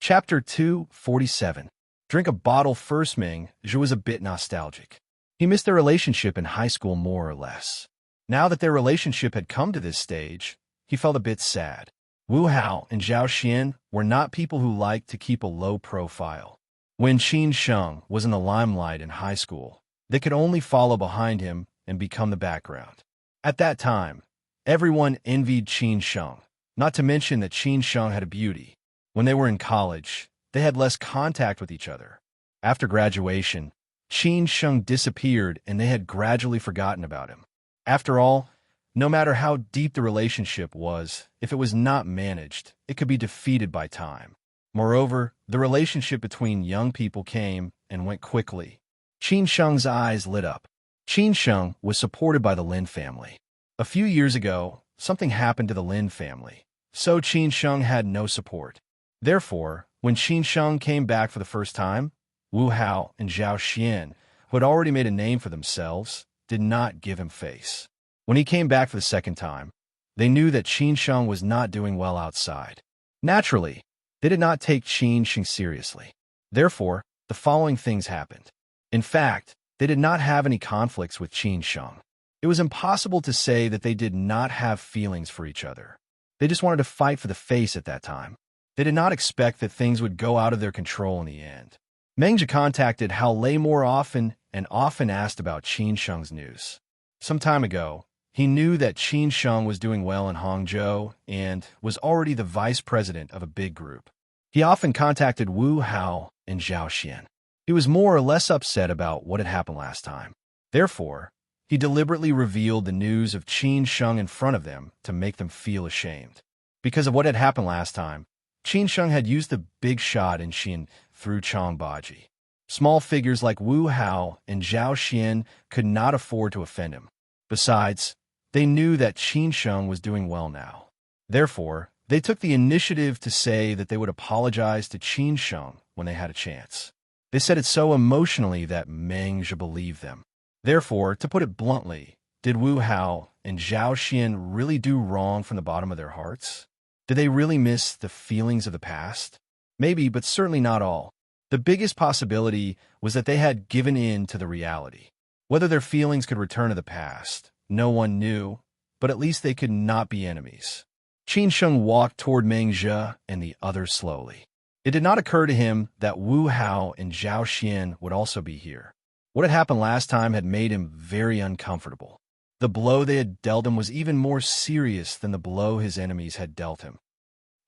Chapter 247. Drink a bottle first. Ming Zhu was a bit nostalgic. He missed their relationship in high school more or less. Now that their relationship had come to this stage, he felt a bit sad. Wu Hao and Zhao Xian were not people who liked to keep a low profile. When Qin Sheng was in the limelight in high school, they could only follow behind him and become the background. At that time, everyone envied Qin Sheng, not to mention that Qin Sheng had a beauty. When they were in college, they had less contact with each other. After graduation, Qin Sheng disappeared and they had gradually forgotten about him. After all, no matter how deep the relationship was, if it was not managed, it could be defeated by time. Moreover, the relationship between young people came and went quickly. Qin Sheng's eyes lit up. Qin Sheng was supported by the Lin family. A few years ago, something happened to the Lin family, so Qin Sheng had no support. Therefore, when Qin Sheng came back for the first time, Wu Hao and Zhao Xian, who had already made a name for themselves, did not give him face. When he came back for the second time, they knew that Qin Sheng was not doing well outside. Naturally, they did not take Qin Sheng seriously. Therefore, the following things happened. In fact, they did not have any conflicts with Qin Sheng. It was impossible to say that they did not have feelings for each other. They just wanted to fight for the face at that time. They did not expect that things would go out of their control in the end. Meng Zhi contacted Hao Lei more often and often asked about Qin Sheng's news. Some time ago, he knew that Qin Sheng was doing well in Hangzhou and was already the vice president of a big group. He often contacted Wu Hao and Zhao Xian. He was more or less upset about what had happened last time. Therefore, he deliberately revealed the news of Qin Sheng in front of them to make them feel ashamed. Because of what had happened last time, Qin Sheng had used the big shot in Xin through Changbaji. Small figures like Wu Hao and Zhao Xian could not afford to offend him. Besides, they knew that Qin Sheng was doing well now. Therefore, they took the initiative to say that they would apologize to Qin Sheng when they had a chance. They said it so emotionally that Meng Zhi believed them. Therefore, to put it bluntly, did Wu Hao and Zhao Xian really do wrong from the bottom of their hearts? Did they really miss the feelings of the past? Maybe, but certainly not all. The biggest possibility was that they had given in to the reality. Whether their feelings could return to the past, no one knew, but at least they could not be enemies. Qin Sheng walked toward Meng Zhi and the others slowly. It did not occur to him that Wu Hao and Zhao Xian would also be here. What had happened last time had made him very uncomfortable. The blow they had dealt him was even more serious than the blow his enemies had dealt him.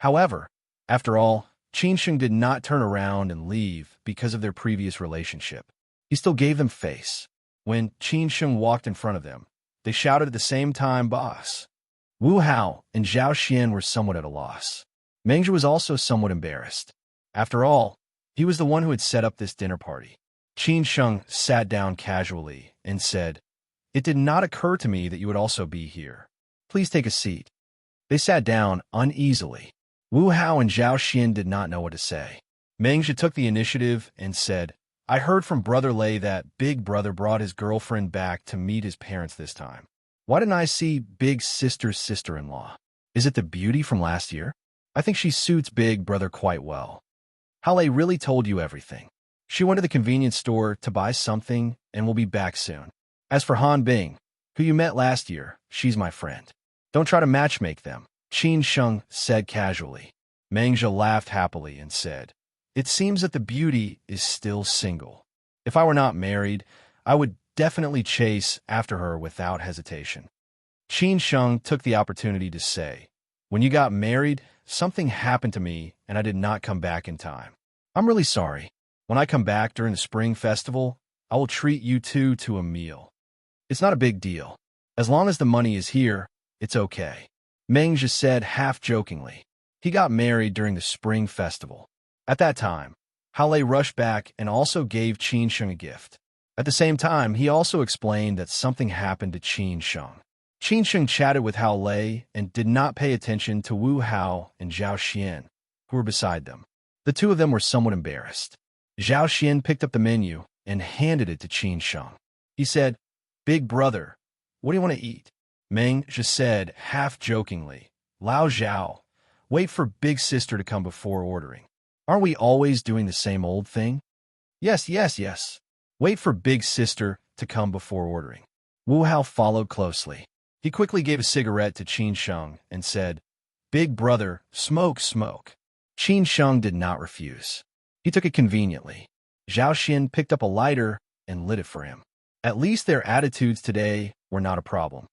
However, after all, Qin Sheng did not turn around and leave because of their previous relationship. He still gave them face. When Qin Sheng walked in front of them, they shouted at the same time, "Boss!" Wu Hao and Zhao Xian were somewhat at a loss. Meng Zhi was also somewhat embarrassed. After all, he was the one who had set up this dinner party. Qin Sheng sat down casually and said, "It did not occur to me that you would also be here. Please take a seat." They sat down uneasily. Wu Hao and Zhao Xian did not know what to say. Meng Zhi took the initiative and said, "I heard from Brother Lei that Big Brother brought his girlfriend back to meet his parents this time. Why didn't I see Big Sister's sister-in-law? Is it the beauty from last year? I think she suits Big Brother quite well. Hao Lei really told you everything. She went to the convenience store to buy something and will be back soon. As for Han Bing, who you met last year, she's my friend. Don't try to matchmake them," Qin Sheng said casually. Meng Zhi laughed happily and said, "It seems that the beauty is still single. If I were not married, I would definitely chase after her without hesitation." Qin Sheng took the opportunity to say, "When you got married, something happened to me and I did not come back in time. I'm really sorry. When I come back during the spring festival, I will treat you two to a meal. It's not a big deal. As long as the money is here, it's okay," Meng Zhi said half-jokingly. He got married during the spring festival. At that time, Hao Lei rushed back and also gave Qin Sheng a gift. At the same time, he also explained that something happened to Qin Sheng. Qin Sheng chatted with Hao Lei and did not pay attention to Wu Hao and Zhao Xian, who were beside them. The two of them were somewhat embarrassed. Zhao Xian picked up the menu and handed it to Qin Sheng. He said, "Big Brother, what do you want to eat?" Meng Zhi said, half-jokingly, "Lao Zhao, wait for Big Sister to come before ordering." Aren't we always doing the same old thing? Yes, yes, yes. Wait for big sister to come before ordering. Wu Hao followed closely. He quickly gave a cigarette to Qin Sheng and said, Big brother, smoke, smoke. Qin Sheng did not refuse. He took it conveniently. Zhao Xin picked up a lighter and lit it for him. At least their attitudes today were not a problem.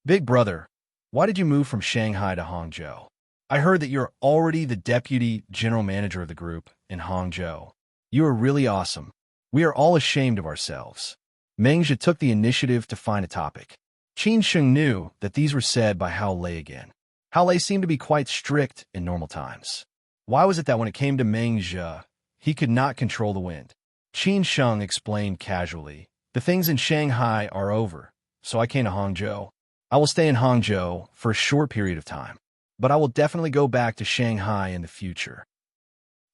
Big brother, why did you move from Shanghai to Hangzhou? I heard that you're already the deputy general manager of the group in Hangzhou. You are really awesome. We are all ashamed of ourselves. Meng Zhe took the initiative to find a topic. Qin Sheng knew that these were said by Hao Lei again. Hao Lei seemed to be quite strict in normal times. Why was it that when it came to Meng Zhe, he could not control the wind? Qin Sheng explained casually, the things in Shanghai are over, so I came to Hangzhou. I will stay in Hangzhou for a short period of time, but I will definitely go back to Shanghai in the future.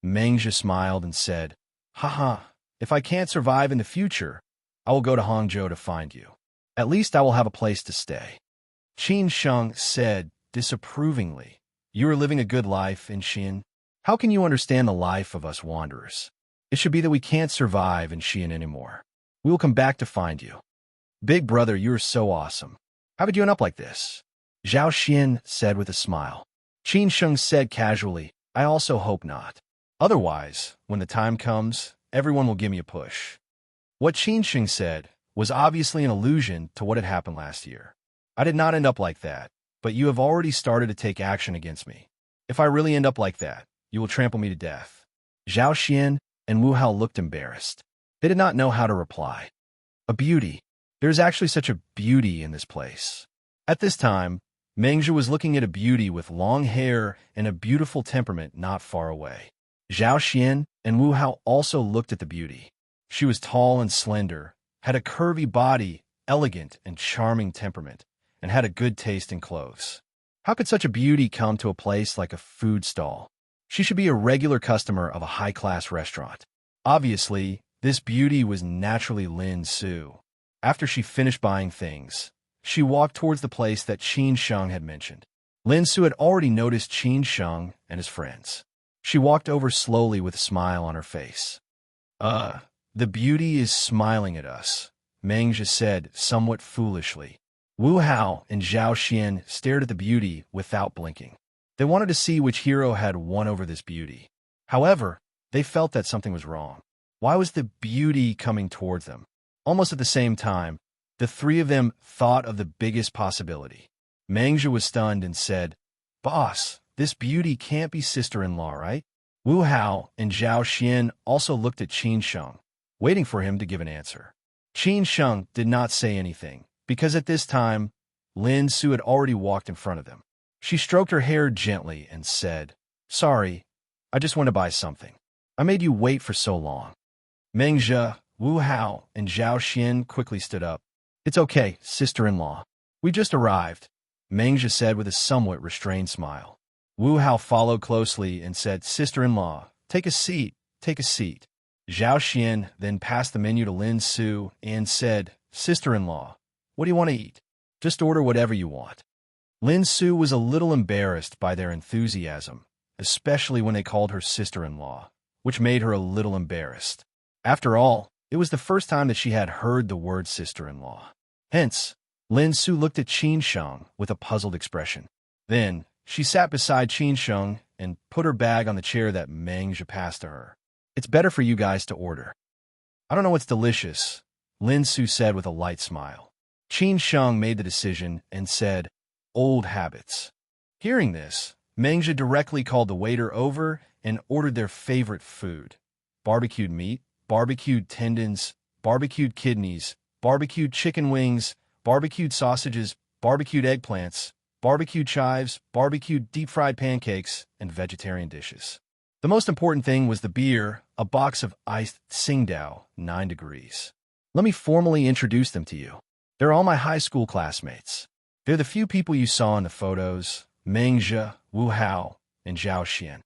Meng Zhe smiled and said, Haha, if I can't survive in the future, I will go to Hangzhou to find you. At least I will have a place to stay. Qin Sheng said disapprovingly, You are living a good life in Xi'an. How can you understand the life of us wanderers? It should be that we can't survive in Xi'an anymore. We will come back to find you. Big brother, you are so awesome. How did you end up like this? Zhao Xian said with a smile. Qin Sheng said casually, I also hope not. Otherwise, when the time comes, everyone will give me a push. What Qin Sheng said was obviously an allusion to what had happened last year. I did not end up like that, but you have already started to take action against me. If I really end up like that, you will trample me to death. Zhao Xian and Wu Hao looked embarrassed. They did not know how to reply. A beauty. There is actually such a beauty in this place. At this time, Meng Zhe was looking at a beauty with long hair and a beautiful temperament not far away. Zhao Xian and Wu Hao also looked at the beauty. She was tall and slender, had a curvy body, elegant and charming temperament, and had a good taste in clothes. How could such a beauty come to a place like a food stall? She should be a regular customer of a high-class restaurant. Obviously, this beauty was naturally Lin Su. After she finished buying things, she walked towards the place that Qin Sheng had mentioned. Lin Su had already noticed Qin Sheng and his friends. She walked over slowly with a smile on her face. The beauty is smiling at us, Meng Zhe said somewhat foolishly. Wu Hao and Zhao Xian stared at the beauty without blinking. They wanted to see which hero had won over this beauty. However, they felt that something was wrong. Why was the beauty coming towards them? Almost at the same time, the three of them thought of the biggest possibility. Meng Zhe was stunned and said, Boss, this beauty can't be sister-in-law, right? Wu Hao and Zhao Xian also looked at Qin Sheng, waiting for him to give an answer. Qin Sheng did not say anything, because at this time, Lin Su had already walked in front of them. She stroked her hair gently and said, Sorry, I just want to buy something. I made you wait for so long. Meng Zhe, Wu Hao, and Zhao Xian quickly stood up. It's okay, sister-in-law. We just arrived, Meng Zhe said with a somewhat restrained smile. Wu Hao followed closely and said, Sister-in-law, take a seat, take a seat. Zhao Xian then passed the menu to Lin Su and said, Sister-in-law, what do you want to eat? Just order whatever you want. Lin Su was a little embarrassed by their enthusiasm, especially when they called her sister-in-law, which made her a little embarrassed. After all, it was the first time that she had heard the word sister-in-law. Hence, Lin Su looked at Qin Sheng with a puzzled expression. Then, she sat beside Qin Sheng and put her bag on the chair that Meng Zhe passed to her. It's better for you guys to order. I don't know what's delicious, Lin Su said with a light smile. Qin Sheng made the decision and said, Old habits. Hearing this, Meng Zhe directly called the waiter over and ordered their favorite food. Barbecued meat, barbecued tendons, barbecued kidneys, barbecued chicken wings, barbecued sausages, barbecued eggplants, barbecued chives, barbecued deep-fried pancakes, and vegetarian dishes. The most important thing was the beer, a box of iced Tsingtao, 9 degrees. Let me formally introduce them to you. They're all my high school classmates. They're the few people you saw in the photos, Meng Zhe, Wu Hao, and Zhao Xian.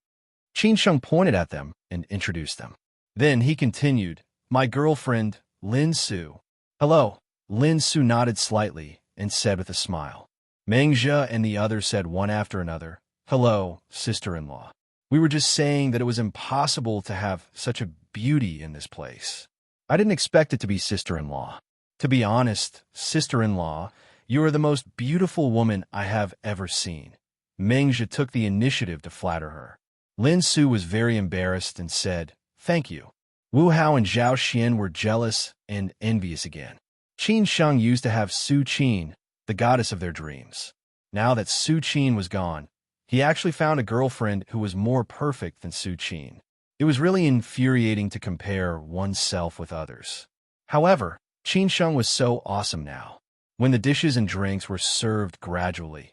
Qin Sheng pointed at them and introduced them. Then he continued, My girlfriend, Lin Su. Hello. Lin Su nodded slightly and said with a smile. Meng Zhe and the others said one after another, Hello, sister-in-law. We were just saying that it was impossible to have such a beauty in this place. I didn't expect it to be sister-in-law. To be honest, sister-in-law, you are the most beautiful woman I have ever seen. Mengzhi took the initiative to flatter her. Lin Su was very embarrassed and said, "Thank you." Wu Hao and Zhao Xian were jealous and envious again. Qin Sheng used to have Su Qin, the goddess of their dreams. Now that Su Qin was gone, he actually found a girlfriend who was more perfect than Su Qin. It was really infuriating to compare oneself with others. However, Qin Sheng was so awesome now. When the dishes and drinks were served gradually,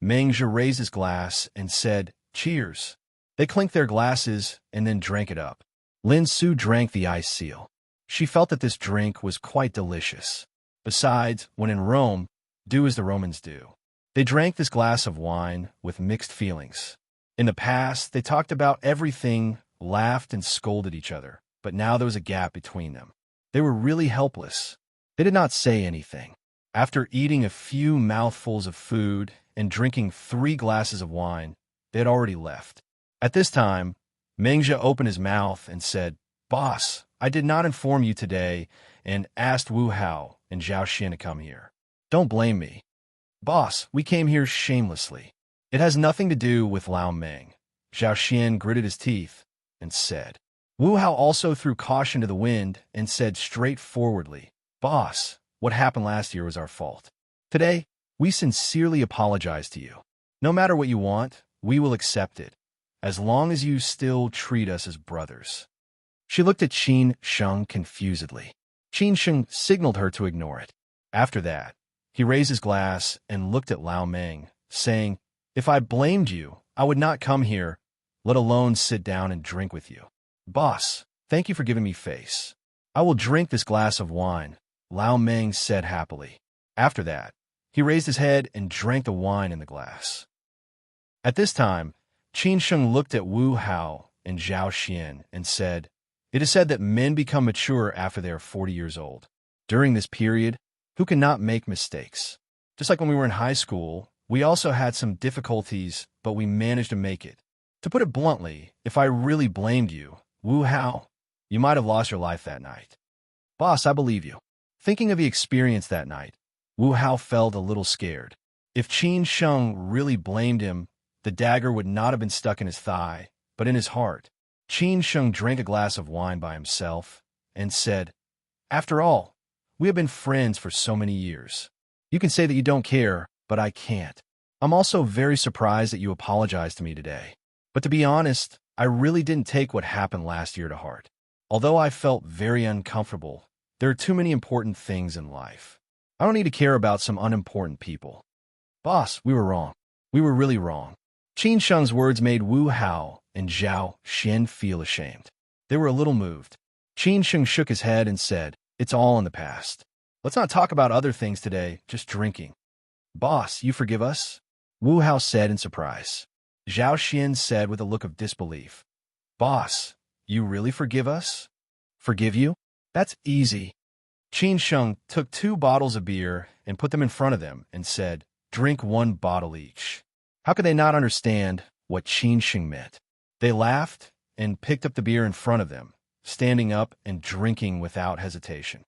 Mengzhi raised his glass and said, "Cheers." They clinked their glasses and then drank it up. Lin Su drank the ice seal. She felt that this drink was quite delicious. Besides, when in Rome, do as the Romans do. They drank this glass of wine with mixed feelings. In the past, they talked about everything, laughed and scolded each other, but now there was a gap between them. They were really helpless. They did not say anything. After eating a few mouthfuls of food and drinking 3 glasses of wine, they had already left. At this time, Mengzhi opened his mouth and said, "Boss, I did not inform you today," and asked Wu Hao and Zhao Xian to come here. "Don't blame me. Boss, we came here shamelessly. It has nothing to do with Lao Meng." Zhao Xian gritted his teeth and said. Wu Hao also threw caution to the wind and said straightforwardly, "Boss, what happened last year was our fault. Today, we sincerely apologize to you. No matter what you want, we will accept it, as long as you still treat us as brothers." She looked at Qin Sheng confusedly. Qin Sheng signaled her to ignore it. After that, he raised his glass and looked at Lao Meng, saying, "If I blamed you, I would not come here, let alone sit down and drink with you. Boss, thank you for giving me face. I will drink this glass of wine," Lao Meng said happily. After that, he raised his head and drank the wine in the glass. At this time, Qin Sheng looked at Wu Hao and Zhao Xian and said, "It is said that men become mature after they are 40 years old. During this period, who cannot make mistakes? Just like when we were in high school, we also had some difficulties, but we managed to make it. To put it bluntly, if I really blamed you, Wu Hao, you might have lost your life that night." "Boss, I believe you." Thinking of the experience that night, Wu Hao felt a little scared. If Qin Sheng really blamed him, the dagger would not have been stuck in his thigh, but in his heart. Qin Sheng drank a glass of wine by himself and said, "After all, we have been friends for so many years. You can say that you don't care, but I can't. I'm also very surprised that you apologized to me today. But to be honest, I really didn't take what happened last year to heart. Although I felt very uncomfortable, there are too many important things in life. I don't need to care about some unimportant people. Boss, we were wrong. We were really wrong." Qin Sheng's words made Wu Hao and Zhao Xian feel ashamed. They were a little moved. Qin Sheng shook his head and said, "It's all in the past. Let's not talk about other things today, just drinking." "Boss, you forgive us?" Wu Hao said in surprise. Zhao Xian said with a look of disbelief, "Boss, you really forgive us?" "Forgive you? That's easy." Qin Sheng took 2 bottles of beer and put them in front of them and said, "Drink 1 bottle each." How could they not understand what Qin Sheng meant? They laughed and picked up the beer in front of them, standing up and drinking without hesitation.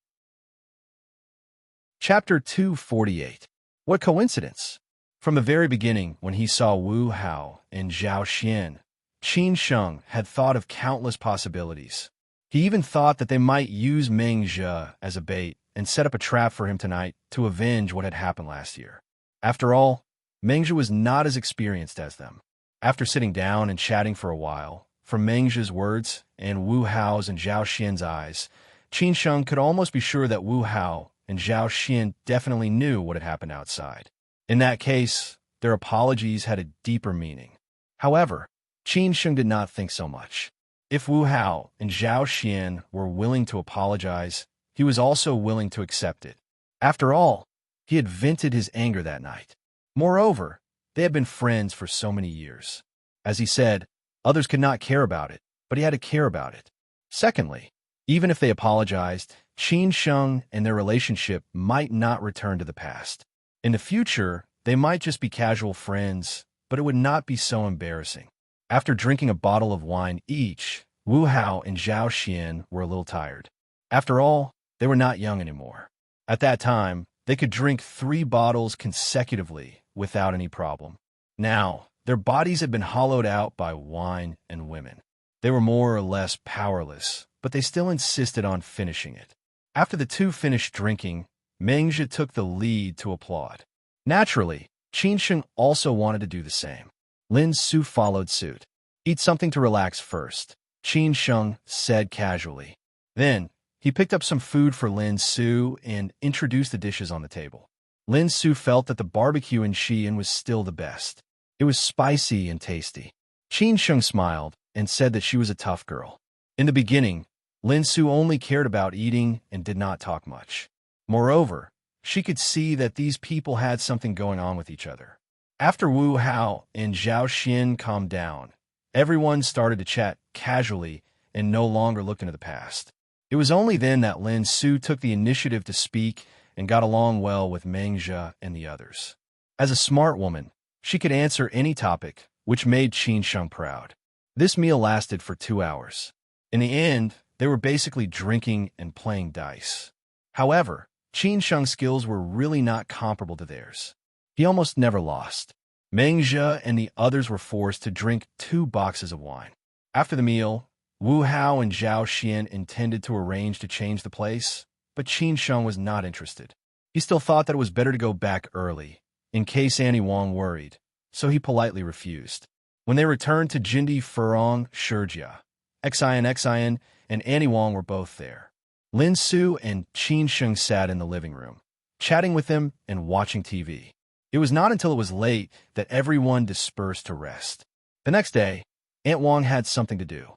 Chapter 248. What coincidence! From the very beginning, when he saw Wu Hao and Zhao Xian, Qin Sheng had thought of countless possibilities. He even thought that they might use Mengzhi as a bait and set up a trap for him tonight to avenge what had happened last year. After all, Mengzhi was not as experienced as them. After sitting down and chatting for a while, from Mengzhi's words and Wu Hao's and Zhao Xian's eyes, Qin Sheng could almost be sure that Wu Hao and Zhao Xian definitely knew what had happened outside. In that case, their apologies had a deeper meaning. However, Qin Sheng did not think so much. If Wu Hao and Zhao Xian were willing to apologize, he was also willing to accept it. After all, he had vented his anger that night. Moreover, they had been friends for so many years. As he said, others could not care about it, but he had to care about it. Secondly, even if they apologized, Qin Sheng and their relationship might not return to the past. In the future, they might just be casual friends, but it would not be so embarrassing. After drinking a bottle of wine each, Wu Hao and Zhao Xian were a little tired. After all, they were not young anymore. At that time, they could drink 3 bottles consecutively without any problem. Now, their bodies had been hollowed out by wine and women. They were more or less powerless, but they still insisted on finishing it. After the two finished drinking, Mengzhi took the lead to applaud. Naturally, Qin Sheng also wanted to do the same. Lin Su followed suit. Eat something to relax first, Qin Sheng said casually. Then, he picked up some food for Lin Su and introduced the dishes on the table. Lin Su felt that the barbecue in Xi'an was still the best. It was spicy and tasty. Qin Sheng smiled and said that she was a tough girl. In the beginning, Lin Su only cared about eating and did not talk much. Moreover, she could see that these people had something going on with each other. After Wu Hao and Zhao Xian calmed down, everyone started to chat casually and no longer look into the past. It was only then that Lin Su took the initiative to speak and got along well with Mengzhi and the others. As a smart woman, she could answer any topic, which made Qin Sheng proud. This meal lasted for 2 hours. In the end, they were basically drinking and playing dice. However, Qin Sheng's skills were really not comparable to theirs. He almost never lost. Mengzhi and the others were forced to drink 2 boxes of wine. After the meal, Wu Hao and Zhao Xian intended to arrange to change the place, but Qin Sheng was not interested. He still thought that it was better to go back early, in case Annie Wang worried, so he politely refused. When they returned to Jindi Furong, Shurjia, Xian and Annie Wang were both there. Lin Su and Qin Sheng sat in the living room, chatting with them and watching TV. It was not until it was late that everyone dispersed to rest. The next day, Aunt Wang had something to do.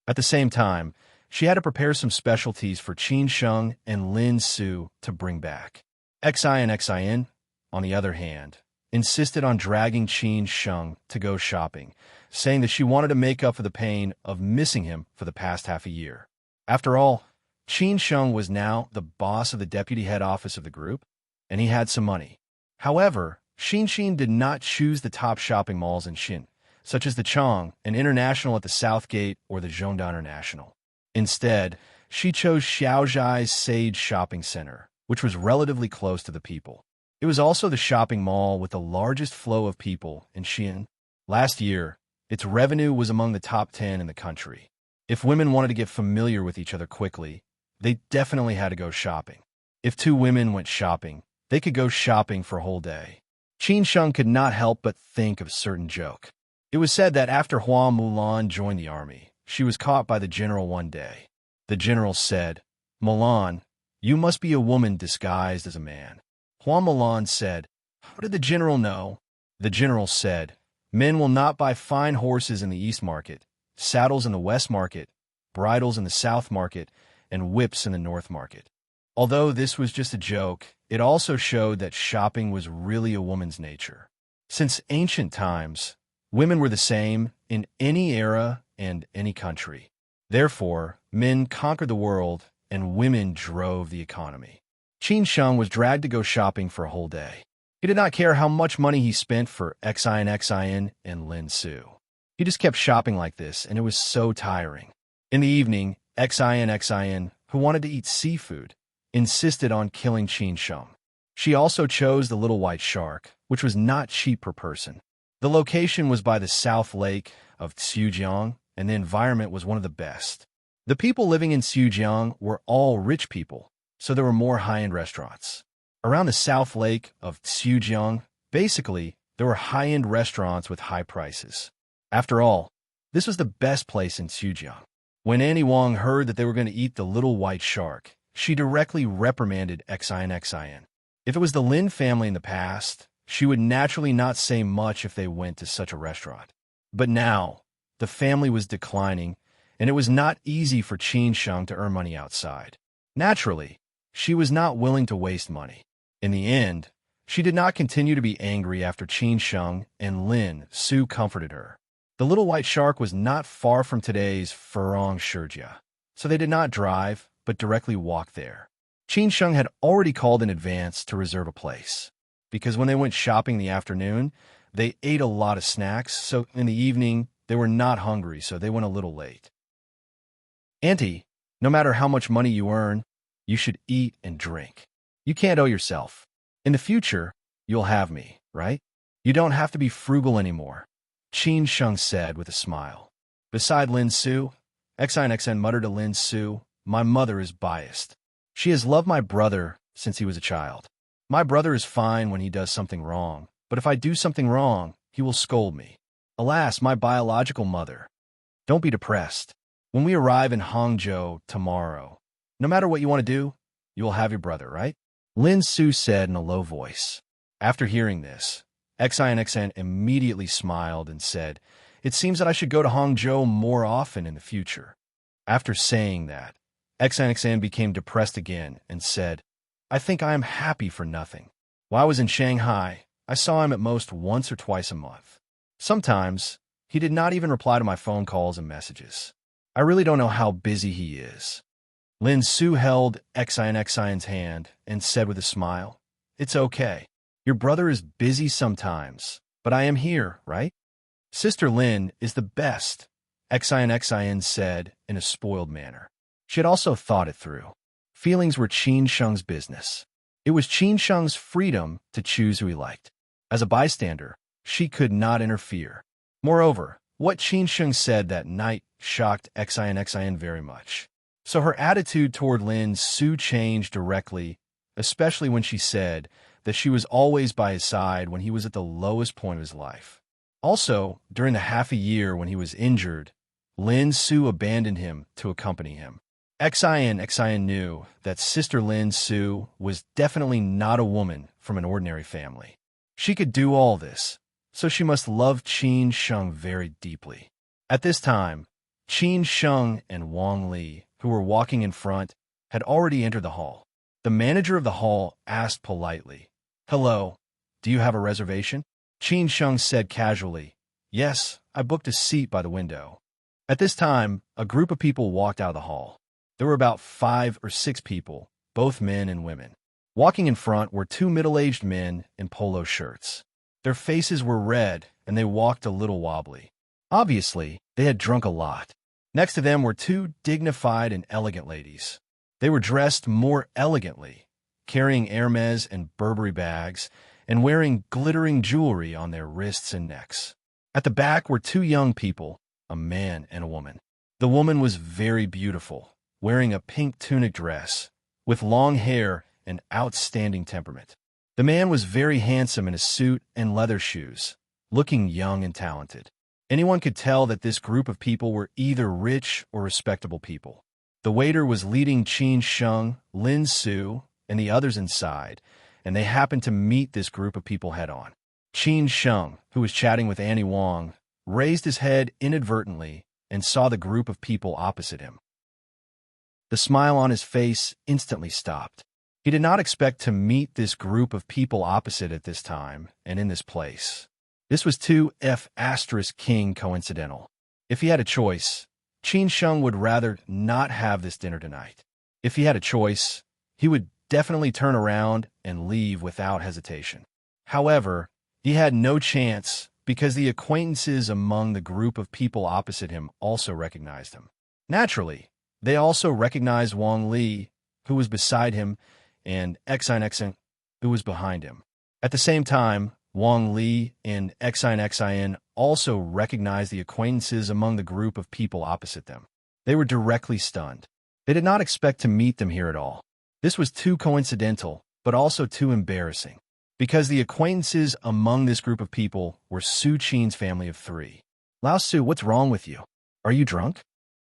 At the same time, she had to prepare some specialties for Qin Sheng and Lin Su to bring back. Xian, on the other hand, insisted on dragging Qin Sheng to go shopping, saying that she wanted to make up for the pain of missing him for the past half a year. After all, Qin Sheng was now the boss of the deputy head office of the group, and he had some money. However, Xin did not choose the top shopping malls in Xin, such as the Chong and International at the South Gate or the Zhongda International. Instead, she chose Xiaozhai's Sage Shopping Center, which was relatively close to the people. It was also the shopping mall with the largest flow of people in Xi'an. Last year, its revenue was among the top 10 in the country. If women wanted to get familiar with each other quickly, they definitely had to go shopping. If 2 women went shopping, they could go shopping for a whole day. Qin Sheng could not help but think of a certain joke. It was said that after Hua Mulan joined the army, she was caught by the general one day. The general said, "Mulan, you must be a woman disguised as a man." Hua Mulan said, "How did the general know?" The general said, "Men will not buy fine horses in the East Market, saddles in the West Market, bridles in the South Market, and whips in the North Market." Although this was just a joke, it also showed that shopping was really a woman's nature. Since ancient times, women were the same in any era and any country. Therefore, men conquered the world and women drove the economy. Qin Sheng was dragged to go shopping for a whole day. He did not care how much money he spent for Xian and Lin Su. He just kept shopping like this, and it was so tiring. In the evening, Xian, who wanted to eat seafood, insisted on killing Qin Sheng. She also chose the little white shark, which was not cheap per person. The location was by the South Lake of Xuzhang, and the environment was one of the best. The people living in Xuzhang were all rich people, so there were more high-end restaurants. Around the South Lake of Xuzhang, basically, there were high-end restaurants with high prices. After all, this was the best place in Xuzhang. When Annie Wang heard that they were going to eat the little white shark, she directly reprimanded Xian. If it was the Lin family in the past, she would naturally not say much if they went to such a restaurant. But now, the family was declining, and it was not easy for Qin Sheng to earn money outside. Naturally, she was not willing to waste money. In the end, she did not continue to be angry after Qin Sheng and Lin Su comforted her. The little white shark was not far from today's Furong Shurjia, so they did not drive, but directly walked there. Qin Sheng had already called in advance to reserve a place, because when they went shopping in the afternoon, they ate a lot of snacks, so in the evening, they were not hungry, so they went a little late. Auntie, no matter how much money you earn, you should eat and drink. You can't owe yourself. In the future, you'll have me, right? You don't have to be frugal anymore, Qin Sheng said with a smile. Beside Lin Su, XINXN muttered to Lin Su, my mother is biased. She has loved my brother since he was a child. My brother is fine when he does something wrong, but if I do something wrong, he will scold me. Alas, my biological mother. Don't be depressed. When we arrive in Hangzhou tomorrow, no matter what you want to do, you will have your brother, right? Lin Su said in a low voice. After hearing this, XINXN immediately smiled and said, it seems that I should go to Hangzhou more often in the future. After saying that, XINXN became depressed again and said, I think I am happy for nothing. While I was in Shanghai, I saw him at most once or twice a month. Sometimes, he did not even reply to my phone calls and messages. I really don't know how busy he is. Lin Su held XINXIN's hand and said with a smile, it's okay. Your brother is busy sometimes, but I am here, right? Sister Lin is the best, XINXIN said in a spoiled manner. She had also thought it through. Feelings were Qin Sheng's business. It was Qin Sheng's freedom to choose who he liked. As a bystander, she could not interfere. Moreover, what Qin Sheng said that night shocked XINXIN very much. So her attitude toward Lin Su changed directly, especially when she said that she was always by his side when he was at the lowest point of his life. Also, during the half a year when he was injured, Lin Su abandoned him to accompany him. XIN knew that Sister Lin Su was definitely not a woman from an ordinary family. She could do all this, so she must love Qin Sheng very deeply. At this time, Qin Sheng and Wang Li, who were walking in front, had already entered the hall. The manager of the hall asked politely, hello, do you have a reservation? Qin Sheng said casually, yes, I booked a seat by the window. At this time, a group of people walked out of the hall. There were about 5 or 6 people, both men and women. Walking in front were 2 middle-aged men in polo shirts. Their faces were red, and they walked a little wobbly. Obviously, they had drunk a lot. Next to them were 2 dignified and elegant ladies. They were dressed more elegantly, carrying Hermes and Burberry bags, and wearing glittering jewelry on their wrists and necks. At the back were 2 young people, a man and a woman. The woman was very beautiful, wearing a pink tunic dress, with long hair and outstanding temperament. The man was very handsome in a suit and leather shoes, looking young and talented. Anyone could tell that this group of people were either rich or respectable people. The waiter was leading Qin Sheng, Lin Su, and the others inside, and they happened to meet this group of people head-on. Qin Sheng, who was chatting with Annie Wang, raised his head inadvertently and saw the group of people opposite him. The smile on his face instantly stopped. He did not expect to meet this group of people opposite at this time and in this place. This was too F*** coincidental. If he had a choice, Qin Sheng would rather not have this dinner tonight. If he had a choice, he would definitely turn around and leave without hesitation. However, he had no chance because the acquaintances among the group of people opposite him also recognized him. Naturally, they also recognized Wang Li, who was beside him, and XINXN, who was behind him. At the same time, Wang Li and XINXIN also recognized the acquaintances among the group of people opposite them. They were directly stunned. They did not expect to meet them here at all. This was too coincidental, but also too embarrassing, because the acquaintances among this group of people were Su Qin's family of 3. Lao Su, what's wrong with you? Are you drunk?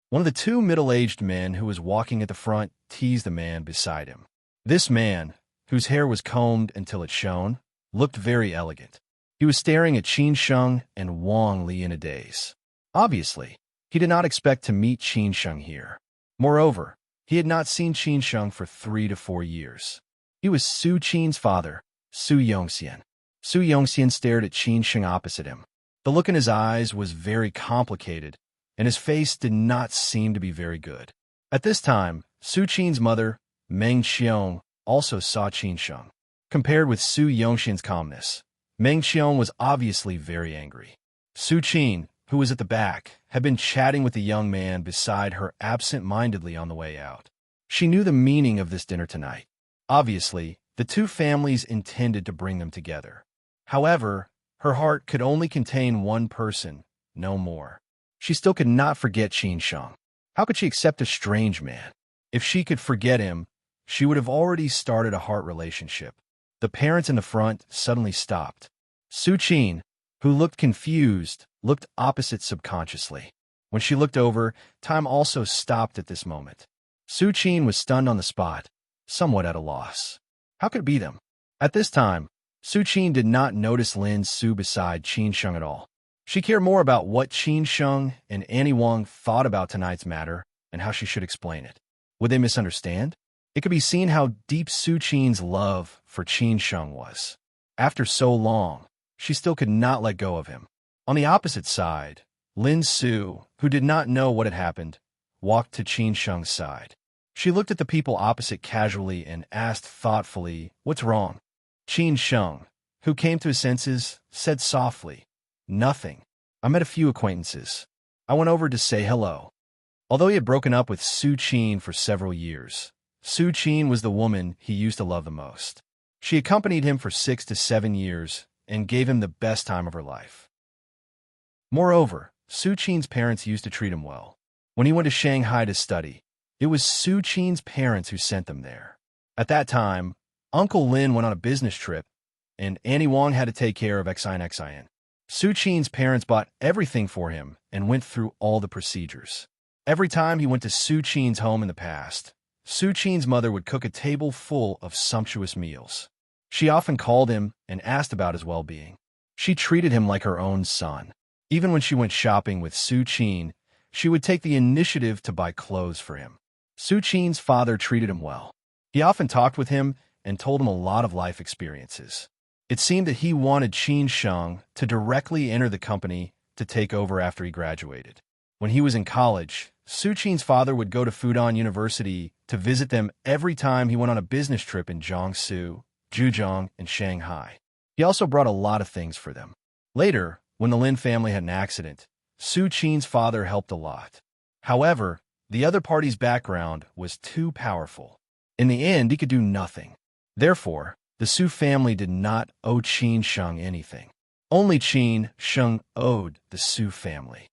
One of the 2 middle-aged men who was walking at the front teased the man beside him. This man, whose hair was combed until it shone, looked very elegant. He was staring at Qin Sheng and Wang Li in a daze. Obviously, he did not expect to meet Qin Sheng here. Moreover, he had not seen Qin Sheng for 3 to 4 years. He was Su Qin's father, Su Yongxian. Su Yongxian stared at Qin Sheng opposite him. The look in his eyes was very complicated, and his face did not seem to be very good. At this time, Su Qin's mother, Meng Xiong, also saw Qin Sheng. Compared with Su Yongxian's calmness, Meng Xiong was obviously very angry. Su Qin, who was at the back, had been chatting with the young man beside her absent-mindedly on the way out. She knew the meaning of this dinner tonight. Obviously, the two families intended to bring them together. However, her heart could only contain one person, no more. She still could not forget Qin Sheng. How could she accept a strange man? If she could forget him, she would have already started a heart relationship. The parents in the front suddenly stopped. Su Qin, who looked confused, looked opposite subconsciously. When she looked over, time also stopped at this moment. Su Qin was stunned on the spot, somewhat at a loss. How could it be them? At this time, Su Qin did not notice Lin Su beside Qin Sheng at all. She cared more about what Qin Sheng and Annie Wang thought about tonight's matter and how she should explain it. Would they misunderstand? It could be seen how deep Su Qin's love for Qin Sheng was. After so long, she still could not let go of him. On the opposite side, Lin Su, who did not know what had happened, walked to Qin Sheng's side. She looked at the people opposite casually and asked thoughtfully, "What's wrong?" Qin Sheng, who came to his senses, said softly, "Nothing. I met a few acquaintances. I went over to say hello." Although he had broken up with Su Qin for several years, Su Qin was the woman he used to love the most. She accompanied him for 6 to 7 years and gave him the best time of her life. Moreover, Su Qin's parents used to treat him well. When he went to Shanghai to study, it was Su Qin's parents who sent them there. At that time, Uncle Lin went on a business trip, and Annie Wang had to take care of Xin. Su Qin's parents bought everything for him and went through all the procedures. Every time he went to Su Qin's home in the past, Su Qin's mother would cook a table full of sumptuous meals. She often called him and asked about his well-being. She treated him like her own son. Even when she went shopping with Su Qin, she would take the initiative to buy clothes for him. Su Qin's father treated him well. He often talked with him and told him a lot of life experiences. It seemed that he wanted Qin Sheng to directly enter the company to take over after he graduated. When he was in college, Su Qin's father would go to Fudan University to visit them every time he went on a business trip in Jiangsu, Zhejiang, and Shanghai. He also brought a lot of things for them. Later, when the Lin family had an accident, Su Qin's father helped a lot. However, the other party's background was too powerful. In the end, he could do nothing. Therefore, the Su family did not owe Qin Sheng anything. Only Qin Sheng owed the Su family.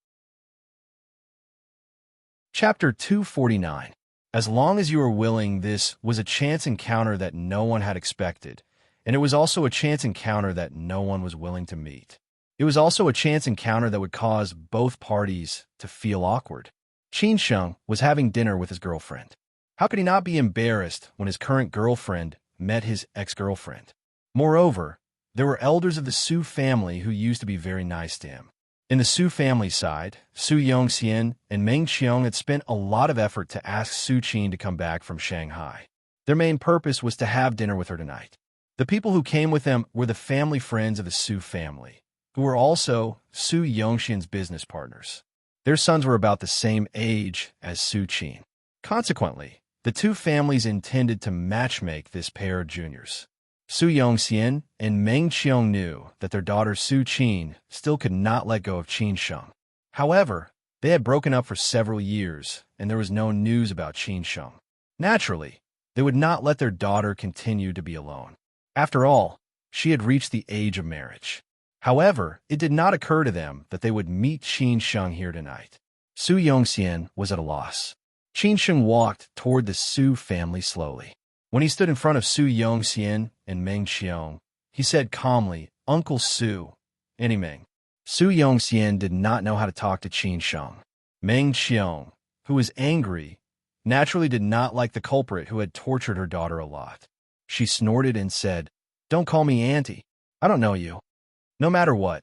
Chapter 249. As long as you were willing, this was a chance encounter that no one had expected, and it was also a chance encounter that no one was willing to meet. It was also a chance encounter that would cause both parties to feel awkward. Qin Sheng was having dinner with his girlfriend. How could he not be embarrassed when his current girlfriend met his ex-girlfriend? Moreover, there were elders of the Su family who used to be very nice to him. In the Su family side, Su Yongxian and Meng Qiong had spent a lot of effort to ask Su Qin to come back from Shanghai. Their main purpose was to have dinner with her tonight. The people who came with them were the family friends of the Su family, who were also Su Yongxian's business partners. Their sons were about the same age as Su Qin. Consequently, the two families intended to matchmake this pair of juniors. Su Yongxian and Meng Qiong knew that their daughter Su Qin still could not let go of Qin Sheng. However, they had broken up for several years, and there was no news about Qin Sheng. Naturally, they would not let their daughter continue to be alone. After all, she had reached the age of marriage. However, it did not occur to them that they would meet Qin Sheng here tonight. Su Yongxian was at a loss. Qin Sheng walked toward the Su family slowly. When he stood in front of Su Yongxian and Meng Qiong, he said calmly, "Uncle Su, Annie Meng." Su Yongxian did not know how to talk to Qin Sheng. Meng Qiong, who was angry, naturally did not like the culprit who had tortured her daughter a lot. She snorted and said, "Don't call me auntie. I don't know you." No matter what,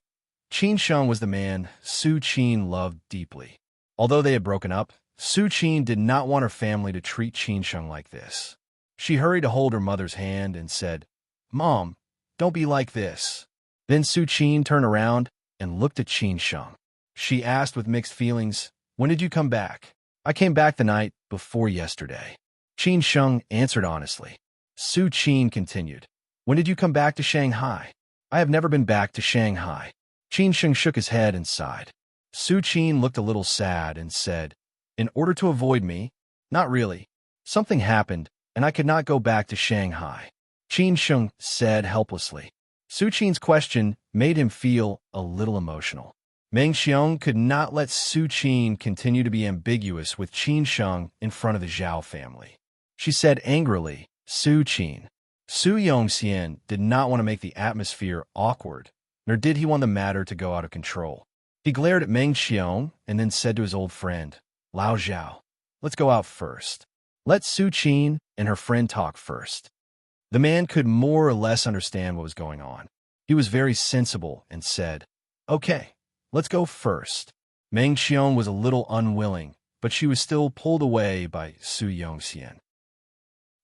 Qin Sheng was the man Su Qin loved deeply. Although they had broken up, Su Qin did not want her family to treat Qin Sheng like this. She hurried to hold her mother's hand and said, "Mom, don't be like this." Then Su Qin turned around and looked at Qin Sheng. She asked with mixed feelings, "When did you come back?" "I came back the night before yesterday." Qin Sheng answered honestly. Su Qin continued, "When did you come back to Shanghai?" "I have never been back to Shanghai." Qin Sheng shook his head and sighed. Su Qin looked a little sad and said, "In order to avoid me? Not really. Something happened, and I could not go back to Shanghai," Qin Sheng said helplessly. Su Qin's question made him feel a little emotional. Meng Xiong could not let Su Qin continue to be ambiguous with Qin Sheng in front of the Zhao family. She said angrily, "Su Qin." Su Yongxian did not want to make the atmosphere awkward, nor did he want the matter to go out of control. He glared at Meng Xiong and then said to his old friend, "Lao Zhao, let's go out first. Let Su Qin and her friend talk first." The man could more or less understand what was going on. He was very sensible and said, "Okay, let's go first." Meng Xiong was a little unwilling, but she was still pulled away by Su Yongxian.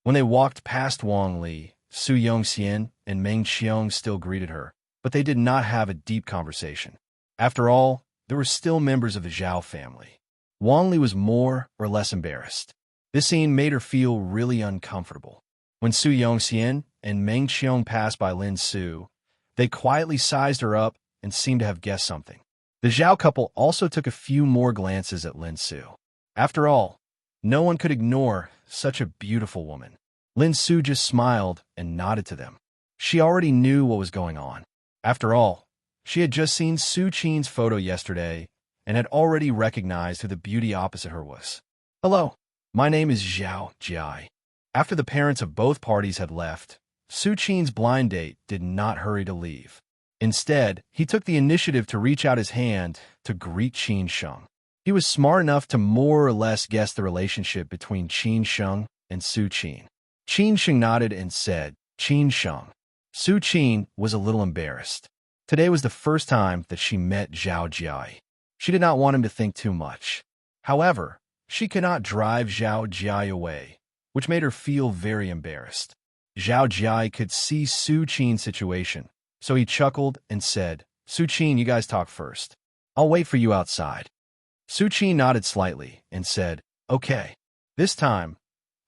When they walked past Wang Li, Su Yongxian and Meng Xiong still greeted her, but they did not have a deep conversation. After all, there were still members of the Zhao family. Wang Li was more or less embarrassed. This scene made her feel really uncomfortable. When Su Yongxian and Meng Xiong passed by Lin Su, they quietly sized her up and seemed to have guessed something. The Zhao couple also took a few more glances at Lin Su. After all, no one could ignore such a beautiful woman. Lin Su just smiled and nodded to them. She already knew what was going on. After all, she had just seen Su Qin's photo yesterday and had already recognized who the beauty opposite her was. "Hello, my name is Zhao Jiai." After the parents of both parties had left, Su Qin's blind date did not hurry to leave. Instead, he took the initiative to reach out his hand to greet Qin Sheng. He was smart enough to more or less guess the relationship between Qin Sheng and Su Qin. Qin Sheng nodded and said, "Qin Sheng." Su Qin was a little embarrassed. Today was the first time that she met Zhao Jiai. She did not want him to think too much. However, she could not drive Zhao Jiai away, which made her feel very embarrassed. Zhao Jiai could see Su Qin's situation, so he chuckled and said, "Su Qin, you guys talk first. I'll wait for you outside." Su Qin nodded slightly and said, "Okay." This time,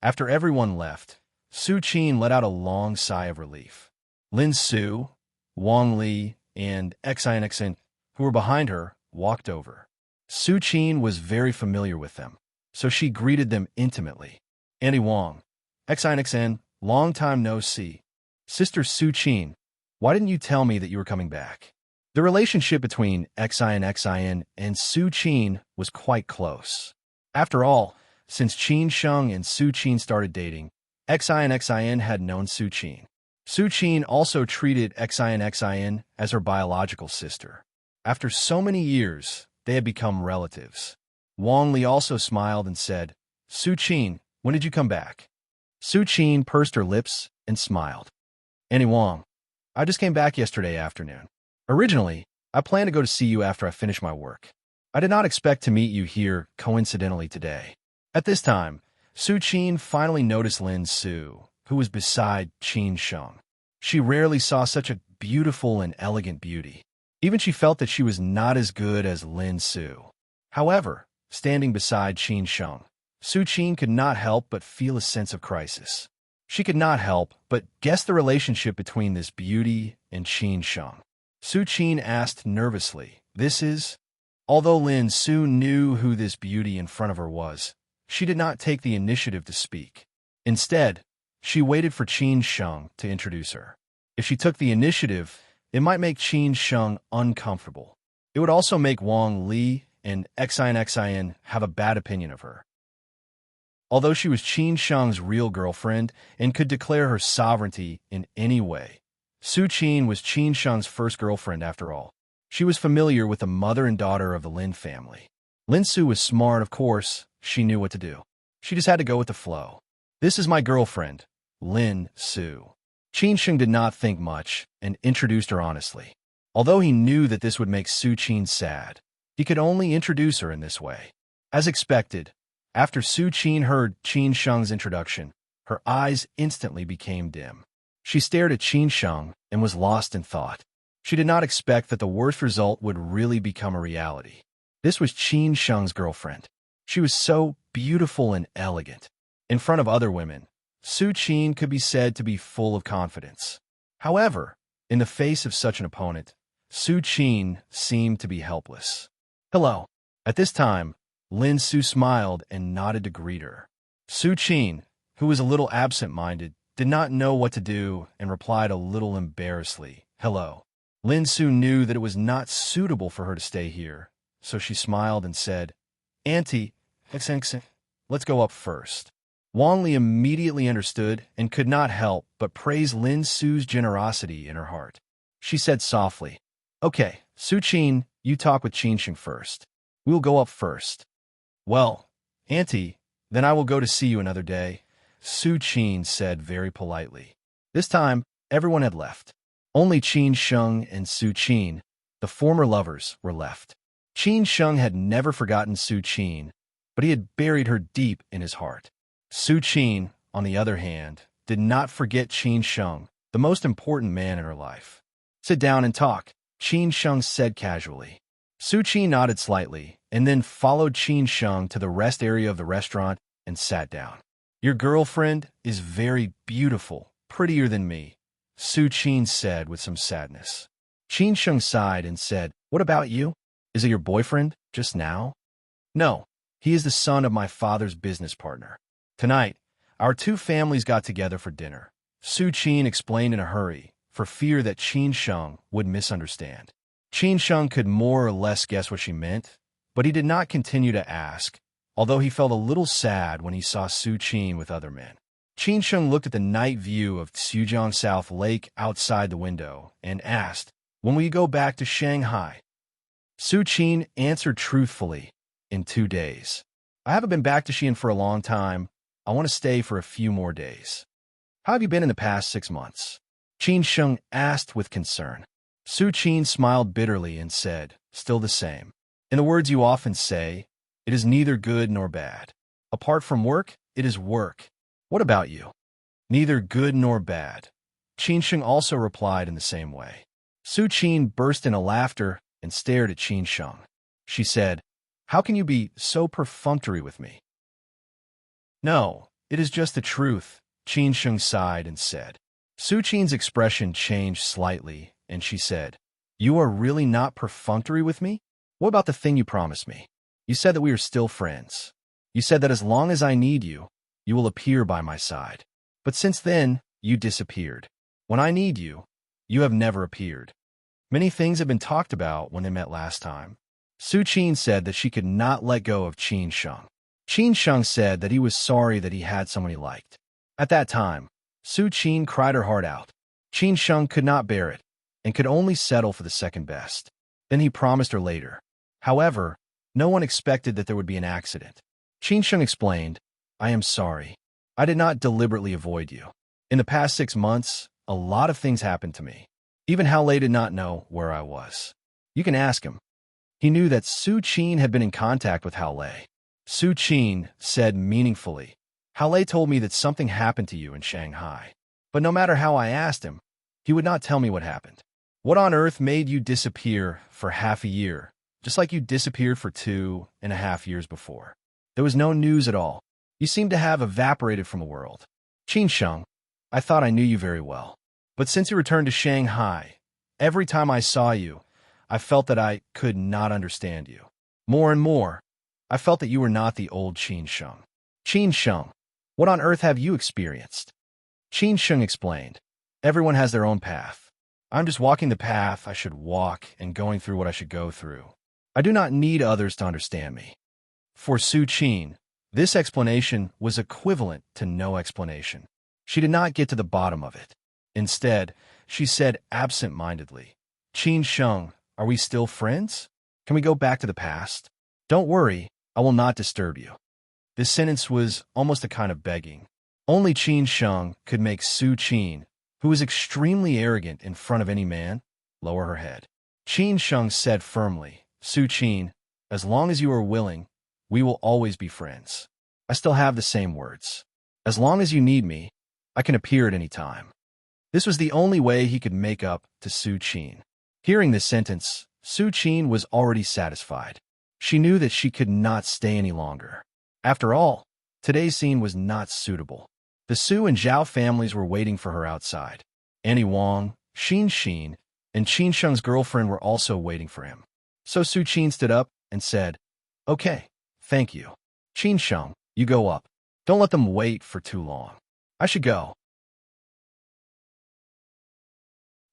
after everyone left, Su Qin let out a long sigh of relief. Lin Su, Wang Li, and Xinxin, who were behind her, walked over. Su Qin was very familiar with them, so she greeted them intimately. "Annie Wang, Xinxin, long time no see. Sister Su Qin, why didn't you tell me that you were coming back?" The relationship between Xin and Su Qin was quite close. After all, since Qin Sheng and Su Qin started dating, Xin had known Su Qin. Su Qin also treated Xin as her biological sister. After so many years, they had become relatives. Wang Li also smiled and said, "Su Qin, when did you come back?" Su Qin pursed her lips and smiled. "Annie Wang, I just came back yesterday afternoon. Originally, I planned to go to see you after I finished my work. I did not expect to meet you here coincidentally today." At this time, Su Qin finally noticed Lin Su, who was beside Qin Sheng. She rarely saw such a beautiful and elegant beauty. Even she felt that she was not as good as Lin Su. However, standing beside Qin Sheng, Su Qin could not help but feel a sense of crisis. She could not help but guess the relationship between this beauty and Qin Sheng. Su Qin asked nervously, "This is?" Although Lin Su knew who this beauty in front of her was, she did not take the initiative to speak. Instead, she waited for Qin Sheng to introduce her. If she took the initiative, it might make Qin Sheng uncomfortable. It would also make Wang Li and Xin have a bad opinion of her. Although she was Qin Sheng's real girlfriend and could declare her sovereignty in any way, Su Qin was Qin Sheng's first girlfriend after all. She was familiar with the mother and daughter of the Lin family. Lin Su was smart, of course. She knew what to do. She just had to go with the flow. "This is my girlfriend, Lin Su." Qin Sheng did not think much and introduced her honestly. Although he knew that this would make Su Qin sad, he could only introduce her in this way. As expected, after Su Qin heard Qin Sheng's introduction, her eyes instantly became dim. She stared at Qin Sheng and was lost in thought. She did not expect that the worst result would really become a reality. This was Qin Sheng's girlfriend. She was so beautiful and elegant. In front of other women, Su Qin could be said to be full of confidence. However, in the face of such an opponent, Su Qin seemed to be helpless. Hello. At this time, Lin Su smiled and nodded to greet her. Su Qin, who was a little absent-minded, did not know what to do and replied a little embarrassedly, hello. Lin Su knew that it was not suitable for her to stay here, so she smiled and said, Auntie, let's go up first. Wang Li immediately understood and could not help but praise Lin Su's generosity in her heart. She said softly, Okay, Su Qin, you talk with Qinsheng first. We will go up first. Well, Auntie, then I will go to see you another day, Su Qin said very politely. This time, everyone had left. Only Qin Sheng and Su Qin, the former lovers, were left. Qin Sheng had never forgotten Su Qin, but he had buried her deep in his heart. Su Qin, on the other hand, did not forget Qin Sheng, the most important man in her life. Sit down and talk, Qin Sheng said casually. Su Qin nodded slightly, and then followed Qin Sheng to the rest area of the restaurant and sat down. Your girlfriend is very beautiful, prettier than me, Su Qin said with some sadness. Qin Sheng sighed and said, What about you? Is it your boyfriend, just now? No, he is the son of my father's business partner. Tonight, our two families got together for dinner. Su Qin explained in a hurry, for fear that Qin Sheng would misunderstand. Qin Sheng could more or less guess what she meant, but he did not continue to ask, although he felt a little sad when he saw Su Qin with other men. Qin Sheng looked at the night view of Xujiang South Lake outside the window and asked, When will you go back to Shanghai? Su Qin answered truthfully, In 2 days. I haven't been back to Xi'an for a long time. I want to stay for a few more days. How have you been in the past 6 months? Qin Sheng asked with concern. Su Qin smiled bitterly and said, Still the same. In the words you often say, it is neither good nor bad. Apart from work, it is work. What about you? Neither good nor bad. Qin Sheng also replied in the same way. Su Qin burst into laughter and stared at Qin Sheng. She said, How can you be so perfunctory with me? No, it is just the truth, Qin Sheng sighed and said. Su Qin's expression changed slightly, and she said, You are really not perfunctory with me? What about the thing you promised me? You said that we are still friends. You said that as long as I need you, you will appear by my side. But since then, you disappeared. When I need you, you have never appeared. Many things have been talked about when they met last time. Su Qin said that she could not let go of Qin Sheng. Qin Sheng said that he was sorry that he had someone he liked. At that time, Su Qin cried her heart out. Qin Sheng could not bear it, and could only settle for the second best. Then he promised her later. However, no one expected that there would be an accident. Qin Sheng explained, I am sorry. I did not deliberately avoid you. In the past 6 months, a lot of things happened to me. Even Hao Lei did not know where I was. You can ask him. He knew that Su Qin had been in contact with Hao Lei. Su Qin said meaningfully, Hao Lei told me that something happened to you in Shanghai. But no matter how I asked him, he would not tell me what happened. What on earth made you disappear for half a year, just like you disappeared for 2.5 years before? There was no news at all. You seemed to have evaporated from the world. Qin Sheng, I thought I knew you very well. But since you returned to Shanghai, every time I saw you, I felt that I could not understand you. More and more, I felt that you were not the old Qin Sheng. Qin Sheng, what on earth have you experienced? Qin Sheng explained, Everyone has their own path. I'm just walking the path I should walk and going through what I should go through. I do not need others to understand me. For Su Qin, this explanation was equivalent to no explanation. She did not get to the bottom of it. Instead, she said absent-mindedly, Qin Sheng, are we still friends? Can we go back to the past? Don't worry, I will not disturb you. This sentence was almost a kind of begging. Only Qin Sheng could make Su Qin, who was extremely arrogant in front of any man, lower her head. Qin Sheng said firmly, Su Qin, as long as you are willing, we will always be friends. I still have the same words. As long as you need me, I can appear at any time. This was the only way he could make up to Su Qin. Hearing this sentence, Su Qin was already satisfied. She knew that she could not stay any longer. After all, today's scene was not suitable. The Su and Zhao families were waiting for her outside. Annie Wang, Xin, and Qin Sheng's girlfriend were also waiting for him. So Su Qin stood up, and said, "Okay, thank you. Qin Sheng, you go up. Don't let them wait for too long. I should go."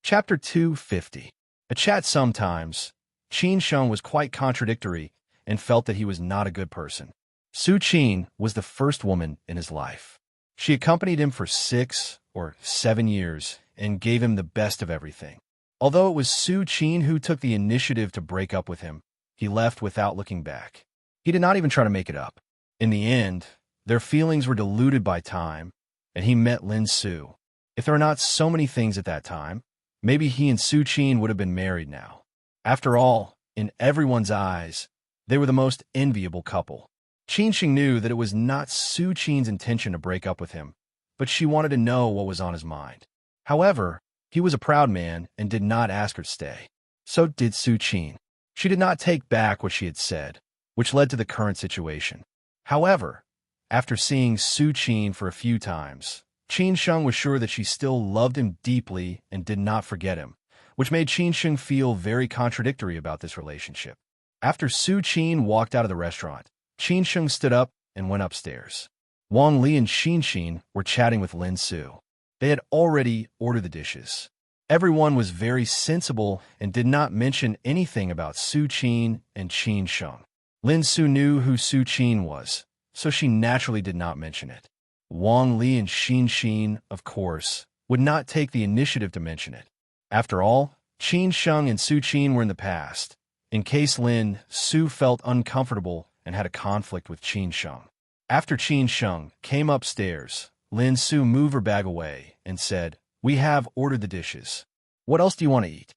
Chapter 250. A chat sometimes. Qin Sheng was quite contradictory and felt that he was not a good person. Su Qin was the first woman in his life. She accompanied him for 6 or 7 years and gave him the best of everything. Although it was Su Qin who took the initiative to break up with him, he left without looking back. He did not even try to make it up. In the end, their feelings were diluted by time, and he met Lin Su. If there were not so many things at that time, maybe he and Su Qin would have been married now. After all, in everyone's eyes, they were the most enviable couple. Qin Sheng knew that it was not Su Qin's intention to break up with him, but she wanted to know what was on his mind. However, he was a proud man and did not ask her to stay. So did Su Qin. She did not take back what she had said, which led to the current situation. However, after seeing Su Qin for a few times, Qin Sheng was sure that she still loved him deeply and did not forget him, which made Qin Sheng feel very contradictory about this relationship. After Su Qin walked out of the restaurant, Qin Sheng stood up and went upstairs. Wang Li and Xin Xin were chatting with Lin Su. They had already ordered the dishes. Everyone was very sensible and did not mention anything about Su Qin and Qin Sheng. Lin Su knew who Su Qin was, so she naturally did not mention it. Wang Li and Xin Xin, of course, would not take the initiative to mention it. After all, Qin Sheng and Su Qin were in the past, in case Lin Su felt uncomfortable and had a conflict with Qin Sheng. After Qin Sheng came upstairs, Lin Su moved her bag away and said, "We have ordered the dishes. What else do you want to eat?"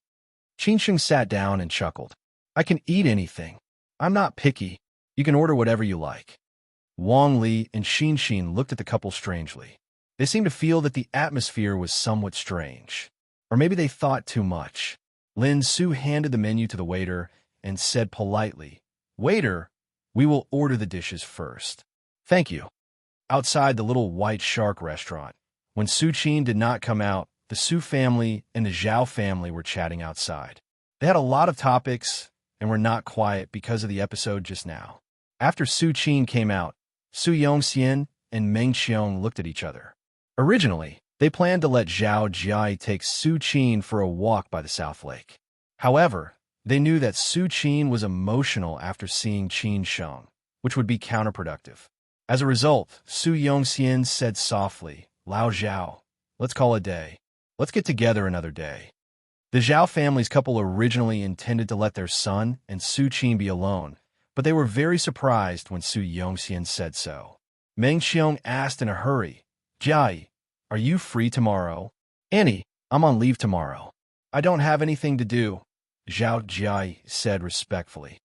Qin Sheng sat down and chuckled. "I can eat anything. I'm not picky. You can order whatever you like." Wang Li and Xin Xin looked at the couple strangely. They seemed to feel that the atmosphere was somewhat strange. Or maybe they thought too much. Lin Su handed the menu to the waiter and said politely, "Waiter, we will order the dishes first." "Thank you." Outside the little White Shark restaurant, when Su Qin did not come out, the Su family and the Zhao family were chatting outside. They had a lot of topics and were not quiet because of the episode just now. After Su Qin came out, Su Yongxian and Meng Qiong looked at each other. Originally, they planned to let Zhao Jia take Su Qin for a walk by the South Lake. However, they knew that Su Qin was emotional after seeing Qin Sheng, which would be counterproductive. As a result, Su Yongxian said softly, "Lao Zhao, let's call a day. Let's get together another day." The Zhao family's couple originally intended to let their son and Su Qin be alone, but they were very surprised when Su Yongxian said so. Meng Qiong asked in a hurry, "Jia, are you free tomorrow?" "Annie, I'm on leave tomorrow. I don't have anything to do," Zhao Jia said respectfully.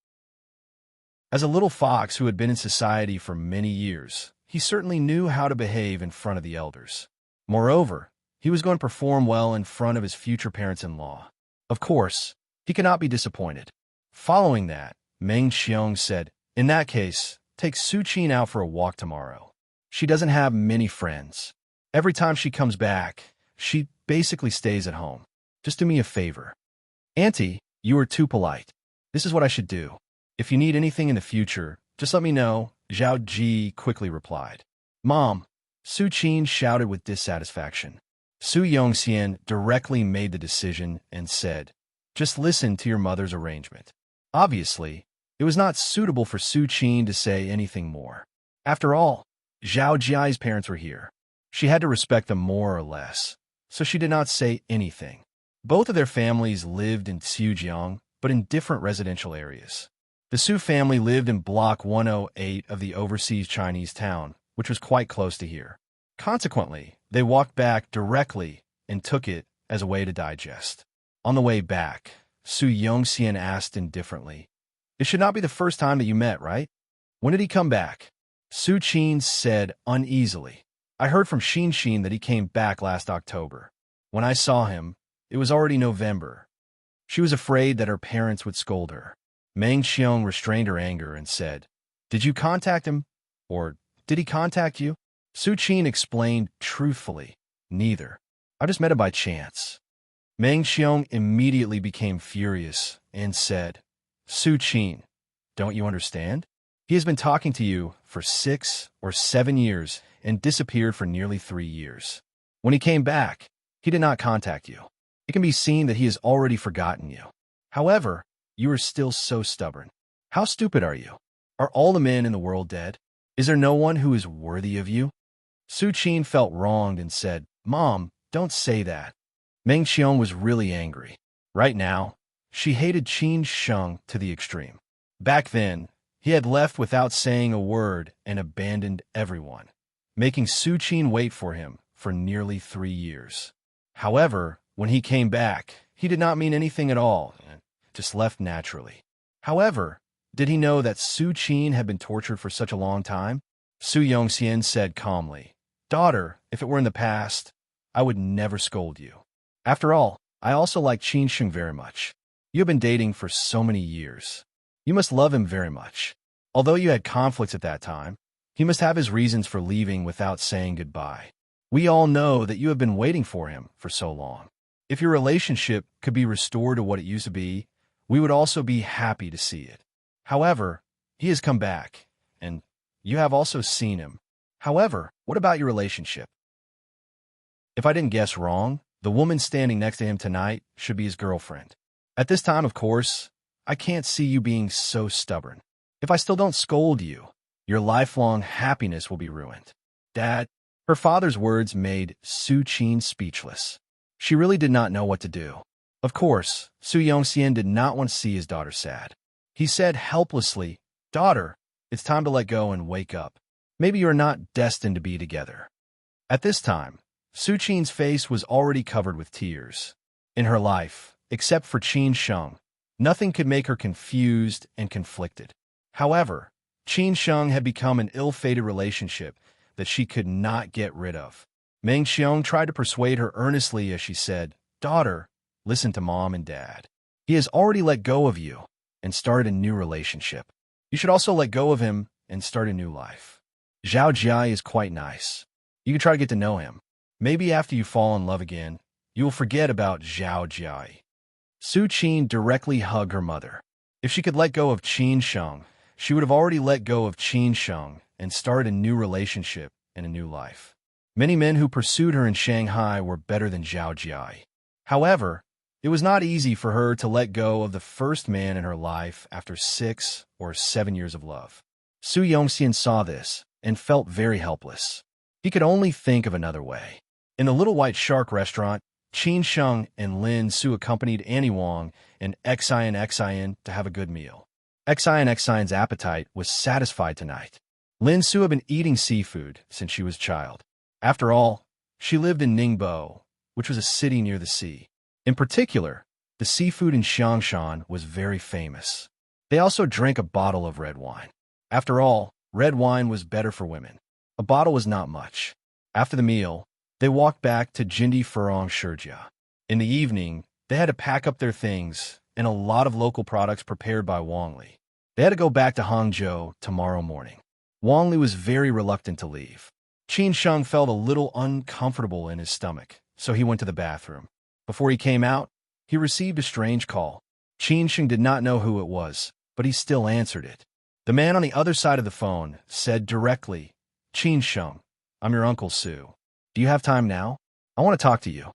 As a little fox who had been in society for many years, he certainly knew how to behave in front of the elders. Moreover, he was going to perform well in front of his future parents-in-law. Of course, he could not be disappointed. Following that, Meng Qiong said, "In that case, take Su Qin out for a walk tomorrow. She doesn't have many friends. Every time she comes back, she basically stays at home. Just do me a favor." "Auntie, you are too polite. This is what I should do. If you need anything in the future, just let me know," Zhao Ji quickly replied. "Mom," Su Qin shouted with dissatisfaction. Su Yongxian directly made the decision and said, "Just listen to your mother's arrangement." Obviously, it was not suitable for Su Qin to say anything more. After all, Zhao Jiai's parents were here. She had to respect them more or less, so she did not say anything. Both of their families lived in Xiujiang, but in different residential areas. The Su family lived in Block 108 of the overseas Chinese town, which was quite close to here. Consequently, they walked back directly and took it as a way to digest. On the way back, Su Yongxian asked indifferently, "It should not be the first time that you met, right? When did he come back?" Su Qin said uneasily, "I heard from Xin Xin that he came back last October. When I saw him, it was already November." She was afraid that her parents would scold her. Meng Qiong restrained her anger and said, "Did you contact him? Or did he contact you?" Su Qin explained truthfully, "Neither. I just met him by chance." Meng Qiong immediately became furious and said, "Su Qin, Don't you understand? He has been talking to you for 6 or 7 years and disappeared for nearly 3 years. When he came back, he did not contact you. It can be seen that he has already forgotten you. However, you are still so stubborn. How stupid are you? Are all the men in the world dead? Is there no one who is worthy of you? Su Qin felt wronged and said, Mom, don't say that. Meng Qiong was really angry. Right now, she hated Qin Sheng to the extreme. Back then, he had left without saying a word and abandoned everyone, making Su Qin wait for him for nearly 3 years. However, when he came back, he did not mean anything at all, and just left naturally. However, did he know that Su Qin had been tortured for such a long time? Su Yongxian said calmly, Daughter, if it were in the past, I would never scold you. After all, I also like Qin Sheng very much. You have been dating for so many years. You must love him very much. Although you had conflicts at that time, he must have his reasons for leaving without saying goodbye. We all know that you have been waiting for him for so long. If your relationship could be restored to what it used to be, we would also be happy to see it. However, he has come back, and you have also seen him. However, what about your relationship? If I didn't guess wrong, the woman standing next to him tonight should be his girlfriend. At this time, of course, I can't see you being so stubborn. If I still don't scold you, your lifelong happiness will be ruined. Dad, her father's words made Su Qin speechless. She really did not know what to do. Of course, Su Yongxian did not want to see his daughter sad. He said helplessly, Daughter, it's time to let go and wake up. Maybe you are not destined to be together. At this time, Su Qin's face was already covered with tears. In her life, except for Qin Sheng, nothing could make her confused and conflicted. However, Qin Sheng had become an ill-fated relationship that she could not get rid of. Meng Qiong tried to persuade her earnestly as she said, Daughter, listen to Mom and Dad. He has already let go of you and started a new relationship. You should also let go of him and start a new life. Zhao Jia is quite nice. You can try to get to know him. Maybe after you fall in love again, you will forget about Zhao Jia. Su Qin directly hugged her mother. If she could let go of Qin Sheng, she would have already let go of Qin Sheng and started a new relationship and a new life. Many men who pursued her in Shanghai were better than Zhao Jia. However, it was not easy for her to let go of the first man in her life after 6 or 7 years of love. Su Yongxian saw this and felt very helpless. He could only think of another way. In the Little White Shark restaurant, Qin Sheng and Lin Su accompanied Annie Wang and Xian to have a good meal. Xian's appetite was satisfied tonight. Lin Su had been eating seafood since she was a child. After all, she lived in Ningbo, which was a city near the sea. In particular, the seafood in Xiangshan was very famous. They also drank a bottle of red wine. After all, red wine was better for women. A bottle was not much. After the meal, they walked back to Jindi Furong Shijia. In the evening, they had to pack up their things and a lot of local products prepared by Wang Li. They had to go back to Hangzhou tomorrow morning. Wang Li was very reluctant to leave. Qin Sheng felt a little uncomfortable in his stomach, so he went to the bathroom. Before he came out, he received a strange call. Qin Sheng did not know who it was, but he still answered it. The man on the other side of the phone said directly, Qin Sheng, I'm your Uncle Su. Do you have time now? I want to talk to you.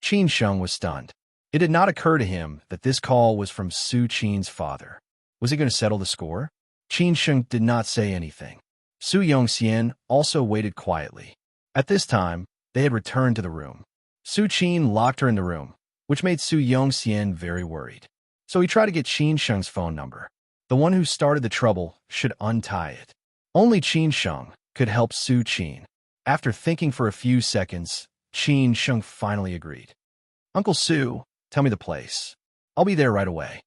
Qin Sheng was stunned. It did not occur to him that this call was from Su Qin's father. Was he going to settle the score? Qin Sheng did not say anything. Su Yongxian also waited quietly. At this time, they had returned to the room. Su Qin locked her in the room, which made Su Yongxian very worried. So he tried to get Qin Sheng's phone number. The one who started the trouble should untie it. Only Qin Sheng could help Su Qin. After thinking for a few seconds, Qin Sheng finally agreed. Uncle Su, tell me the place. I'll be there right away.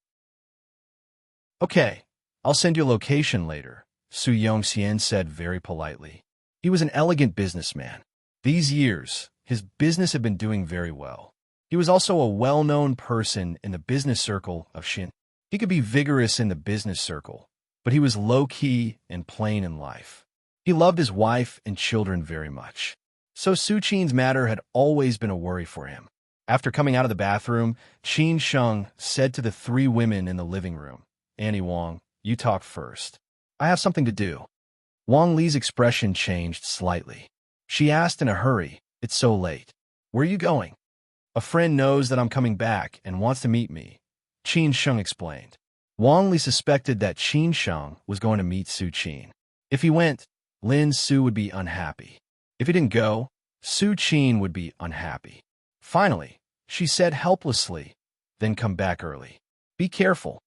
Okay, I'll send you a location later, Su Yongxian said very politely. He was an elegant businessman. These years, his business had been doing very well. He was also a well-known person in the business circle of Xin. He could be vigorous in the business circle, but he was low-key and plain in life. He loved his wife and children very much. So Su Qin's matter had always been a worry for him. After coming out of the bathroom, Qin Sheng said to the 3 women in the living room, Annie Wang, you talk first. I have something to do. Wang Li's expression changed slightly. She asked in a hurry, "It's so late. Where are you going?" "A friend knows that I'm coming back and wants to meet me," Qin Sheng explained. Wang Li suspected that Qin Sheng was going to meet Su Qin. If he went, Lin Su would be unhappy. If he didn't go, Su Qin would be unhappy. Finally, she said helplessly, "Then come back early. Be careful."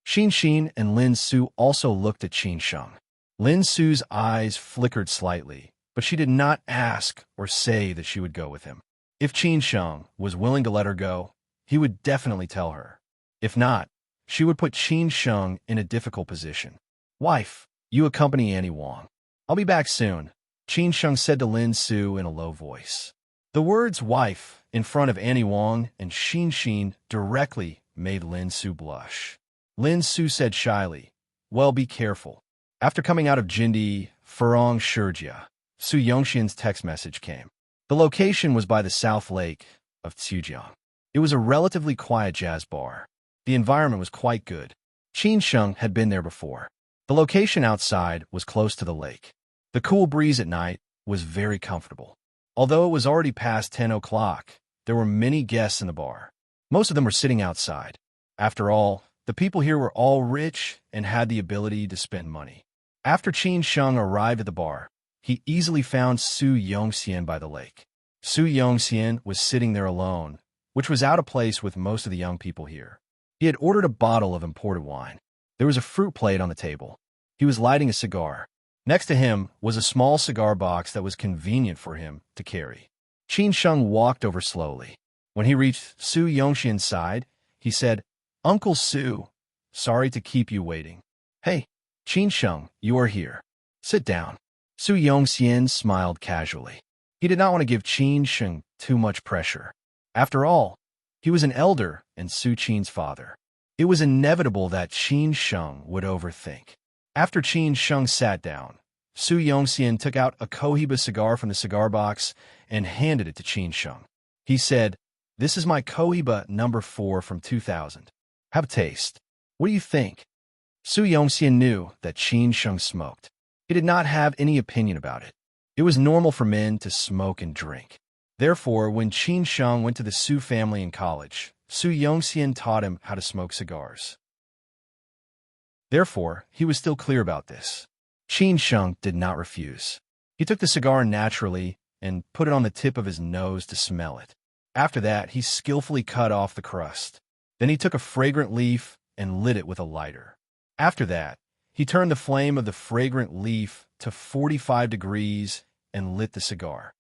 Qin Xin and Lin Su also looked at Qin Sheng. Lin Su's eyes flickered slightly, but she did not ask or say that she would go with him. If Qin Sheng was willing to let her go, he would definitely tell her. If not, she would put Qin Sheng in a difficult position. "Wife, you accompany Annie Wang. I'll be back soon," Qin Sheng said to Lin Su in a low voice. The words "wife" in front of Annie Wang and Qin Xin directly made Lin Su blush. Lin Su said shyly, "Well, be careful." After coming out of Jindi, Furong Shurjia, Su Yongxian's text message came. The location was by the South Lake of Tsujiang. It was a relatively quiet jazz bar. The environment was quite good. Qin Sheng had been there before. The location outside was close to the lake. The cool breeze at night was very comfortable. Although it was already past 10 o'clock, there were many guests in the bar. Most of them were sitting outside. After all, the people here were all rich and had the ability to spend money. After Qin Sheng arrived at the bar, he easily found Su Yongxian by the lake. Su Yongxian was sitting there alone, which was out of place with most of the young people here. He had ordered a bottle of imported wine. There was a fruit plate on the table. He was lighting a cigar. Next to him was a small cigar box that was convenient for him to carry. Qin Sheng walked over slowly. When he reached Su Yongxian's side, he said, "Uncle Su, sorry to keep you waiting." "Hey, Qin Sheng, you are here. Sit down." Su Yongxian smiled casually. He did not want to give Qin Sheng too much pressure. After all, he was an elder and Su Qin's father. It was inevitable that Qin Sheng would overthink. After Qin Sheng sat down, Su Yongxian took out a Cohiba cigar from the cigar box and handed it to Qin Sheng. He said, "This is my Cohiba number 4 from 2000. Have a taste. What do you think?" Su Yongxian knew that Qin Sheng smoked. He did not have any opinion about it. It was normal for men to smoke and drink. Therefore, when Qin Sheng went to the Su family in college, Su Yongxian taught him how to smoke cigars. Therefore, he was still clear about this. Qin Sheng did not refuse. He took the cigar naturally and put it on the tip of his nose to smell it. After that, he skillfully cut off the crust. Then he took a fragrant leaf and lit it with a lighter. After that, he turned the flame of the fragrant leaf to 45 degrees and lit the cigar.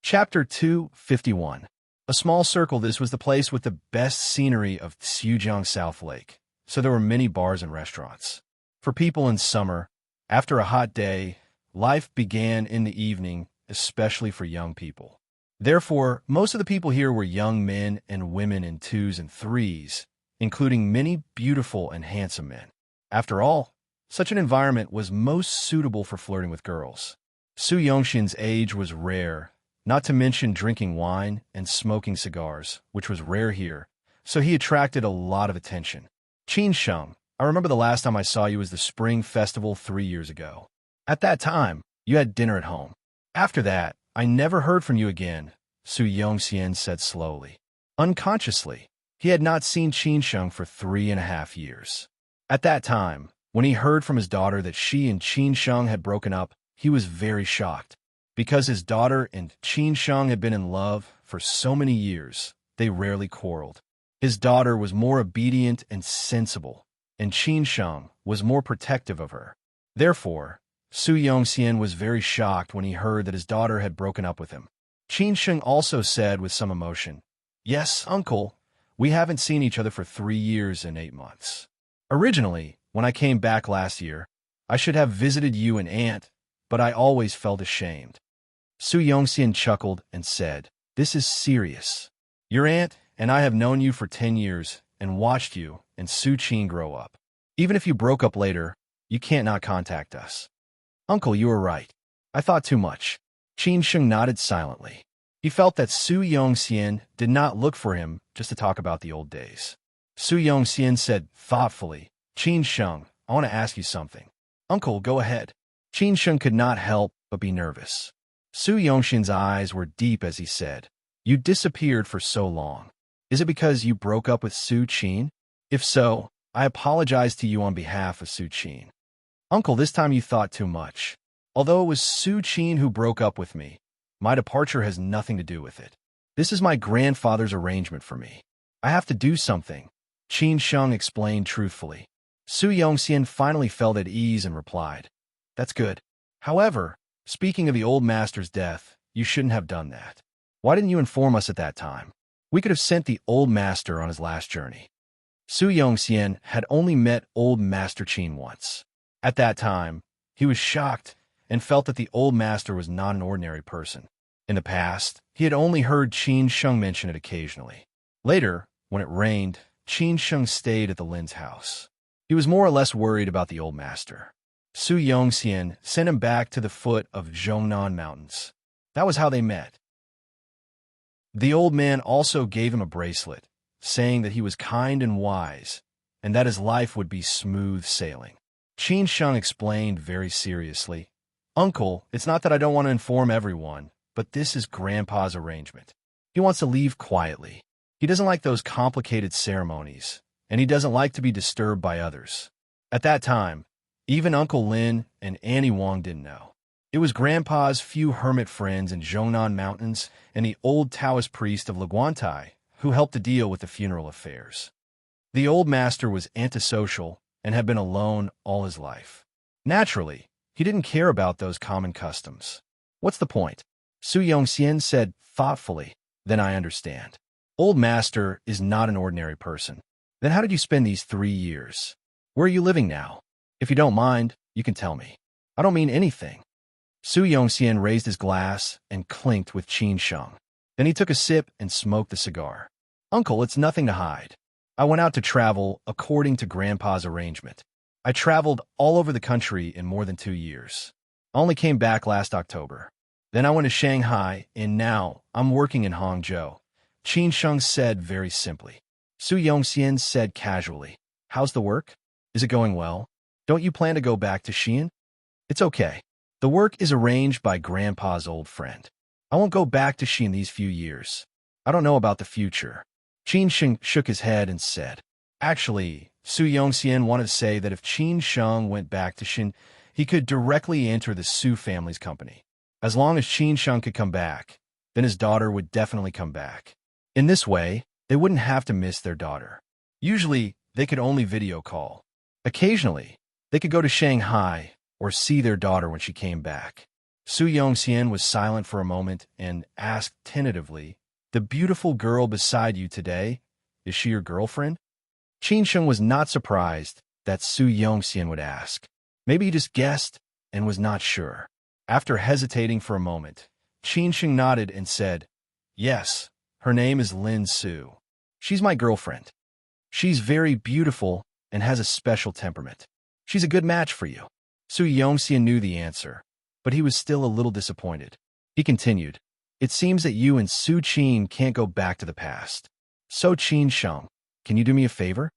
Chapter 251. A small circle. This was the place with the best scenery of Tsujiang South Lake, so there were many bars and restaurants. For people in summer, after a hot day, life began in the evening, especially for young people. Therefore, most of the people here were young men and women in 2s and 3s, including many beautiful and handsome men. After all, such an environment was most suitable for flirting with girls. Su Yongxian's age was rare, not to mention drinking wine and smoking cigars, which was rare here, so he attracted a lot of attention. "Qin Sheng, I remember the last time I saw you was the Spring Festival 3 years ago. At that time, you had dinner at home. After that, I never heard from you again," Su Yongxian said slowly. Unconsciously, he had not seen Qin Sheng for 3.5 years. At that time, when he heard from his daughter that she and Qin Sheng had broken up, he was very shocked. Because his daughter and Qin Sheng had been in love for so many years, they rarely quarreled. His daughter was more obedient and sensible, and Qin Sheng was more protective of her. Therefore, Su Yongxian was very shocked when he heard that his daughter had broken up with him. Qin Sheng also said with some emotion, "Yes, uncle, we haven't seen each other for 3 years and 8 months. Originally, when I came back last year, I should have visited you and aunt, but I always felt ashamed." Su Yongxian chuckled and said, "This is serious. Your aunt and I have known you for 10 years and watched you and Su Qin grow up. Even if you broke up later, you can't not contact us." "Uncle, you are right. I thought too much." Qin Sheng nodded silently. He felt that Su Yongxian did not look for him just to talk about the old days. Su Yongxian said thoughtfully. Qin Sheng, I want to ask you something. Uncle, go ahead. Qin Sheng could not help but be nervous. Su Yongxian's eyes were deep as he said, You disappeared for so long. Is it because you broke up with Su Qin? If so, I apologize to you on behalf of Su Qin. Uncle, this time you thought too much. Although it was Su Qin who broke up with me, my departure has nothing to do with it. This is my grandfather's arrangement for me. I have to do something, Qin Sheng explained truthfully. Su Yongxian finally felt at ease and replied, That's good. However, speaking of the old master's death, you shouldn't have done that. Why didn't you inform us at that time? We could have sent the old master on his last journey. Su Yongxian had only met old Master Qin once. At that time, he was shocked and felt that the old master was not an ordinary person. In the past, he had only heard Qin Sheng mention it occasionally. Later, when it rained, Qin Sheng stayed at the Lin's house. He was more or less worried about the old master. Su Yongxian sent him back to the foot of Zhongnan Mountains. That was how they met. The old man also gave him a bracelet, saying that he was kind and wise, and that his life would be smooth sailing. Qin Sheng explained very seriously, Uncle, it's not that I don't want to inform everyone, but this is Grandpa's arrangement. He wants to leave quietly. He doesn't like those complicated ceremonies, and he doesn't like to be disturbed by others. At that time, even Uncle Lin and Annie Wang didn't know. It was Grandpa's few hermit friends in Zhongnan Mountains and the old Taoist priest of Leguantai who helped to deal with the funeral affairs. The old master was antisocial and had been alone all his life. Naturally, he didn't care about those common customs. What's the point? Su Yongxian said thoughtfully. Then I understand. Old master is not an ordinary person. Then how did you spend these 3 years? Where are you living now? If you don't mind, you can tell me. I don't mean anything. Su Yongxian raised his glass and clinked with Qin Sheng. Then he took a sip and smoked the cigar. Uncle, it's nothing to hide. I went out to travel according to Grandpa's arrangement. I traveled all over the country in more than 2 years. I only came back last October. Then I went to Shanghai, and now I'm working in Hangzhou. Qin Sheng said very simply. Su Yongxian said casually, How's the work? Is it going well? Don't you plan to go back to Xi'an? It's okay. The work is arranged by Grandpa's old friend. I won't go back to Xi'an these few years. I don't know about the future. Qin Sheng shook his head and said, Actually, Su Yongxian wanted to say that if Qin Sheng went back to Xi'an, he could directly enter the Su family's company. As long as Qin Sheng could come back, then his daughter would definitely come back. In this way, they wouldn't have to miss their daughter. Usually, they could only video call. Occasionally, they could go to Shanghai or see their daughter when she came back. Su Yongxian was silent for a moment and asked tentatively, The beautiful girl beside you today, is she your girlfriend? Qin Sheng was not surprised that Su Yongxian would ask. Maybe he just guessed and was not sure. After hesitating for a moment, Qin Sheng nodded and said, Yes, her name is Lin Su. She's my girlfriend. She's very beautiful and has a special temperament. She's a good match for you. Su Yongxian knew the answer, but he was still a little disappointed. He continued, It seems that you and Su Qin can't go back to the past. So Qin Sheng, can you do me a favor?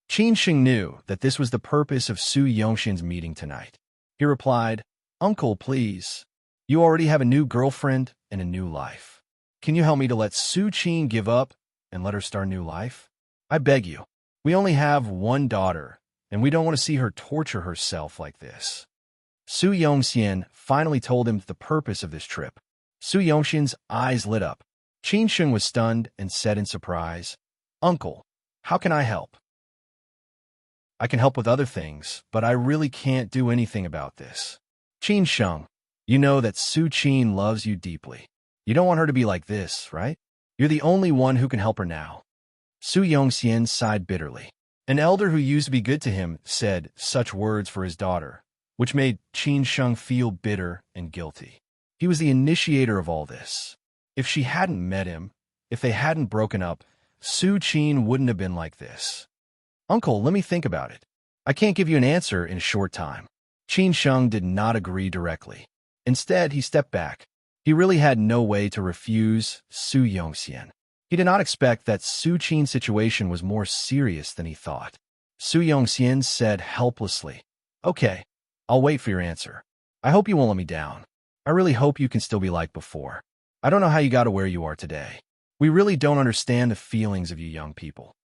Qin Sheng knew that this was the purpose of Su Yongxian's meeting tonight. He replied, Uncle, please. You already have a new girlfriend and a new life. Can you help me to let Su Qin give up and let her start a new life? I beg you. We only have one daughter, and we don't want to see her torture herself like this. Su Yongxian finally told him the purpose of this trip. Su Yongxian's eyes lit up. Qin Sheng was stunned and said in surprise, Uncle, how can I help? I can help with other things, but I really can't do anything about this. Qin Sheng, you know that Su Qin loves you deeply. You don't want her to be like this, right? You're the only one who can help her now. Su Yongxian sighed bitterly. An elder who used to be good to him said such words for his daughter, which made Qin Sheng feel bitter and guilty. He was the initiator of all this. If she hadn't met him, if they hadn't broken up, Su Qin wouldn't have been like this. Uncle, let me think about it. I can't give you an answer in a short time. Qin Sheng did not agree directly. Instead, he stepped back. He really had no way to refuse Su Yongxian. He did not expect that Su Qin's situation was more serious than he thought. Su Yongxian said helplessly, "Okay, I'll wait for your answer. I hope you won't let me down. I really hope you can still be like before. I don't know how you got to where you are today. We really don't understand the feelings of you young people."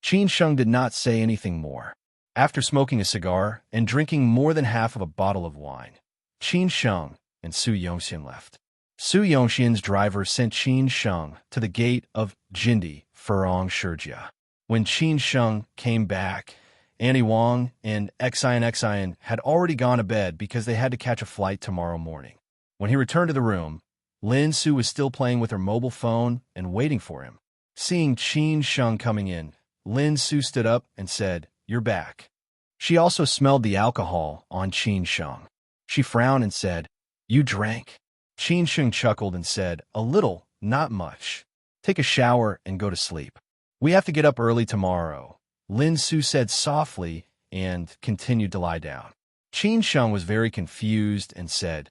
Qin Sheng did not say anything more. After smoking a cigar and drinking more than half of a bottle of wine, Qin Sheng and Su Yongxian left. Su Yongxian's driver sent Qin Sheng to the gate of Jindi, Furong Shijia. When Qin Sheng came back, Annie Wang and Xian had already gone to bed because they had to catch a flight tomorrow morning. When he returned to the room, Lin Su was still playing with her mobile phone and waiting for him. Seeing Qin Sheng coming in, Lin Su stood up and said, "You're back." She also smelled the alcohol on Qin Sheng. She frowned and said, "You drank?" Qin Sheng chuckled and said, "A little, not much. Take a shower and go to sleep. We have to get up early tomorrow," Lin Su said softly and continued to lie down. Qin Sheng was very confused and said,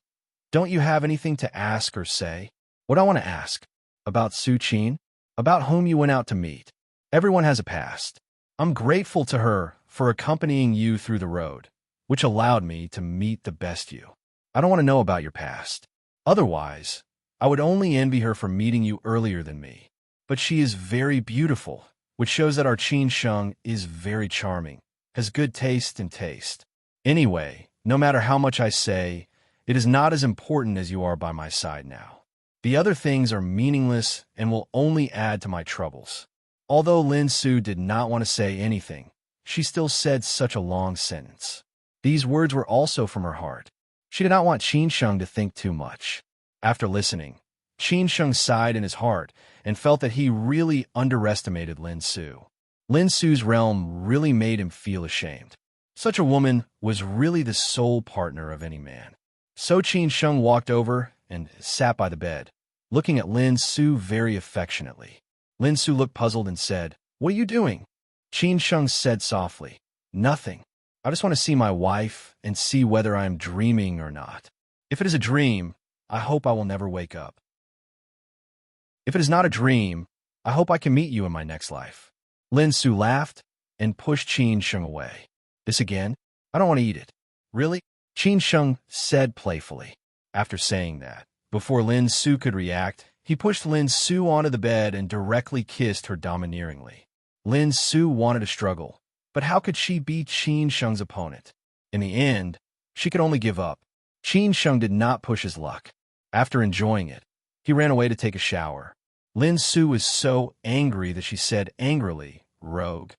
"Don't you have anything to ask or say?" "What I want to ask? About Su Qin? About whom you went out to meet? Everyone has a past. I'm grateful to her for accompanying you through the road, which allowed me to meet the best you. I don't want to know about your past. Otherwise, I would only envy her for meeting you earlier than me. But she is very beautiful, which shows that our Qin Sheng is very charming, has good taste and taste. Anyway, no matter how much I say, it is not as important as you are by my side now. The other things are meaningless and will only add to my troubles." Although Lin Su did not want to say anything, she still said such a long sentence. These words were also from her heart. She did not want Qin Sheng to think too much. After listening, Qin Sheng sighed in his heart and felt that he really underestimated Lin Su. Lin Su's realm really made him feel ashamed. Such a woman was really the sole partner of any man. So Qin Sheng walked over and sat by the bed, looking at Lin Su very affectionately. Lin Su looked puzzled and said, "What are you doing?" Qin Sheng said softly, "Nothing. I just want to see my wife and see whether I am dreaming or not. If it is a dream, I hope I will never wake up. If it is not a dream, I hope I can meet you in my next life." Lin Su laughed and pushed Qin Sheng away. "This again? I don't want to eat it." "Really?" Qin Sheng said playfully. After saying that, before Lin Su could react, he pushed Lin Su onto the bed and directly kissed her domineeringly. Lin Su wanted to struggle, but how could she be Qin Sheng's opponent? In the end, she could only give up. Qin Sheng did not push his luck. After enjoying it, he ran away to take a shower. Lin Su was so angry that she said angrily, "Rogue."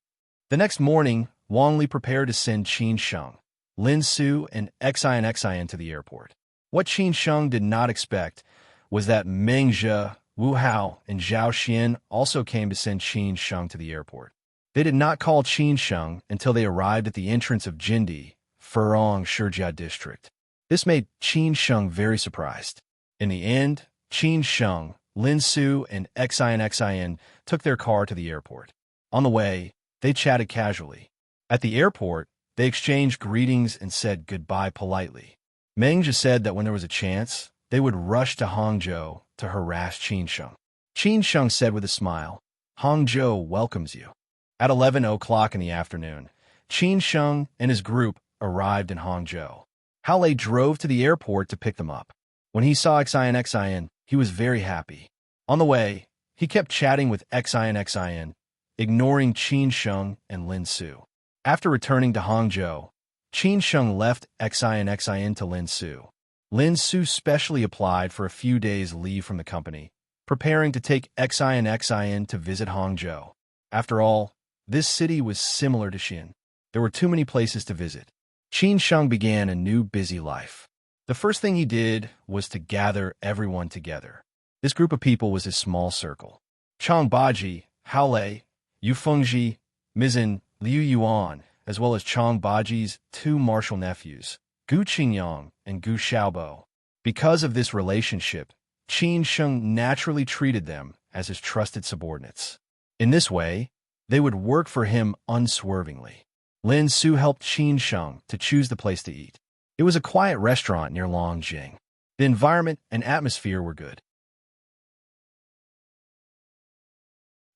The next morning, Wang Li prepared to send Qin Sheng, Lin Su, and Xian to the airport. What Qin Sheng did not expect was that Meng Zhe, Wu Hao, and Zhao Xian also came to send Qin Sheng to the airport. They did not call Qin Sheng until they arrived at the entrance of Jindi, Furong Shijia district. This made Qin Sheng very surprised. In the end, Qin Sheng, Lin Su, and Xian took their car to the airport. On the way, they chatted casually. At the airport, they exchanged greetings and said goodbye politely. Meng Zhe said that when there was a chance, they would rush to Hangzhou to harass Qin Sheng. Qin Sheng said with a smile, "Hangzhou welcomes you." At 11 o'clock in the afternoon, Qin Sheng and his group arrived in Hangzhou. Hao drove to the airport to pick them up. When he saw Xian, he was very happy. On the way, he kept chatting with Xian, ignoring Qin Sheng and Lin Su. After returning to Hangzhou, Qin Sheng left Xian to Lin Su. Lin Su specially applied for a few days' leave from the company, preparing to take Xian to visit Hangzhou. After all, this city was similar to Xin. There were too many places to visit. Qin Sheng began a new busy life. The first thing he did was to gather everyone together. This group of people was his small circle. Chang Baji, Hao Lei, Yu Fengji, Mizan, Liu Yuan, as well as Chang Baji's two martial nephews, Gu Qingyang and Gu Xiaobo. Because of this relationship, Qin Sheng naturally treated them as his trusted subordinates. In this way, they would work for him unswervingly. Lin Su helped Qin Sheng to choose the place to eat. It was a quiet restaurant near Longjing. The environment and atmosphere were good.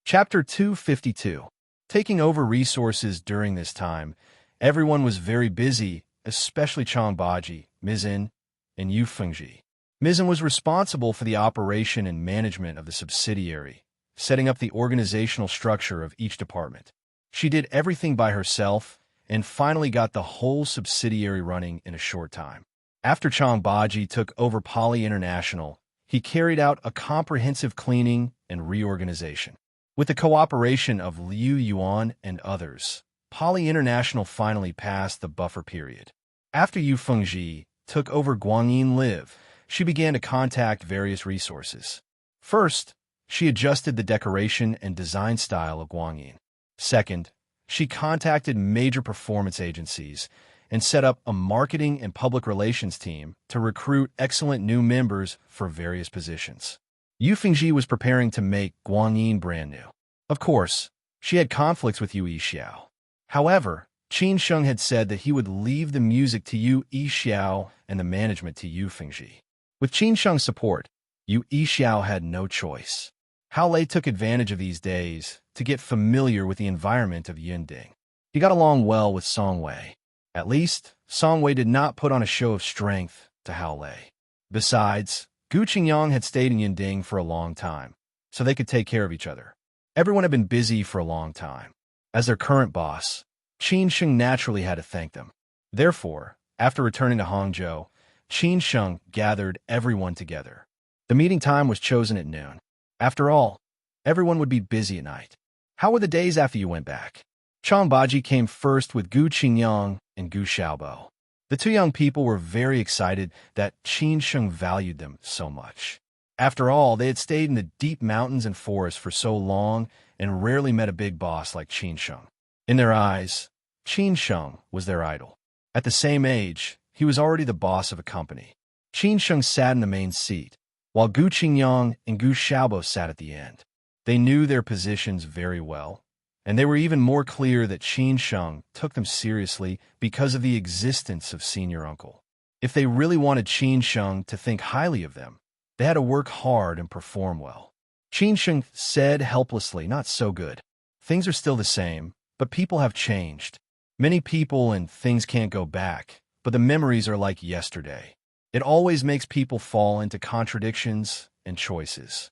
Chapter 252. Taking over resources during this time, everyone was very busy, especially Changbaji, Mizin, and Yu Fengji. Mizin was responsible for the operation and management of the subsidiary, setting up the organizational structure of each department. She did everything by herself and finally got the whole subsidiary running in a short time. After Changbaji took over Poly International, he carried out a comprehensive cleaning and reorganization. With the cooperation of Liu Yuan and others, Poly International finally passed the buffer period. After Yu Fengji took over Guanyin Live, she began to contact various resources. First, she adjusted the decoration and design style of Guanyin. Second, she contacted major performance agencies and set up a marketing and public relations team to recruit excellent new members for various positions. Yu Fengji was preparing to make Guanyin brand new. Of course, she had conflicts with Yu Yixiao. However, Qin Sheng had said that he would leave the music to Yu Yixiao and the management to Yu Fengji. With Qin Sheng's support, Yu Yixiao had no choice. Hao Lei took advantage of these days to get familiar with the environment of Yinding. He got along well with Song Wei. At least, Song Wei did not put on a show of strength to Hao Lei. Besides, Gu Qingyang had stayed in Yinding for a long time, so they could take care of each other. Everyone had been busy for a long time. As their current boss, Qin Sheng naturally had to thank them. Therefore, after returning to Hangzhou, Qin Sheng gathered everyone together. The meeting time was chosen at noon. After all, everyone would be busy at night. How were the days after you went back? Changbaji came first with Gu Qingyang and Gu Xiaobo. The two young people were very excited that Qin Sheng valued them so much. After all, they had stayed in the deep mountains and forests for so long and rarely met a big boss like Qin Sheng. In their eyes, Qin Sheng was their idol. At the same age, he was already the boss of a company. Qin Sheng sat in the main seat, while Gu Qingyang and Gu Xiaobo sat at the end. They knew their positions very well, and they were even more clear that Qin Sheng took them seriously because of the existence of Senior Uncle. If they really wanted Qin Sheng to think highly of them, they had to work hard and perform well. Qin Sheng said helplessly, "Not so good. Things are still the same, but people have changed. Many people and things can't go back, but the memories are like yesterday. It always makes people fall into contradictions and choices.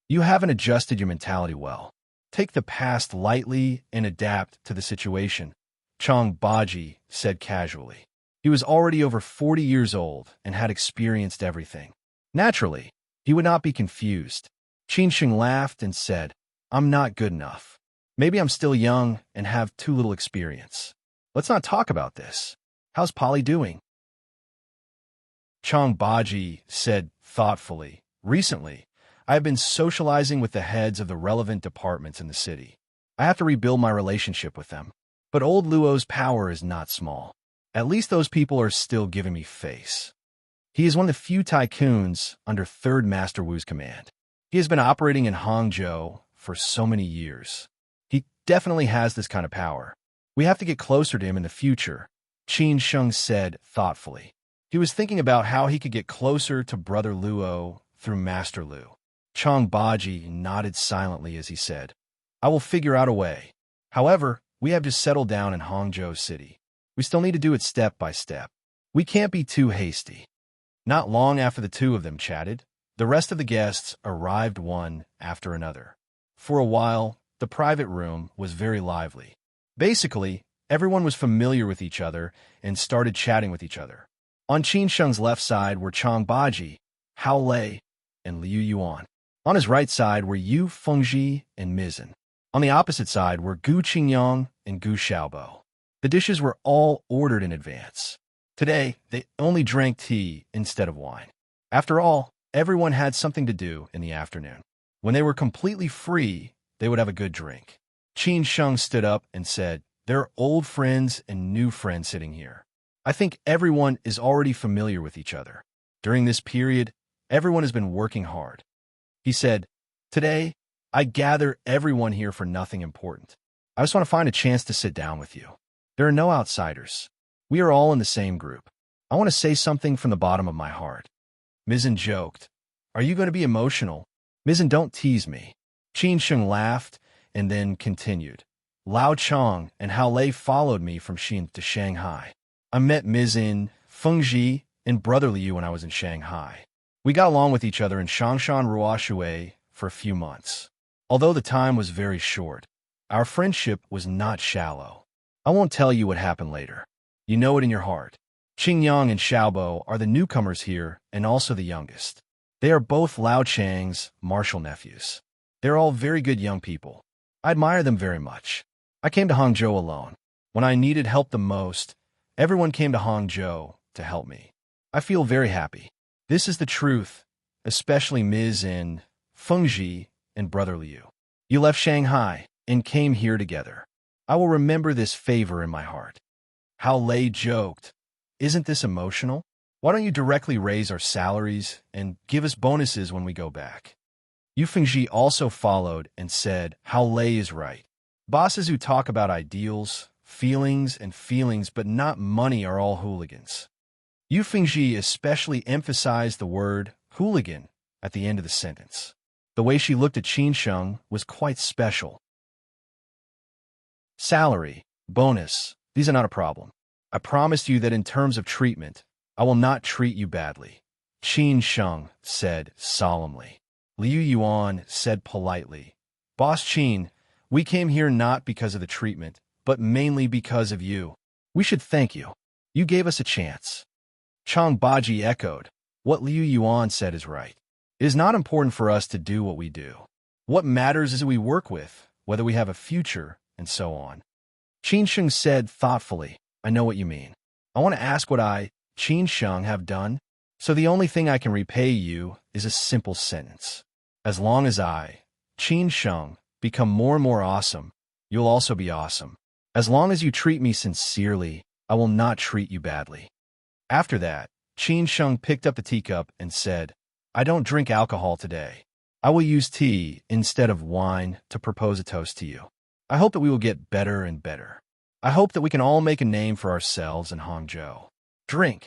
You haven't adjusted your mentality well. Take the past lightly and adapt to the situation," Changbaji said casually. He was already over 40 years old and had experienced everything. Naturally, he would not be confused. Qin Sheng laughed and said, "I'm not good enough. Maybe I'm still young and have too little experience. Let's not talk about this. How's Polly doing?" Changbaji said thoughtfully, "Recently, I have been socializing with the heads of the relevant departments in the city. I have to rebuild my relationship with them. But old Luo's power is not small. At least those people are still giving me face. He is one of the few tycoons under 3rd Master Wu's command. He has been operating in Hangzhou for so many years. He definitely has this kind of power. We have to get closer to him in the future," Qin Sheng said thoughtfully. He was thinking about how he could get closer to Brother Luo through Master Lu. Changbaji nodded silently as he said, "I will figure out a way. However, we have to settle down in Hangzhou City. We still need to do it step by step. We can't be too hasty." Not long after the two of them chatted, the rest of the guests arrived one after another. For a while, the private room was very lively. Basically, everyone was familiar with each other and started chatting with each other. On Qin Sheng's left side were Changbaji, Hao Lei, and Liu Yuan. On his right side were Yu Fengji and Mizin. On the opposite side were Gu Qingyang and Gu Xiaobo. The dishes were all ordered in advance. Today, they only drank tea instead of wine. After all, everyone had something to do in the afternoon. When they were completely free, they would have a good drink. Qin Sheng stood up and said, "There are old friends and new friends sitting here. I think everyone is already familiar with each other. During this period, everyone has been working hard." He said, "Today, I gather everyone here for nothing important. I just want to find a chance to sit down with you. There are no outsiders. We are all in the same group. I want to say something from the bottom of my heart." Mizin joked, "Are you going to be emotional?" "Mizin, don't tease me." Qin Sheng laughed and then continued. Lao Chong and Hao Lei followed me from Xin to Shanghai. I met Ms. In, Fengji, and Brother Liu when I was in Shanghai. We got along with each other in Changshan Ruoshui for a few months. Although the time was very short, our friendship was not shallow. I won't tell you what happened later. You know it in your heart. Qingyang and Xiaobo are the newcomers here and also the youngest. They are both Lao Chang's martial nephews. They're all very good young people. I admire them very much. I came to Hangzhou alone. When I needed help the most, everyone came to Hangzhou to help me. I feel very happy. This is the truth, especially Ms. In, Fengji, and Brother Liu. You left Shanghai and came here together. I will remember this favor in my heart. Hao Lei joked. Isn't this emotional? Why don't you directly raise our salaries and give us bonuses when we go back? Yu Fengji also followed and said, Hao Lei is right. Bosses who talk about ideals, feelings but not money are all hooligans. Yu Fengji especially emphasized the word hooligan at the end of the sentence. The way she looked at Qin Sheng was quite special. Salary, bonus, these are not a problem. I promised you that in terms of treatment, I will not treat you badly, Qin Sheng said solemnly. Liu Yuan said politely, Boss Qin, we came here not because of the treatment, but mainly because of you. We should thank you. You gave us a chance. Chang Baji echoed, what Liu Yuan said is right. It is not important for us to do what we do. What matters is who we work with, whether we have a future, and so on. Qin Sheng said thoughtfully, I know what you mean. I want to ask what I, Qin Sheng, have done. So the only thing I can repay you is a simple sentence. As long as I, Qin Sheng, become more and more awesome, you'll also be awesome. As long as you treat me sincerely, I will not treat you badly. After that, Qin Sheng picked up the teacup and said, I don't drink alcohol today. I will use tea instead of wine to propose a toast to you. I hope that we will get better and better. I hope that we can all make a name for ourselves in Hangzhou. Drink.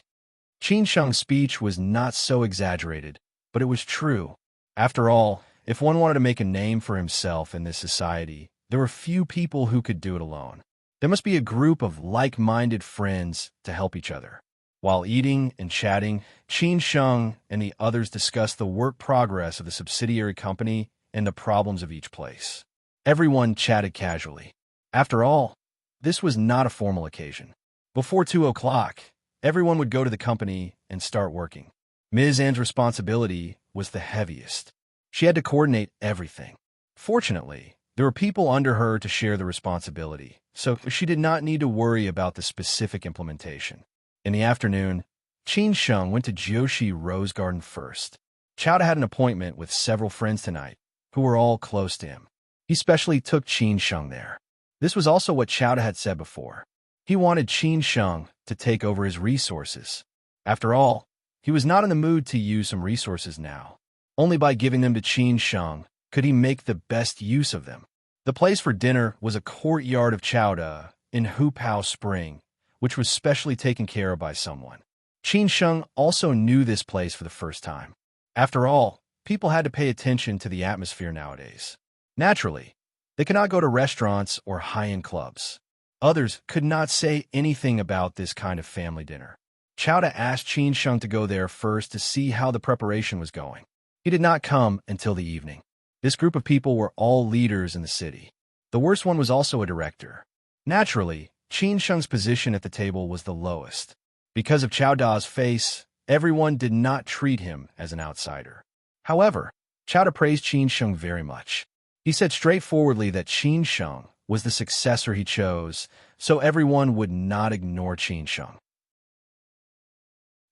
Qin Sheng's speech was not so exaggerated, but it was true. After all, if one wanted to make a name for himself in this society, there were few people who could do it alone. There must be a group of like-minded friends to help each other. While eating and chatting, Qin Sheng and the others discussed the work progress of the subsidiary company and the problems of each place. Everyone chatted casually. After all, this was not a formal occasion. Before 2 o'clock, everyone would go to the company and start working. Ms. An's responsibility was the heaviest. She had to coordinate everything. Fortunately, there were people under her to share the responsibility, so she did not need to worry about the specific implementation. In the afternoon, Qin Sheng went to Jiushi Rose Garden first. Chowda had an appointment with several friends tonight, who were all close to him. He specially took Qin Sheng there. This was also what Chowda had said before. He wanted Qin Sheng to take over his resources. After all, he was not in the mood to use some resources now. Only by giving them to Qin Sheng could he make the best use of them. The place for dinner was a courtyard of Chowda in Hupao Spring, which was specially taken care of by someone. Qin Sheng also knew this place for the first time. After all, people had to pay attention to the atmosphere nowadays. Naturally, they could not go to restaurants or high-end clubs. Others could not say anything about this kind of family dinner. Chowda asked Qin Sheng to go there first to see how the preparation was going. He did not come until the evening. This group of people were all leaders in the city. The worst one was also a director. Naturally, Qin Sheng's position at the table was the lowest. Because of Chowda's face, everyone did not treat him as an outsider. However, Chowda praised Qin Sheng very much. He said straightforwardly that Qin Sheng was the successor he chose, so everyone would not ignore Qin Sheng.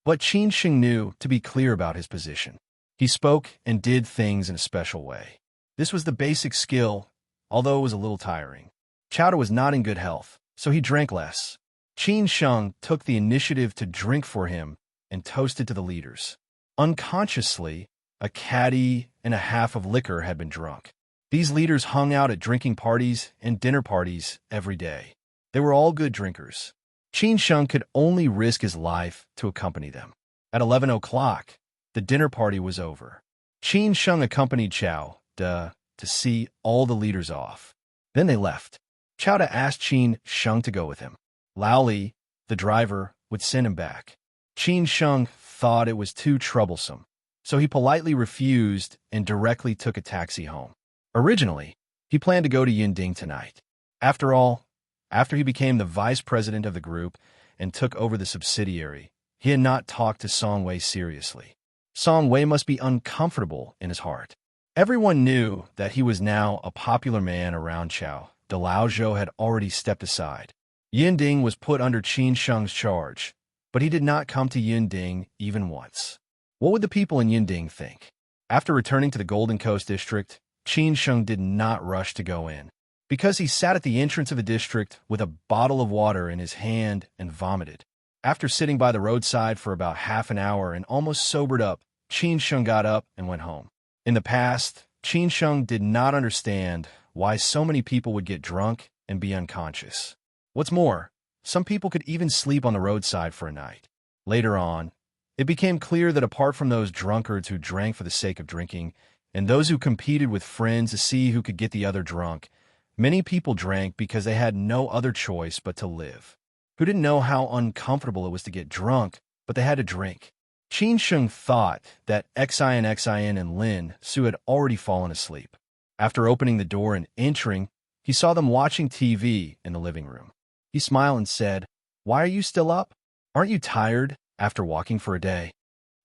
But Qin Sheng knew to be clear about his position. He spoke and did things in a special way. This was the basic skill, although it was a little tiring. Chowda was not in good health, so he drank less. Qin Sheng took the initiative to drink for him and toasted to the leaders. Unconsciously, a caddy and a half of liquor had been drunk. These leaders hung out at drinking parties and dinner parties every day. They were all good drinkers. Qin Sheng could only risk his life to accompany them. At 11 o'clock, the dinner party was over. Qin Sheng accompanied Chow Da to see all the leaders off. Then they left. Chowda asked Qin Sheng to go with him. Lao Li, the driver, would send him back. Qin Sheng thought it was too troublesome, so he politely refused and directly took a taxi home. Originally, he planned to go to Yinding tonight. After all, after he became the vice president of the group and took over the subsidiary, he had not talked to Song Wei seriously. Song Wei must be uncomfortable in his heart. Everyone knew that he was now a popular man around Chao. De Laozhou had already stepped aside. Yinding was put under Qin Sheng's charge, but he did not come to Yinding even once. What would the people in Yinding think? After returning to the Golden Coast district, Qin Sheng did not rush to go in, because he sat at the entrance of the district with a bottle of water in his hand and vomited. After sitting by the roadside for about half an hour and almost sobered up, Qin Sheng got up and went home. In the past, Qin Sheng did not understand why so many people would get drunk and be unconscious. What's more, some people could even sleep on the roadside for a night. Later on, it became clear that apart from those drunkards who drank for the sake of drinking, and those who competed with friends to see who could get the other drunk, many people drank because they had no other choice but to live. Who didn't know how uncomfortable it was to get drunk, but they had to drink. Qin Sheng thought that Xin and Lin Su had already fallen asleep. After opening the door and entering, he saw them watching TV in the living room. He smiled and said, "Why are you still up? Aren't you tired after walking for a day?"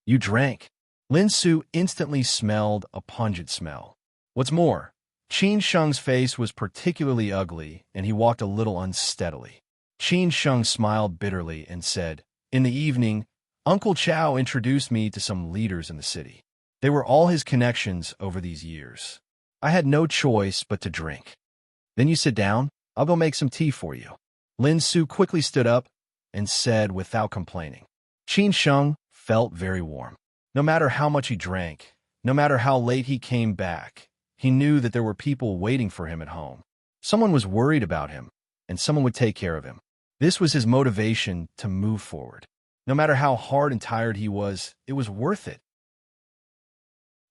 "You drank." Lin Su instantly smelled a pungent smell. What's more, Qin Sheng's face was particularly ugly, and he walked a little unsteadily. Qin Sheng smiled bitterly and said, "In the evening, Uncle Chao introduced me to some leaders in the city. They were all his connections over these years. I had no choice but to drink." "Then you sit down. I'll go make some tea for you." Lin Su quickly stood up and said without complaining. Qin Sheng felt very warm. No matter how much he drank, no matter how late he came back, he knew that there were people waiting for him at home. Someone was worried about him, and someone would take care of him. This was his motivation to move forward. No matter how hard and tired he was, it was worth it.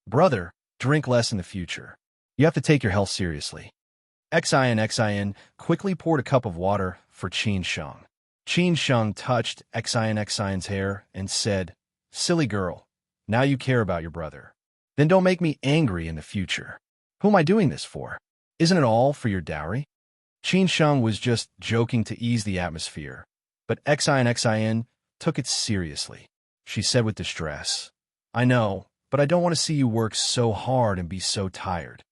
Brother, drink less in the future. You have to take your health seriously. Xin quickly poured a cup of water for Qin Sheng. Qin Sheng touched Xin's hair and said, "Silly girl, now you care about your brother. Then don't make me angry in the future. Who am I doing this for? Isn't it all for your dowry?" Qin Sheng was just joking to ease the atmosphere, but Xin took it seriously. She said with distress, "I know, but I don't want to see you work so hard and be so tired."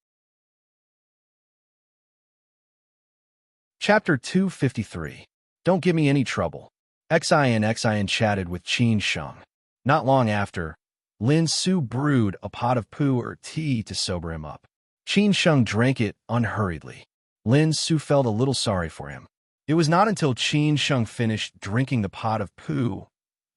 Chapter 253. Don't give me any trouble. Xin chatted with Qin Sheng. Not long after, Lin Su brewed a pot of pu or tea to sober him up. Qin Sheng drank it unhurriedly. Lin Su felt a little sorry for him. It was not until Qin Sheng finished drinking the pot of pu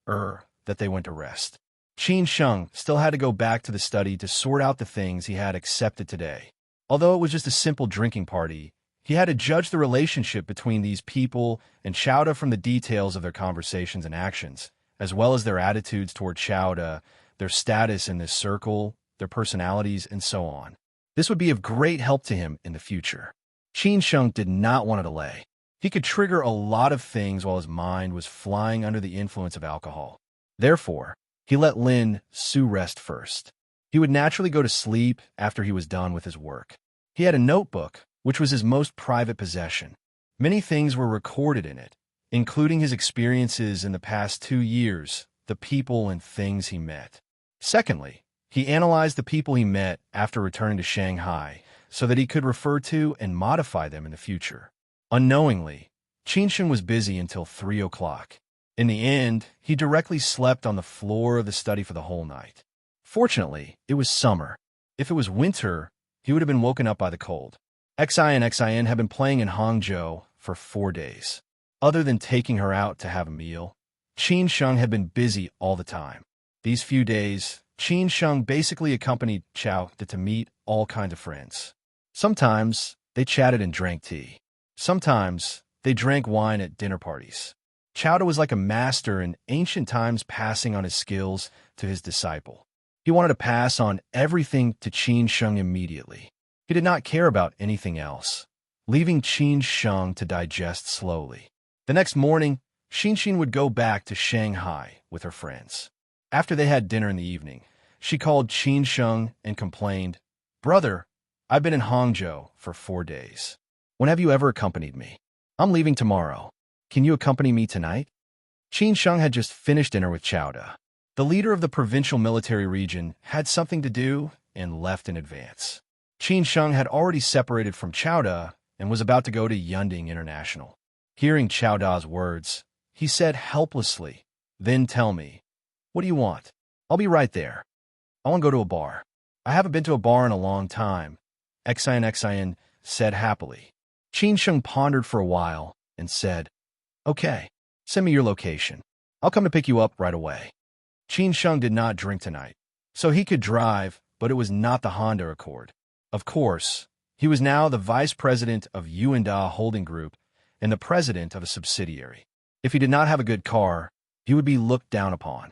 that they went to rest. Qin Sheng still had to go back to the study to sort out the things he had accepted today. Although it was just a simple drinking party, he had to judge the relationship between these people and Chowda from the details of their conversations and actions, as well as their attitudes toward Chowda, their status in this circle, their personalities, and so on. This would be of great help to him in the future. Qin Sheng did not want to delay. He could trigger a lot of things while his mind was flying under the influence of alcohol. Therefore, he let Lin Su rest first. He would naturally go to sleep after he was done with his work. He had a notebook, which was his most private possession. Many things were recorded in it, including his experiences in the past 2 years, the people and things he met. Secondly, he analyzed the people he met after returning to Shanghai so that he could refer to and modify them in the future. Unknowingly, Qin Sheng was busy until 3 o'clock. In the end, he directly slept on the floor of the study for the whole night. Fortunately, it was summer. If it was winter, he would have been woken up by the cold. Xin had been playing in Hangzhou for 4 days. Other than taking her out to have a meal, Qin Sheng had been busy all the time. These few days, Qin Sheng basically accompanied Chao to meet all kinds of friends. Sometimes, they chatted and drank tea. Sometimes, they drank wine at dinner parties. Chowda was like a master in ancient times, passing on his skills to his disciple. He wanted to pass on everything to Qin Sheng immediately. He did not care about anything else. leaving Qin Sheng to digest slowly. The next morning, Xin would go back to Shanghai with her friends. After they had dinner in the evening, she called Qin Sheng and complained, "Brother, I've been in Hangzhou for 4 days. When have you ever accompanied me? I'm leaving tomorrow. Can you accompany me tonight?" Qin Sheng had just finished dinner with Chowda. The leader of the provincial military region had something to do and left in advance. Qin Sheng had already separated from Chowda and was about to go to Yunding International. Hearing Chowda's words, he said helplessly, "Then tell me, what do you want? I'll be right there. I want to go to a bar." "I haven't been to a bar in a long time," Xian said happily. Qin Sheng pondered for a while and said, "Okay, send me your location. I'll come to pick you up right away." Qin Sheng did not drink tonight, so he could drive, but it was not the Honda Accord. Of course, he was now the vice president of Yuanda Holding Group and the president of a subsidiary. If he did not have a good car, he would be looked down upon.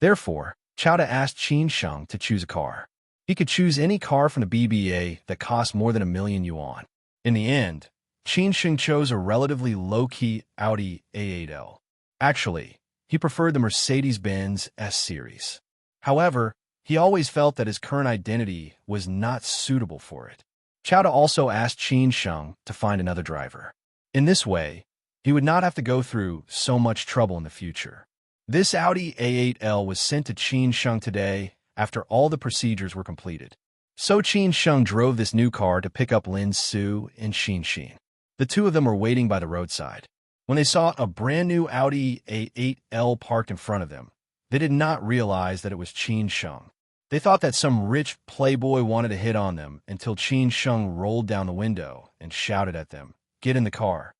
Therefore, Chowda asked Qin Sheng to choose a car. He could choose any car from the BBA that cost more than 1,000,000 yuan. In the end, Qin Sheng chose a relatively low-key Audi A8L. Actually, he preferred the Mercedes-Benz S-Series. However, he always felt that his current identity was not suitable for it. Chowda also asked Qin Sheng to find another driver. In this way, he would not have to go through so much trouble in the future. This Audi A8L was sent to Qin Sheng today after all the procedures were completed. So Qin Sheng drove this new car to pick up Lin Su and Xin. The two of them were waiting by the roadside. When they saw a brand new Audi A8L parked in front of them, they did not realize that it was Qin Sheng. They thought that some rich playboy wanted to hit on them until Qin Sheng rolled down the window and shouted at them, "Get in the car."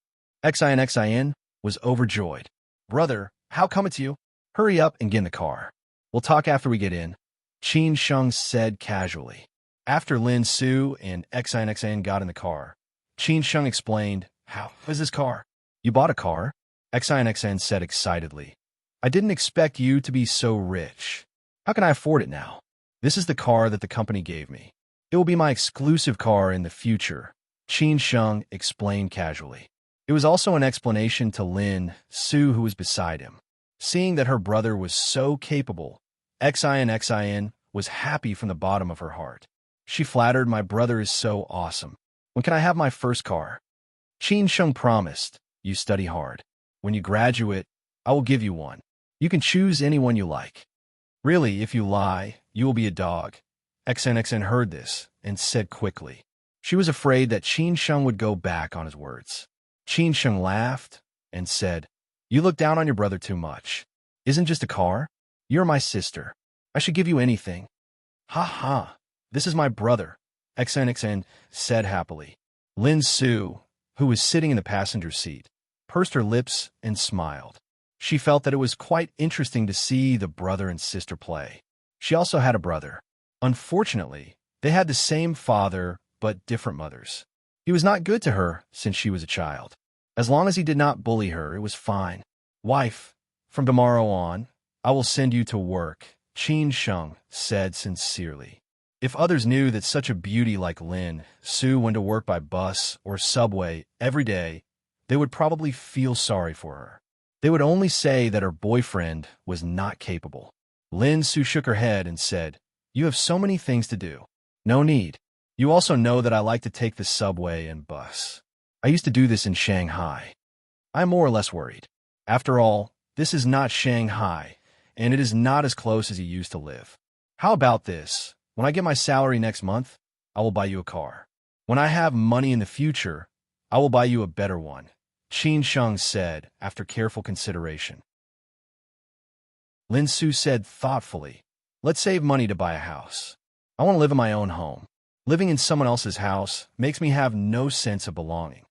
Xian was overjoyed. "Brother, how come it's you? Hurry up and get in the car. We'll talk after we get in," Qin Sheng said casually. After Lin Su and Xian got in the car, Qin Sheng explained, "How is this car?" "You bought a car?" Xian said excitedly. "I didn't expect you to be so rich. How can I afford it now? This is the car that the company gave me. It will be my exclusive car in the future," Qin Sheng explained casually. It was also an explanation to Lin Su, who was beside him. Seeing that her brother was so capable, Xian was happy from the bottom of her heart. She flattered, "My brother is so awesome. When can I have my first car?" Qin Sheng promised, "You study hard. When you graduate, I will give you one. You can choose anyone you like." "Really, if you lie, you will be a dog." Xian heard this and said quickly. She was afraid that Qin Sheng would go back on his words. Qin Sheng laughed and said, "You look down on your brother too much. Isn't just a car? You're my sister. I should give you anything." "Ha ha, this is my brother," Xian said happily. Lin Su, who was sitting in the passenger seat, pursed her lips and smiled. She felt that it was quite interesting to see the brother and sister play. She also had a brother. Unfortunately, they had the same father but different mothers. He was not good to her since she was a child. As long as he did not bully her, it was fine. "Wife, from tomorrow on, I will send you to work," Qin Sheng said sincerely. If others knew that such a beauty like Lin Su went to work by bus or subway every day, they would probably feel sorry for her. They would only say that her boyfriend was not capable. Lin Su shook her head and said, "You have so many things to do. No need. You also know that I like to take the subway and bus. I used to do this in Shanghai. I'm more or less worried. After all, this is not Shanghai, and it is not as close as you used to live. How about this? When I get my salary next month, I will buy you a car. When I have money in the future, I will buy you a better one," Qin Sheng said after careful consideration. Lin Su said thoughtfully, "Let's save money to buy a house. I want to live in my own home. Living in someone else's house makes me have no sense of belonging."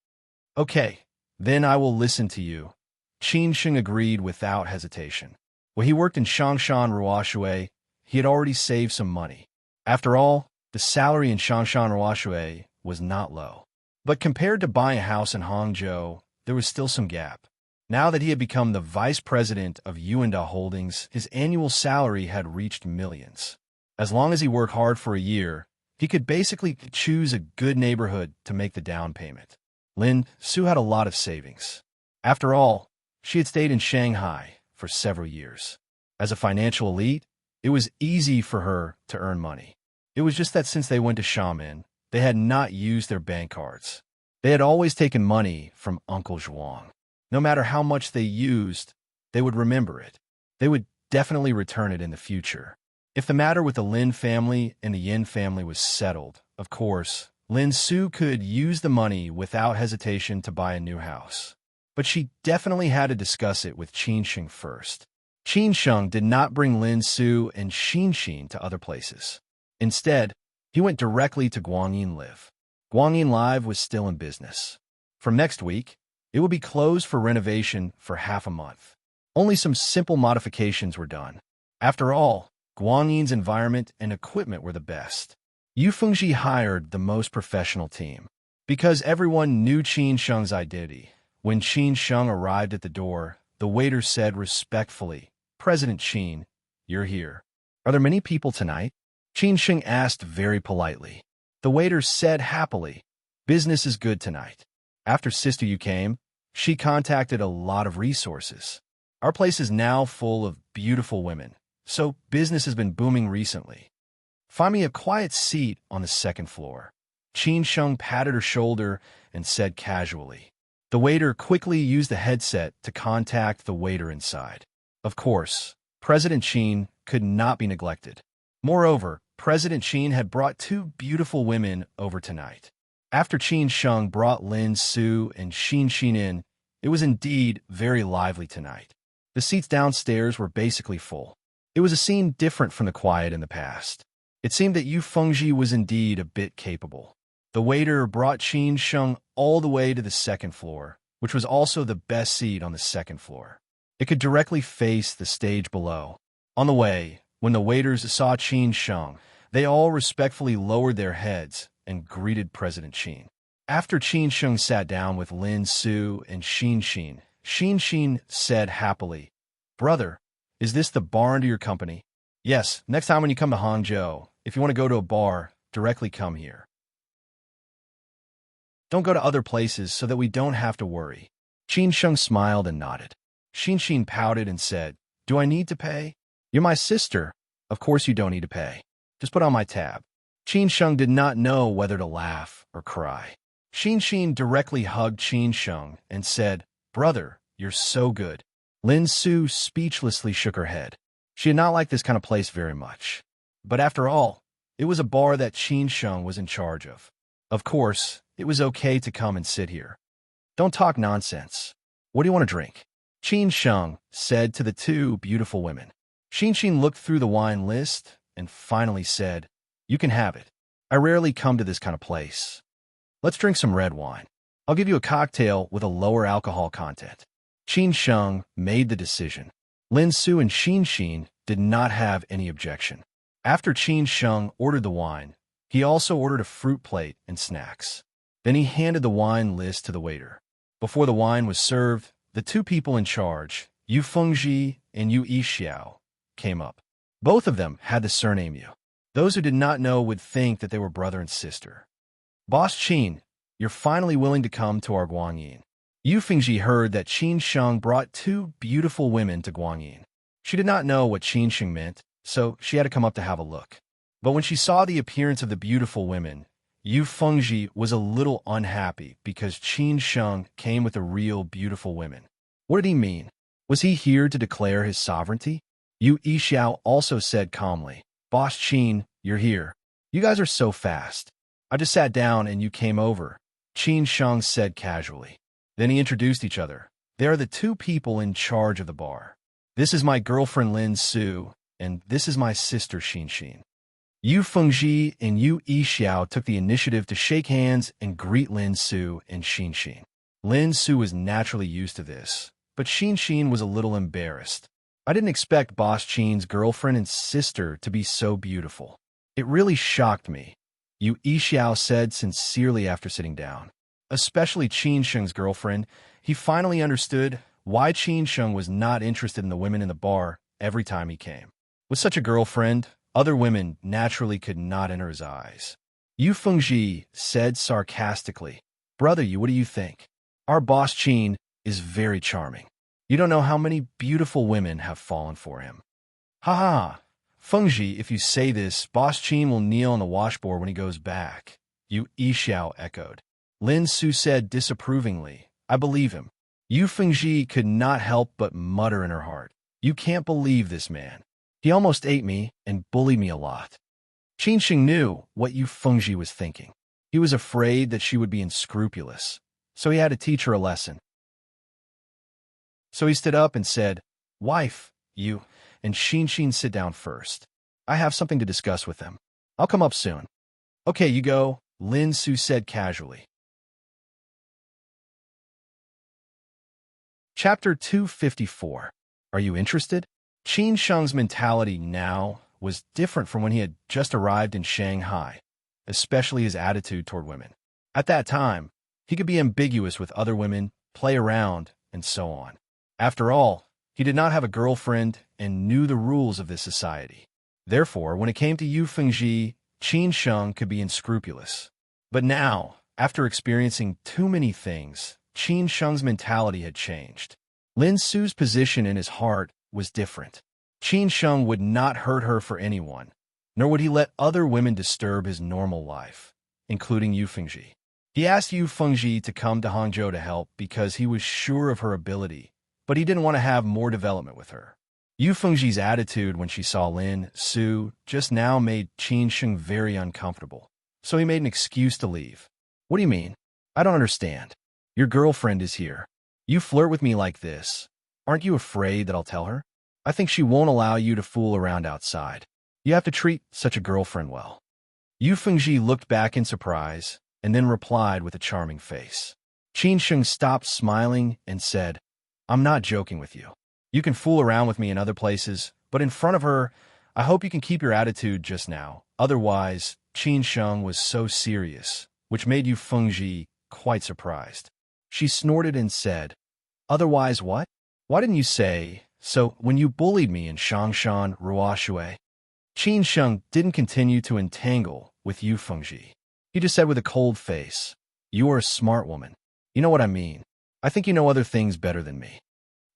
"Okay, then I will listen to you," Qin Sheng agreed without hesitation. When he worked in Shangshan Ruoshui, he had already saved some money. After all, the salary in Shangshan Ruoshui was not low. But compared to buying a house in Hangzhou, there was still some gap. Now that he had become the vice president of Yuanda Holdings, his annual salary had reached millions. As long as he worked hard for a year, He could basically choose a good neighborhood to make the down payment. Lin Su had a lot of savings. After all, she had stayed in Shanghai for several years. As a financial elite, it was easy for her to earn money. It was just that since they went to Xiamen, they had not used their bank cards. They had always taken money from Uncle Zhuang. No matter how much they used, they would remember it. They would definitely return it in the future. If the matter with the Lin family and the Yin family was settled, of course, Lin Su could use the money without hesitation to buy a new house. But she definitely had to discuss it with Qin Sheng first. Qin Sheng did not bring Lin Su and Xin to other places. Instead, he went directly to Guangyin Live. Guangyin Live was still in business. From next week, it would be closed for renovation for half a month. Only some simple modifications were done. After all, Guangyin's environment and equipment were the best. Yu Fengji hired the most professional team. Because everyone knew Qin Sheng's identity, when Qin Sheng arrived at the door, the waiter said respectfully, "President Qin, you're here. Are there many people tonight?" Qin Sheng asked very politely. The waiter said happily, "Business is good tonight. After Sister Yu came, she contacted a lot of resources. Our place is now full of beautiful women, so business has been booming recently. Find me a quiet seat on the second floor." Qin Sheng patted her shoulder and said casually. The waiter quickly used the headset to contact the waiter inside. Of course, President Qin could not be neglected. Moreover, President Qin had brought two beautiful women over tonight. After Qin Sheng brought Lin Su and Xin in, it was indeed very lively tonight. The seats downstairs were basically full. It was a scene different from the quiet in the past. It seemed that Yu Fengji was indeed a bit capable. The waiter brought Qin Sheng all the way to the second floor, which was also the best seat on the second floor. It could directly face the stage below. On the way, when the waiters saw Qin Sheng, they all respectfully lowered their heads and greeted President Qin. After Qin Sheng sat down with Lin Su and Xin said happily, "Brother, is this the bar under your company?" "Yes, next time when you come to Hangzhou, if you want to go to a bar, directly come here. Don't go to other places so that we don't have to worry." Qin Sheng smiled and nodded. Xin pouted and said, "Do I need to pay?" "You're my sister. Of course you don't need to pay. Just put on my tab." Qin Sheng did not know whether to laugh or cry. Xin directly hugged Qin Sheng and said, "Brother, you're so good." Lin Su speechlessly shook her head. She did not like this kind of place very much. But after all, it was a bar that Qin Sheng was in charge of. Of course, it was okay to come and sit here. "Don't talk nonsense. What do you want to drink?" Qin Sheng said to the two beautiful women. Xin looked through the wine list and finally said, "You can have it. I rarely come to this kind of place. Let's drink some red wine. I'll give you a cocktail with a lower alcohol content." Qin Sheng made the decision. Lin Su and Xin did not have any objection. After Qin Sheng ordered the wine, he also ordered a fruit plate and snacks. Then he handed the wine list to the waiter. Before the wine was served, the two people in charge, Yu Fengji and Yu Yixiao, came up. Both of them had the surname Yu. Those who did not know would think that they were brother and sister. "Boss Qin, you're finally willing to come to our Guangyin." Yu Fengji heard that Qin Sheng brought two beautiful women to Guangyin. She did not know what Qin Sheng meant, so she had to come up to have a look. But when she saw the appearance of the beautiful women, Yu Fengji was a little unhappy because Qin Sheng came with the real beautiful women. What did he mean? Was he here to declare his sovereignty? Yu Yixiao also said calmly, "Boss Qin, you're here. You guys are so fast. I just sat down and you came over," Qin Sheng said casually. Then he introduced each other. "They are the two people in charge of the bar. This is my girlfriend Lin Su, and this is my sister Xin." Yu Fengji and Yu Yixiao took the initiative to shake hands and greet Lin Su and Xin. Lin Su was naturally used to this, but Xin was a little embarrassed. "I didn't expect Boss Qin's girlfriend and sister to be so beautiful. It really shocked me," Yu Yixiao said sincerely after sitting down. Especially Qin Sheng's girlfriend, he finally understood why Qin Sheng was not interested in the women in the bar every time he came. With such a girlfriend, other women naturally could not enter his eyes. Yu Fengji said sarcastically. Brother Yu, what do you think? Our boss Qin is very charming. You don't know how many beautiful women have fallen for him. Ha ha. Fengji, if you say this, boss Qin will kneel on the washboard when he goes back. Yu Yixiao echoed. Lin Su said disapprovingly. I believe him. Yu Fengji could not help but mutter in her heart. You can't believe this man. He almost ate me and bullied me a lot. Qin Sheng knew what Yu Fengji was thinking. He was afraid that she would be unscrupulous, so he had to teach her a lesson. So he stood up and said, Wife, you and Xin sit down first. I have something to discuss with them. I'll come up soon. Okay, you go, Lin Su said casually. Chapter 254. Are you interested? Qin Sheng's mentality now was different from when he had just arrived in Shanghai, especially his attitude toward women. At that time, he could be ambiguous with other women, play around, and so on. After all, he did not have a girlfriend and knew the rules of this society. Therefore, when it came to Yu Fengji, Qin Sheng could be unscrupulous. But now, after experiencing too many things, Qin Sheng's mentality had changed. Lin Su's position in his heart was different. Qin Sheng would not hurt her for anyone, nor would he let other women disturb his normal life, including Yu Fengji. He asked Yu Fengji to come to Hangzhou to help because he was sure of her ability, but he didn't want to have more development with her. Yu Fengji's attitude when she saw Lin Su just now made Qin Sheng very uncomfortable, so he made an excuse to leave. What do you mean? I don't understand. Your girlfriend is here. You flirt with me like this. Aren't you afraid that I'll tell her? I think she won't allow you to fool around outside. You have to treat such a girlfriend well. Yu Fengji looked back in surprise and then replied with a charming face. Qin Sheng stopped smiling and said, I'm not joking with you. You can fool around with me in other places, but in front of her, I hope you can keep your attitude just now. Otherwise, Qin Sheng was so serious, which made Yu Fengji quite surprised. She snorted and said, Otherwise what? Why didn't you say so when you bullied me in Shangshan Ruoshui? Qin Sheng didn't continue to entangle with Yu Fengji. He just said with a cold face, You are a smart woman. You know what I mean. I think you know other things better than me.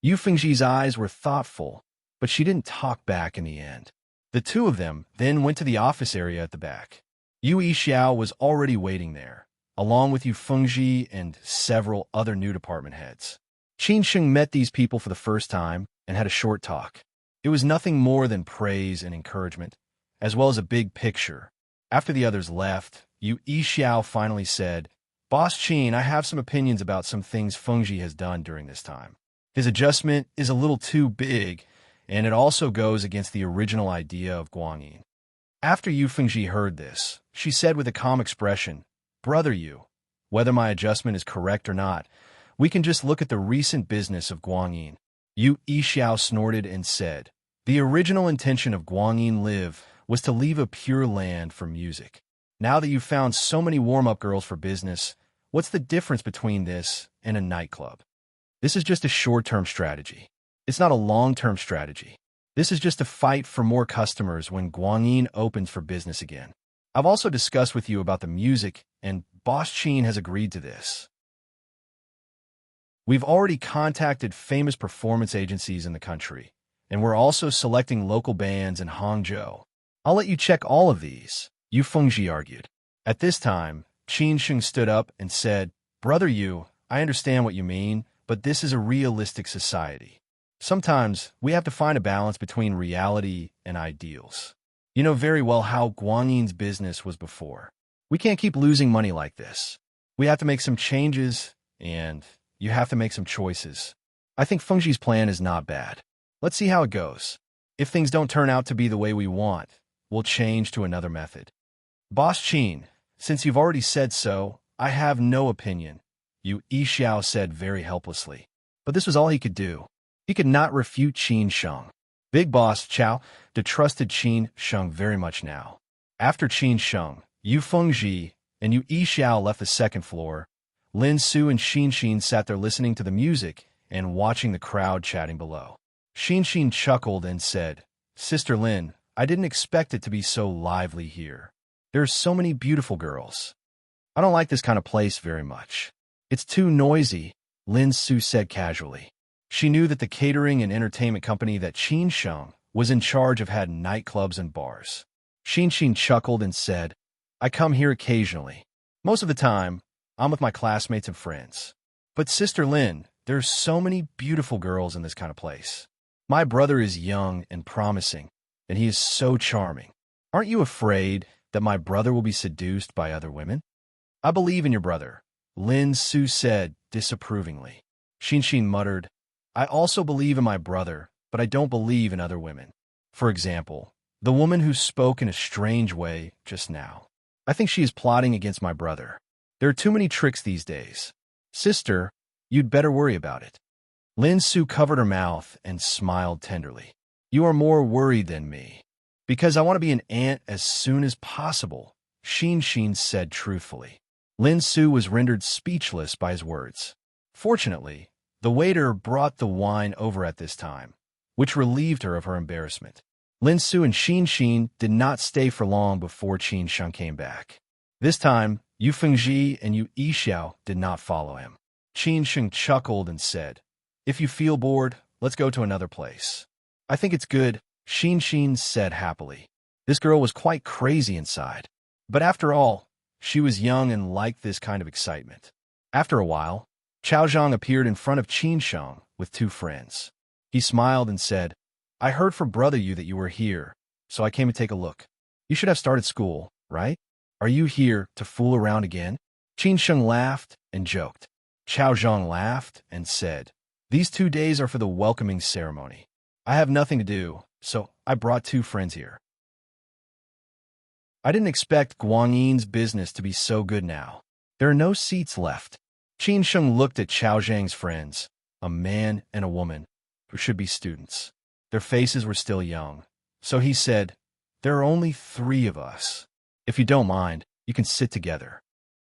Yu Fengji's eyes were thoughtful, but she didn't talk back in the end. The two of them then went to the office area at the back. Yu Yixiao was already waiting there, along with Yu Fengji and several other new department heads. Qin Sheng met these people for the first time and had a short talk. It was nothing more than praise and encouragement, as well as a big picture. After the others left, Yu Yixiao finally said, Boss Qin, I have some opinions about some things Fengji has done during this time. His adjustment is a little too big, and it also goes against the original idea of Guanyin. After Yu Fengji heard this, she said with a calm expression, Brother Yu, whether my adjustment is correct or not, we can just look at the recent business of Guanyin. Yu Yixiao snorted and said, The original intention of Guanyin Live was to leave a pure land for music. Now that you've found so many warm-up girls for business, what's the difference between this and a nightclub? This is just a short-term strategy. It's not a long-term strategy. This is just a fight for more customers when Guanyin opens for business again. I've also discussed with you about the music, and Boss Qin has agreed to this. We've already contacted famous performance agencies in the country, and we're also selecting local bands in Hangzhou. I'll let you check all of these, Yu Fengji argued. At this time, Qin Sheng stood up and said, Brother Yu, I understand what you mean, but this is a realistic society. Sometimes we have to find a balance between reality and ideals. You know very well how Guanyin's business was before. We can't keep losing money like this. We have to make some changes, and you have to make some choices. I think Fengji's plan is not bad. Let's see how it goes. If things don't turn out to be the way we want, we'll change to another method. Boss Qin, since you've already said so, I have no opinion, Yu Yixiao said very helplessly. But this was all he could do. He could not refute Qin Sheng. Big Boss Chao distrusted Qin Sheng very much now. After Qin Sheng, Yu Fengji and Yu Yixiao left the second floor. Lin Su and Xin sat there listening to the music and watching the crowd chatting below. Xin chuckled and said, Sister Lin, I didn't expect it to be so lively here. There are so many beautiful girls. I don't like this kind of place very much. It's too noisy, Lin Su said casually. She knew that the catering and entertainment company that Qin Sheng was in charge of had nightclubs and bars. Xin chuckled and said, I come here occasionally. Most of the time, I'm with my classmates and friends. But Sister Lin, there's so many beautiful girls in this kind of place. My brother is young and promising, and he is so charming. Aren't you afraid that my brother will be seduced by other women? I believe in your brother, Lin Su said disapprovingly. Xin muttered, I also believe in my brother, but I don't believe in other women. For example, the woman who spoke in a strange way just now. I think she is plotting against my brother. There are too many tricks these days. Sister, you'd better worry about it. Lin Su covered her mouth and smiled tenderly. You are more worried than me. Because I want to be an aunt as soon as possible, Xin said truthfully. Lin Su was rendered speechless by his words. Fortunately, the waiter brought the wine over at this time, which relieved her of her embarrassment. Lin Su and Xin did not stay for long before Qin Sheng came back. This time, Yu Fengji and Yu Yixiao did not follow him. Qin Sheng chuckled and said, If you feel bored, let's go to another place. I think it's good, Xin said happily. This girl was quite crazy inside. But after all, she was young and liked this kind of excitement. After a while, Chao Zhang appeared in front of Qin Sheng with two friends. He smiled and said, I heard from Brother Yu that you were here, so I came to take a look. You should have started school, right? Are you here to fool around again? Qin Sheng laughed and joked. Chao Zhang laughed and said, These 2 days are for the welcoming ceremony. I have nothing to do, so I brought two friends here. I didn't expect Guangyin's business to be so good now. There are no seats left. Qin Sheng looked at Chao Zhang's friends, a man and a woman, who should be students. Their faces were still young, so he said, There are only 3 of us. If you don't mind, you can sit together.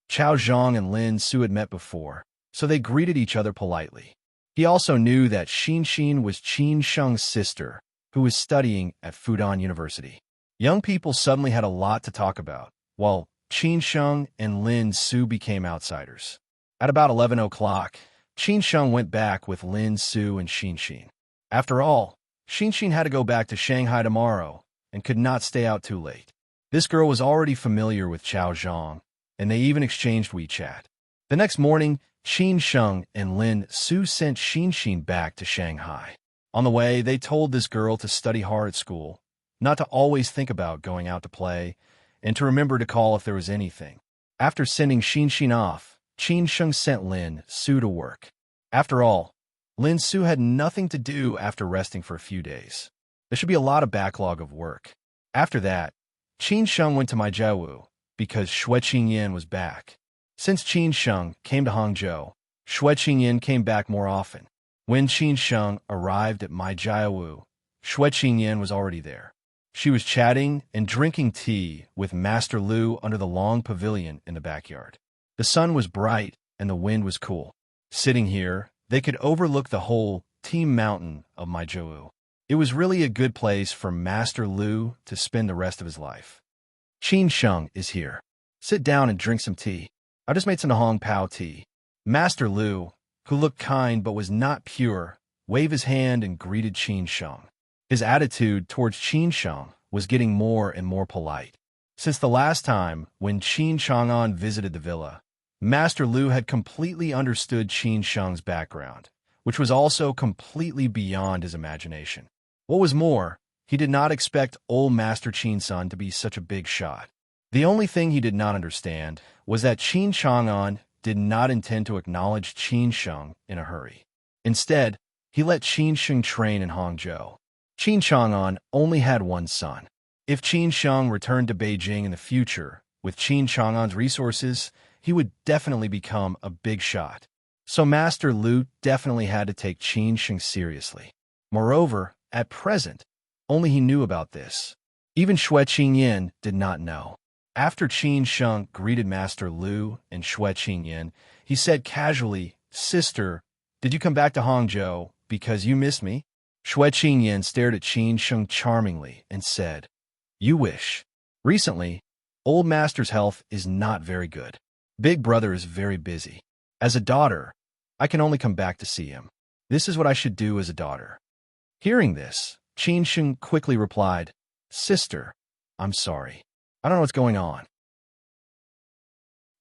Chao Zhang and Lin Su had met before, so they greeted each other politely. He also knew that Xin was Qin Sheng's sister, who was studying at Fudan University. Young people suddenly had a lot to talk about, while Qin Sheng and Lin Su became outsiders. At about 11 o'clock, Qin Sheng went back with Lin Su and Xin. After all, Xin had to go back to Shanghai tomorrow and could not stay out too late. This girl was already familiar with Chao Zhang, and they even exchanged WeChat. The next morning, Qin Sheng and Lin Su sent Xin back to Shanghai. On the way, they told this girl to study hard at school, not to always think about going out to play, and to remember to call if there was anything. After sending Xin off, Qin Sheng sent Lin Su to work. After all, Lin Su had nothing to do after resting for a few days. There should be a lot of backlog of work. After that, Qin Sheng went to Maijiawu because Xue Qingyan was back. Since Qin Sheng came to Hangzhou, Xue Qingyan came back more often. When Qin Sheng arrived at Maijiawu, Xue Qingyan was already there. She was chatting and drinking tea with Master Lu under the long pavilion in the backyard. The sun was bright and the wind was cool. Sitting here, they could overlook the whole Team Mountain of Maijiawu. It was really a good place for Master Lu to spend the rest of his life. Qin Sheng is here. Sit down and drink some tea. I just made some Hong Pao tea. Master Lu, who looked kind but was not pure, waved his hand and greeted Qin Sheng. His attitude towards Qin Sheng was getting more and more polite. Since the last time when Qin Chang'an visited the villa, Master Lu had completely understood Qin Sheng's background, which was also completely beyond his imagination. What was more, he did not expect old Master Qin Sun to be such a big shot. The only thing he did not understand was that Qin Chang'an did not intend to acknowledge Qin Sheng in a hurry. Instead, he let Qin Sheng train in Hangzhou. Qin Chang'an only had one son. If Qin Sheng returned to Beijing in the future, with Qin Chang'an's resources, he would definitely become a big shot. So Master Lu definitely had to take Qin Sheng seriously. Moreover, at present, only he knew about this. Even Xue Qingyan did not know. After Qin Sheng greeted Master Lu and Xue Qingyan, he said casually, Sister, did you come back to Hangzhou because you missed me? Xue Qingyan stared at Qin Sheng charmingly and said, You wish. Recently, Old master's health is not very good. Big brother is very busy. As a daughter, I can only come back to see him. This is what I should do as a daughter." Hearing this, Qin Sheng quickly replied, "Sister, I'm sorry. I don't know what's going on.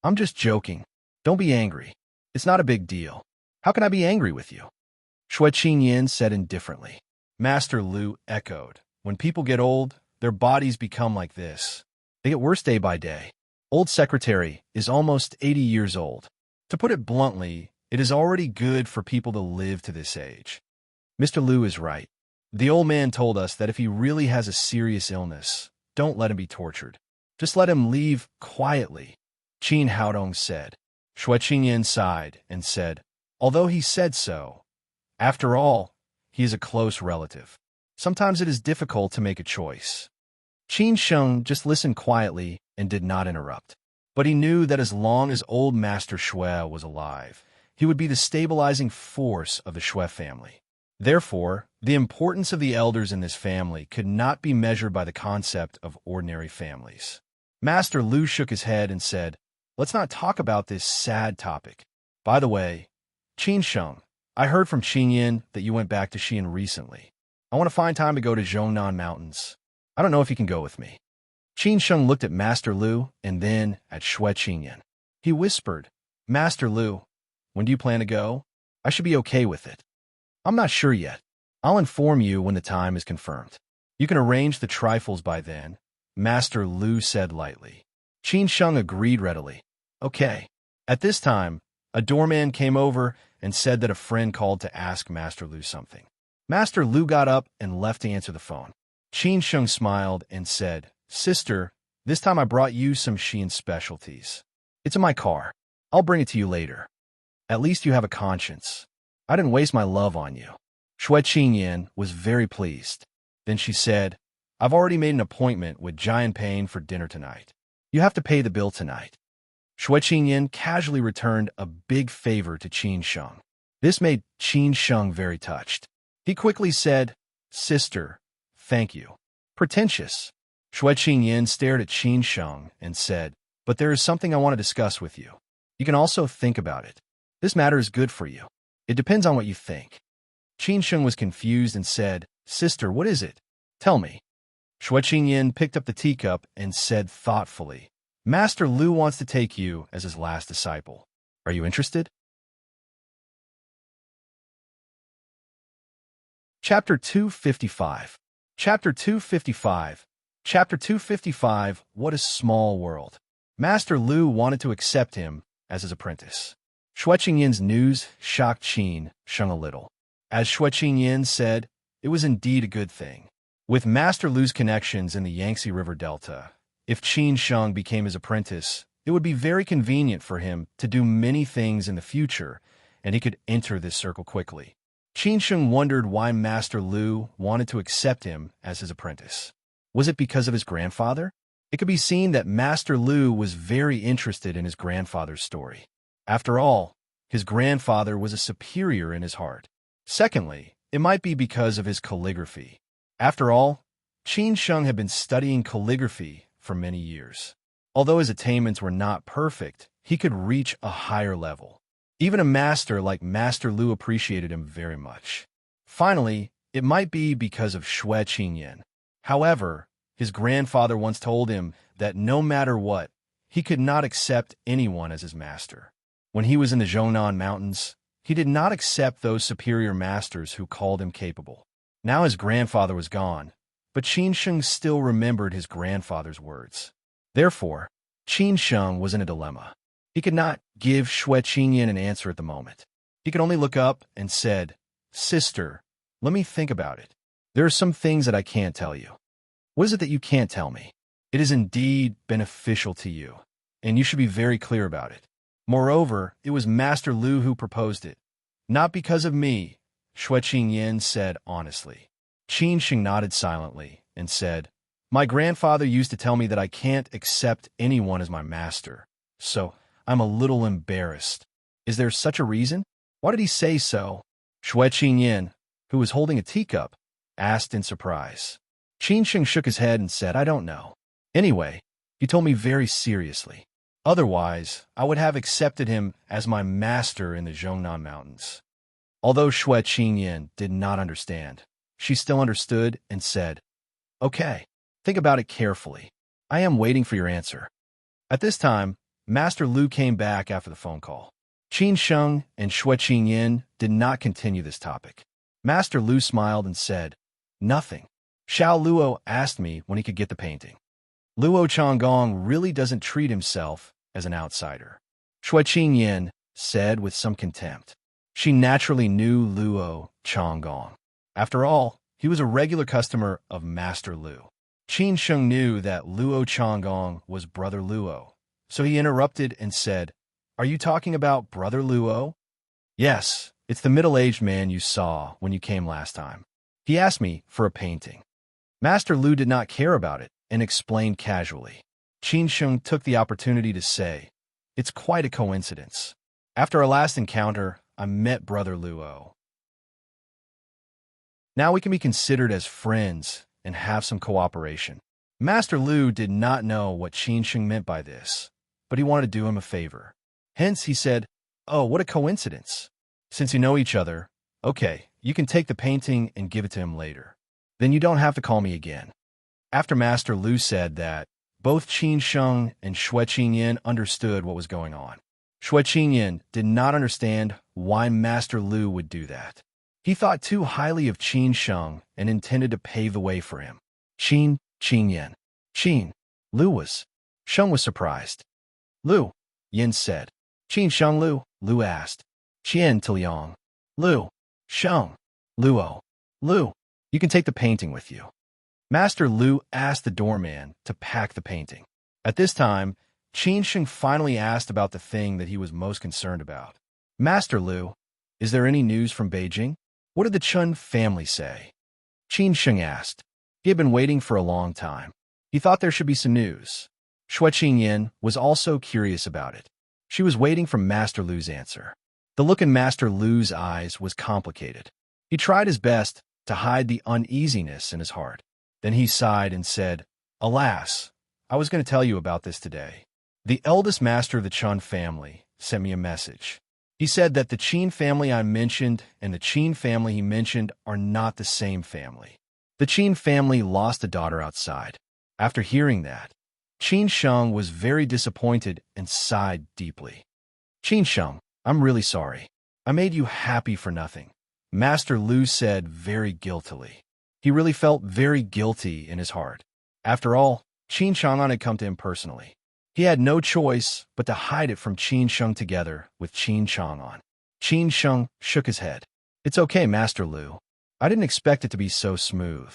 I'm just joking. Don't be angry. It's not a big deal. How can I be angry with you?" Shui Qinyan said indifferently. Master Lu echoed, "When people get old, their bodies become like this. They get worse day by day. Old secretary is almost 80 years old. To put it bluntly, it is already good for people to live to this age." Mr. Lu is right. The old man told us that if he really has a serious illness, don't let him be tortured. Just let him leave quietly, Qin Haodong said. Shui Qinyan sighed and said, "Although he said so, after all, he is a close relative. Sometimes it is difficult to make a choice." Qin Sheng just listened quietly and did not interrupt. But he knew that as long as old Master Shui was alive, he would be the stabilizing force of the Shui family. Therefore, the importance of the elders in this family could not be measured by the concept of ordinary families. Master Lu shook his head and said, "Let's not talk about this sad topic. By the way, Qin Sheng, I heard from Qinyan that you went back to Xi'an recently. I want to find time to go to Zhongnan Mountains. I don't know if you can go with me." Qin Sheng looked at Master Lu and then at Shui Qinyan. He whispered, "Master Lu, when do you plan to go? I should be okay with it." "I'm not sure yet. I'll inform you when the time is confirmed. You can arrange the trifles by then," Master Lu said lightly. Qin Sheng agreed readily. "Okay." At this time, a doorman came over and said that a friend called to ask Master Lu something. Master Lu got up and left to answer the phone. Qin Sheng smiled and said, "Sister, this time I brought you some Xi'an specialties. It's in my car. I'll bring it to you later. At least you have a conscience. I didn't waste my love on you." Shui Qinyan was very pleased. Then she said, "I've already made an appointment with Giant Pain for dinner tonight. You have to pay the bill tonight." Shui Qinyan casually returned a big favor to Qin Sheng. This made Qin Sheng very touched. He quickly said, "Sister, thank you." Pretentious. Shui Qinyan stared at Qin Sheng and said, "But there is something I want to discuss with you. You can also think about it. This matter is good for you. It depends on what you think." Qin Sheng was confused and said, "Sister, what is it? Tell me." Shui Qinyan picked up the teacup and said thoughtfully, "Master Lu wants to take you as his last disciple. Are you interested?" Chapter 255. Chapter 255. Chapter 255. What a small world. Master Lu wanted to accept him as his apprentice. Shui Qinyan's news shocked Qin Sheng a little. As Shui Qinyan said, it was indeed a good thing. With Master Lu's connections in the Yangtze River Delta, if Qin Sheng became his apprentice, it would be very convenient for him to do many things in the future, and he could enter this circle quickly. Qin Sheng wondered why Master Lu wanted to accept him as his apprentice. Was it because of his grandfather? It could be seen that Master Lu was very interested in his grandfather's story. After all, his grandfather was a superior in his heart. Secondly, it might be because of his calligraphy. After all, Qin Sheng had been studying calligraphy for many years. Although his attainments were not perfect, he could reach a higher level. Even a master like Master Lu appreciated him very much. Finally, it might be because of Shui Qinyan. However, his grandfather once told him that no matter what, he could not accept anyone as his master. When he was in the Zhongnan Mountains, he did not accept those superior masters who called him capable. Now his grandfather was gone, but Qin Sheng still remembered his grandfather's words. Therefore, Qin Sheng was in a dilemma. He could not give Shui Qinyan an answer at the moment. He could only look up and said, "Sister, let me think about it. There are some things that I can't tell you." "What is it that you can't tell me?" "It is indeed beneficial to you, and you should be very clear about it. Moreover, it was Master Lu who proposed it. Not because of me," Shui Qinyan said honestly. Qin Sheng nodded silently and said, "My grandfather used to tell me that I can't accept anyone as my master, so I'm a little embarrassed." "Is there such a reason? Why did he say so?" Shui Qinyan, who was holding a teacup, asked in surprise. Qin Sheng shook his head and said, "I don't know. Anyway, He told me very seriously. Otherwise, I would have accepted him as my master in the Zhongnan Mountains. Although Xue Qingyan did not understand, she still understood and said, "Okay, think about it carefully. I am waiting for your answer." At this time, Master Lu came back after the phone call. Qin Sheng and Xue Qingyan did not continue this topic. Master Lu smiled and said, "Nothing. Xiao Luo asked me when he could get the painting. Luo Changgong really doesn't treat himself as an outsider," Xue Qingyan said with some contempt. She naturally knew Luo Changgong. After all, he was a regular customer of Master Lu. Qin Sheng knew that Luo Changgong was Brother Luo, so he interrupted and said, "Are you talking about Brother Luo?" "Yes, it's the middle-aged man you saw when you came last time. He asked me for a painting." Master Lu did not care about it and explained casually. Qin Sheng took the opportunity to say, "It's quite a coincidence. After our last encounter, I met Brother Luo. Now we can be considered as friends and have some cooperation." Master Lu did not know what Qin Sheng meant by this, but he wanted to do him a favor. Hence, he said, "Oh, what a coincidence. Since you know each other, okay, you can take the painting and give it to him later. Then you don't have to call me again." After Master Lu said that, both Qin Sheng and Xue Qingyan understood what was going on. Xue Qingyan did not understand why Master Lu would do that. He thought too highly of Qin Sheng and intended to pave the way for him. Qin Qingyan. Qin. Lu was. Sheng was surprised. "Lu," Yin said. "Qin Sheng Lu," Lu asked. "Qian Tiliang." "Lu." "Sheng." "Luo." "Lu, you can take the painting with you." Master Lu asked the doorman to pack the painting. At this time, Qin Sheng finally asked about the thing that he was most concerned about. "Master Lu, is there any news from Beijing? What did the Chun family say?" Qin Sheng asked. He had been waiting for a long time. He thought there should be some news. Xue Qingyan was also curious about it. She was waiting for Master Lu's answer. The look in Master Lu's eyes was complicated. He tried his best to hide the uneasiness in his heart. Then he sighed and said, "Alas, I was going to tell you about this today. The eldest master of the Chun family sent me a message. He said that the Qin family I mentioned and the Qin family he mentioned are not the same family. The Qin family lost a daughter outside." After hearing that, Qin Sheng was very disappointed and sighed deeply. "Qin Sheng, I'm really sorry. I made you happy for nothing," Master Lu said very guiltily. He really felt very guilty in his heart. After all, Qin Chang'an had come to him personally. He had no choice but to hide it from Qin Sheng together with Qin Chang'an. Qin Sheng shook his head. "It's okay, Master Lu. I didn't expect it to be so smooth."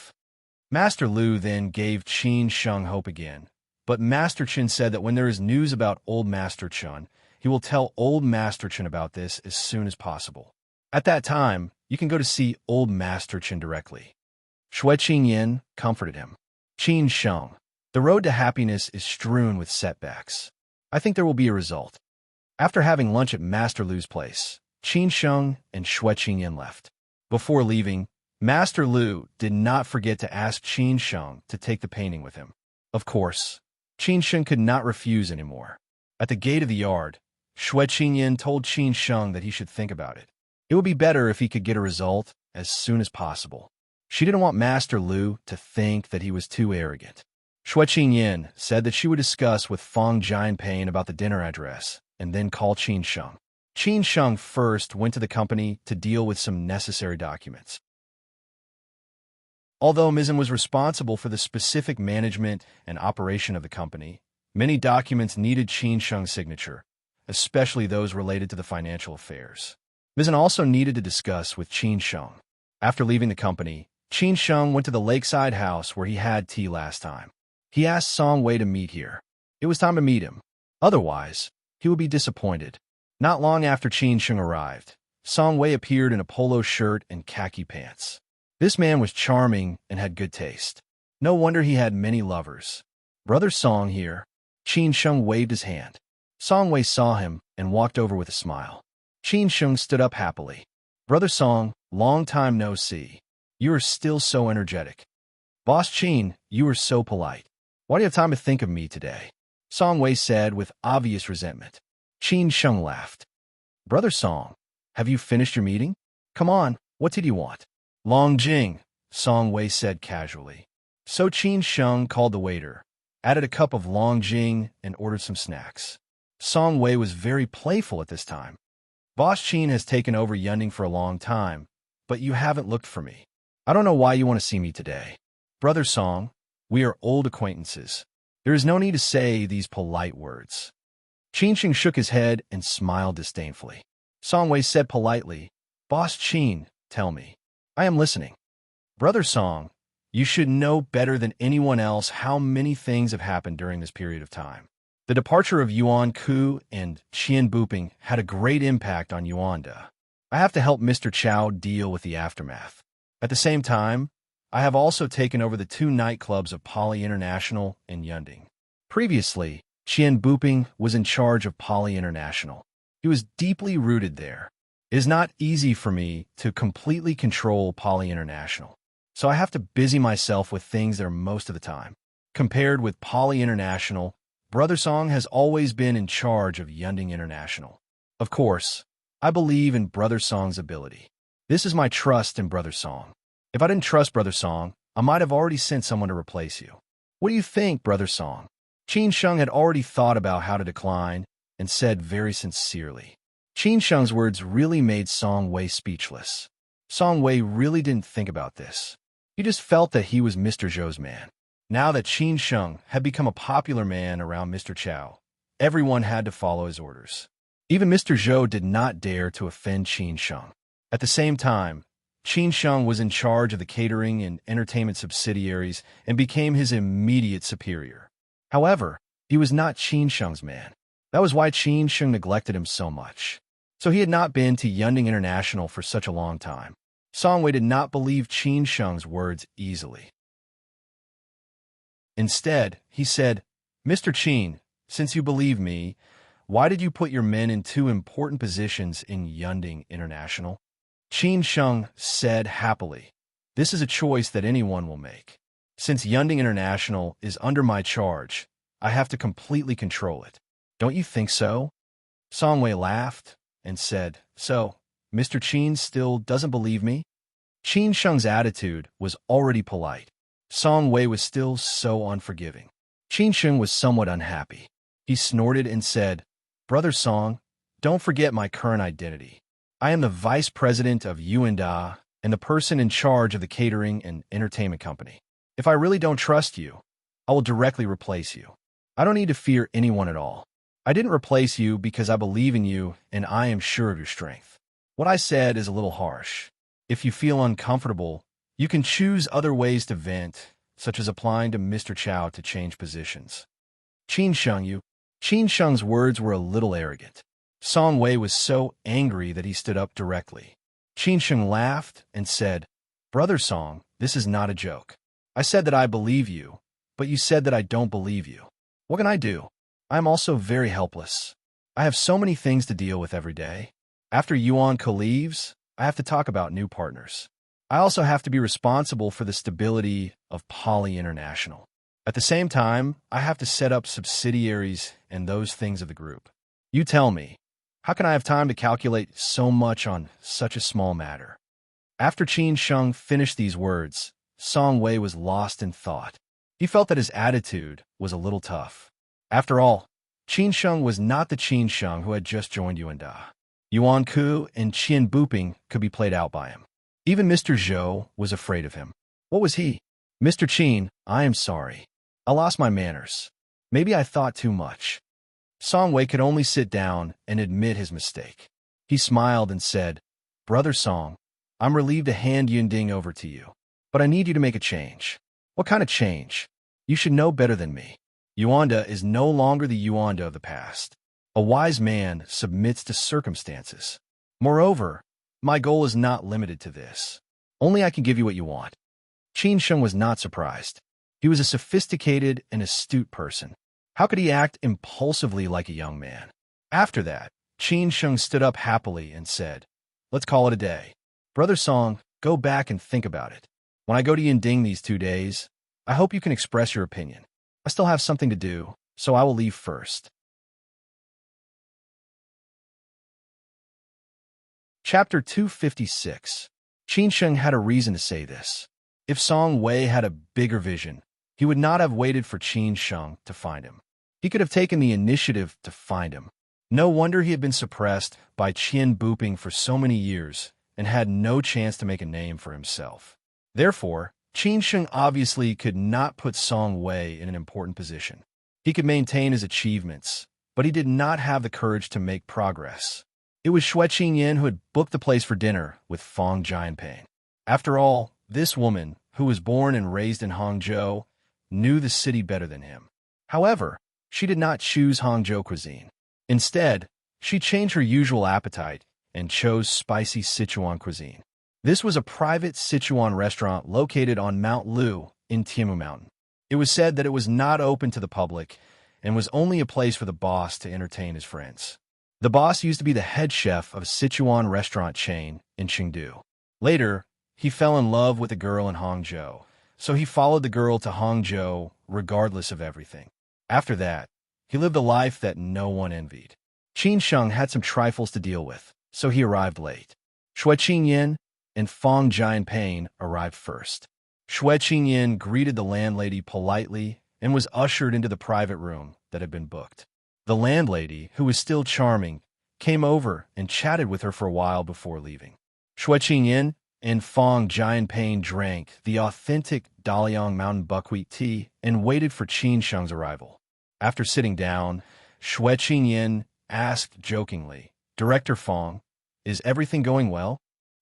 Master Lu then gave Qin Sheng hope again, but Master Chen said that when there is news about Old Master Chen, he will tell Old Master Chen about this as soon as possible. At that time, you can go to see Old Master Chen directly. Xue Qingyan comforted him. "Qin Sheng, the road to happiness is strewn with setbacks. I think there will be a result." After having lunch at Master Lu's place, Qin Sheng and Xue Qingyan left. Before leaving, Master Lu did not forget to ask Qin Sheng to take the painting with him. Of course, Qin Sheng could not refuse anymore. At the gate of the yard, Xue Qingyan told Qin Sheng that he should think about it. It would be better if he could get a result as soon as possible. She didn't want Master Lu to think that he was too arrogant. Xue Qingyan said that she would discuss with Feng Jianping about the dinner address and then call Qin Sheng. Qin Sheng first went to the company to deal with some necessary documents. Although Mizzen was responsible for the specific management and operation of the company, many documents needed Qin Sheng's signature, especially those related to the financial affairs. Mizzen also needed to discuss with Qin Sheng. After leaving the company, Qin Sheng went to the lakeside house where he had tea last time. He asked Song Wei to meet here. It was time to meet him. Otherwise, he would be disappointed. Not long after Qin Sheng arrived, Song Wei appeared in a polo shirt and khaki pants. This man was charming and had good taste. No wonder he had many lovers. "Brother Song here." Qin Sheng waved his hand. Song Wei saw him and walked over with a smile. Qin Sheng stood up happily. "Brother Song, long time no see. You are still so energetic. Boss Qin, you are so polite. Why do you have time to think of me today?" Song Wei said with obvious resentment. Qin Sheng laughed. Brother Song, have you finished your meeting? Come on, what did you want? Long Jing, Song Wei said casually. So Qin Sheng called the waiter, added a cup of Long Jing, and ordered some snacks. Song Wei was very playful at this time. Boss Qin has taken over Yunding for a long time, but you haven't looked for me. I don't know why you want to see me today. Brother Song, we are old acquaintances. There is no need to say these polite words. Qin Sheng shook his head and smiled disdainfully. Song Wei said politely, Boss Qin, tell me. I am listening. Brother Song, you should know better than anyone else how many things have happened during this period of time. The departure of Yuan Ku and Qian Buping had a great impact on Yuanda. I have to help Mr. Chow deal with the aftermath. At the same time, I have also taken over the 2 nightclubs of Poly International and Yunding. Previously, Qian Buping was in charge of Poly International. He was deeply rooted there. It is not easy for me to completely control Poly International, so I have to busy myself with things there most of the time. Compared with Poly International, Brother Song has always been in charge of Yunding International. Of course, I believe in Brother Song's ability. This is my trust in Brother Song. If I didn't trust Brother Song, I might have already sent someone to replace you. What do you think, Brother Song? Qin Sheng had already thought about how to decline and said very sincerely. Qin Sheng's words really made Song Wei speechless. Song Wei really didn't think about this. He just felt that he was Mr. Zhou's man. Now that Qin Sheng had become a popular man around Mr. Chow, everyone had to follow his orders. Even Mr. Zhou did not dare to offend Qin Sheng. At the same time, Qin Sheng was in charge of the catering and entertainment subsidiaries and became his immediate superior. However, he was not Qin Sheng's man. That was why Qin Sheng neglected him so much. So he had not been to Yunding International for such a long time. Song Wei did not believe Qin Sheng's words easily. Instead, he said, Mr. Qin, since you believe me, why did you put your men in 2 important positions in Yunding International? Qin Sheng said happily, this is a choice that anyone will make. Since Yunding International is under my charge, I have to completely control it. Don't you think so? Song Wei laughed and said, so, Mr. Qin still doesn't believe me? Qin Sheng's attitude was already polite. Song Wei was still so unforgiving. Qin Sheng was somewhat unhappy. He snorted and said, Brother Song, don't forget my current identity. I am the vice president of Yuanda and the person in charge of the catering and entertainment company. If I really don't trust you, I will directly replace you. I don't need to fear anyone at all. I didn't replace you because I believe in you and I am sure of your strength. What I said is a little harsh. If you feel uncomfortable, you can choose other ways to vent, such as applying to Mr. Chow to change positions. Qin Sheng's words were a little arrogant. Song Wei was so angry that he stood up directly. Qin Sheng laughed and said, Brother Song, this is not a joke. I said that I believe you, but you said that I don't believe you. What can I do? I am also very helpless. I have so many things to deal with every day. After Yuan Ke leaves, I have to talk about new partners. I also have to be responsible for the stability of Poly International. At the same time, I have to set up subsidiaries and those things of the group. You tell me, how can I have time to calculate so much on such a small matter? After Qin Sheng finished these words, Song Wei was lost in thought. He felt that his attitude was a little tough. After all, Qin Sheng was not the Qin Sheng who had just joined Yuanda. Yuan Ku and Qian Buping could be played out by him. Even Mr. Zhou was afraid of him. What was he? Mr. Qin, I am sorry. I lost my manners. Maybe I thought too much. Song Wei could only sit down and admit his mistake. He smiled and said, Brother Song, I'm relieved to hand Yunding over to you. But I need you to make a change. What kind of change? You should know better than me. Yuanda is no longer the Yuanda of the past. A wise man submits to circumstances. Moreover, my goal is not limited to this. Only I can give you what you want. Qin Sheng was not surprised. He was a sophisticated and astute person. How could he act impulsively like a young man? After that, Qin Sheng stood up happily and said, Let's call it a day. Brother Song, go back and think about it. When I go to Yinding these 2 days, I hope you can express your opinion. I still have something to do, so I will leave first. Chapter 256. Qin Sheng had a reason to say this. If Song Wei had a bigger vision, he would not have waited for Qin Sheng to find him. He could have taken the initiative to find him. No wonder he had been suppressed by Qian Buping for so many years and had no chance to make a name for himself. Therefore, Qin Sheng obviously could not put Song Wei in an important position. He could maintain his achievements, but he did not have the courage to make progress. It was Xue Qingyan who had booked the place for dinner with Fong Jianping. After all, this woman, who was born and raised in Hangzhou, knew the city better than him. However, she did not choose Hangzhou cuisine. Instead, she changed her usual appetite and chose spicy Sichuan cuisine. This was a private Sichuan restaurant located on Mount Lu in Tianmu Mountain. It was said that it was not open to the public and was only a place for the boss to entertain his friends. The boss used to be the head chef of a Sichuan restaurant chain in Chengdu. Later, he fell in love with a girl in Hangzhou, so he followed the girl to Hangzhou regardless of everything. After that, he lived a life that no one envied. Qin Sheng had some trifles to deal with, so he arrived late. Xue Qingyan and Fong Jianping arrived first. Xue Qingyan greeted the landlady politely and was ushered into the private room that had been booked. The landlady, who was still charming, came over and chatted with her for a while before leaving. Xue Qingyan and Fong Jianping drank the authentic Daliang Mountain buckwheat tea and waited for Qin Sheng's arrival. After sitting down, Xue Qingyan asked jokingly, "Director Fong, is everything going well?"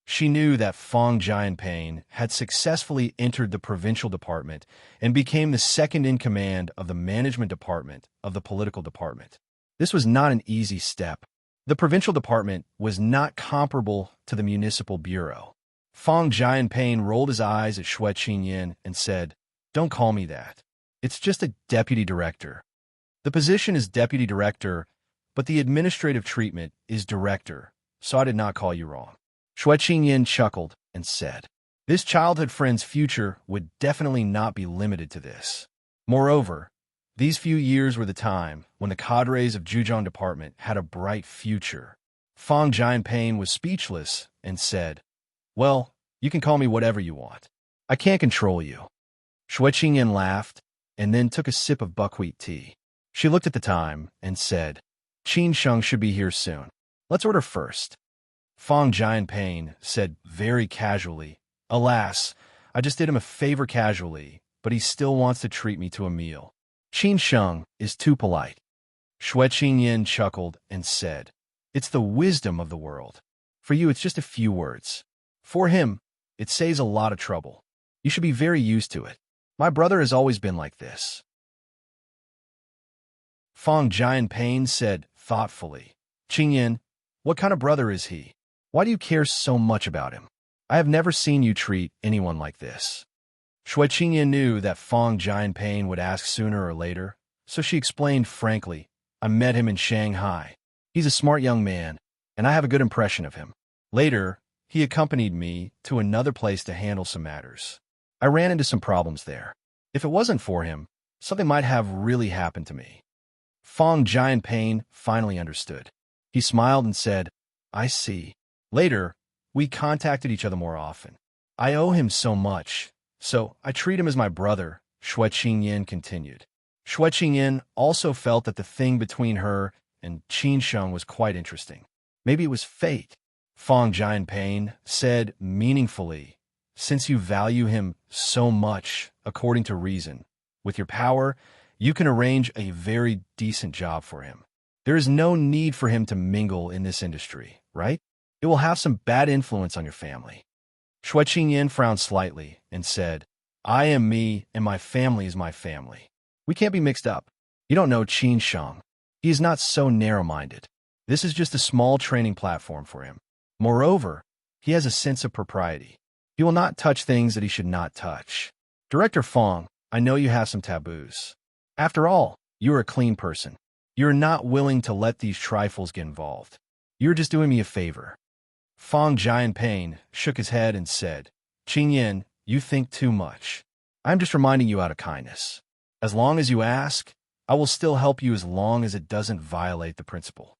She knew that Fong Jianping had successfully entered the provincial department and became the second in command of the management department of the political department. This was not an easy step. The provincial department was not comparable to the municipal bureau. Fong Jianping rolled his eyes at Xue Qingyan and said, "Don't call me that. It's just a deputy director. The position is deputy director, but the administrative treatment is director, so I did not call you wrong." Xue Qingyan chuckled and said, "This childhood friend's future would definitely not be limited to this. Moreover, these few years were the time when the cadres of Zhejiang Department had a bright future." Fong Jianping was speechless and said, "Well, you can call me whatever you want. I can't control you." Xue Qingyan laughed and then took a sip of buckwheat tea. She looked at the time and said, "Qin Sheng should be here soon. Let's order first." Fong Jianping said very casually, "Alas, I just did him a favor casually, but he still wants to treat me to a meal. Qin Sheng is too polite." Xue Qingyan chuckled and said, "It's the wisdom of the world. For you, it's just a few words. For him, it saves a lot of trouble. You should be very used to it. My brother has always been like this." Fong Jianping said thoughtfully, "Qingyan, what kind of brother is he? Why do you care so much about him? I have never seen you treat anyone like this." Xue Qingyan knew that Fong Jianping would ask sooner or later, so she explained frankly, "I met him in Shanghai. He's a smart young man, and I have a good impression of him. Later, he accompanied me to another place to handle some matters. I ran into some problems there. If it wasn't for him, something might have really happened to me." Fong Jianping finally understood. He smiled and said, "I see. Later, we contacted each other more often. I owe him so much, so I treat him as my brother," Xue Qingyan continued. Xue Qingyan also felt that the thing between her and Qin Sheng was quite interesting. Maybe it was fate. Fong Jianping said meaningfully, "Since you value him so much, according to reason, with your power, you can arrange a very decent job for him. There is no need for him to mingle in this industry, right? It will have some bad influence on your family." Xue Qingyan frowned slightly and said, "I am me and my family is my family. We can't be mixed up. You don't know Qin Sheng. He is not so narrow-minded. This is just a small training platform for him. Moreover, he has a sense of propriety. He will not touch things that he should not touch. Director Fong, I know you have some taboos. After all, you are a clean person. You are not willing to let these trifles get involved. You are just doing me a favor." Fong Jianping shook his head and said, "Qingyan, you think too much. I'm just reminding you out of kindness. As long as you ask, I will still help you as long as it doesn't violate the principle.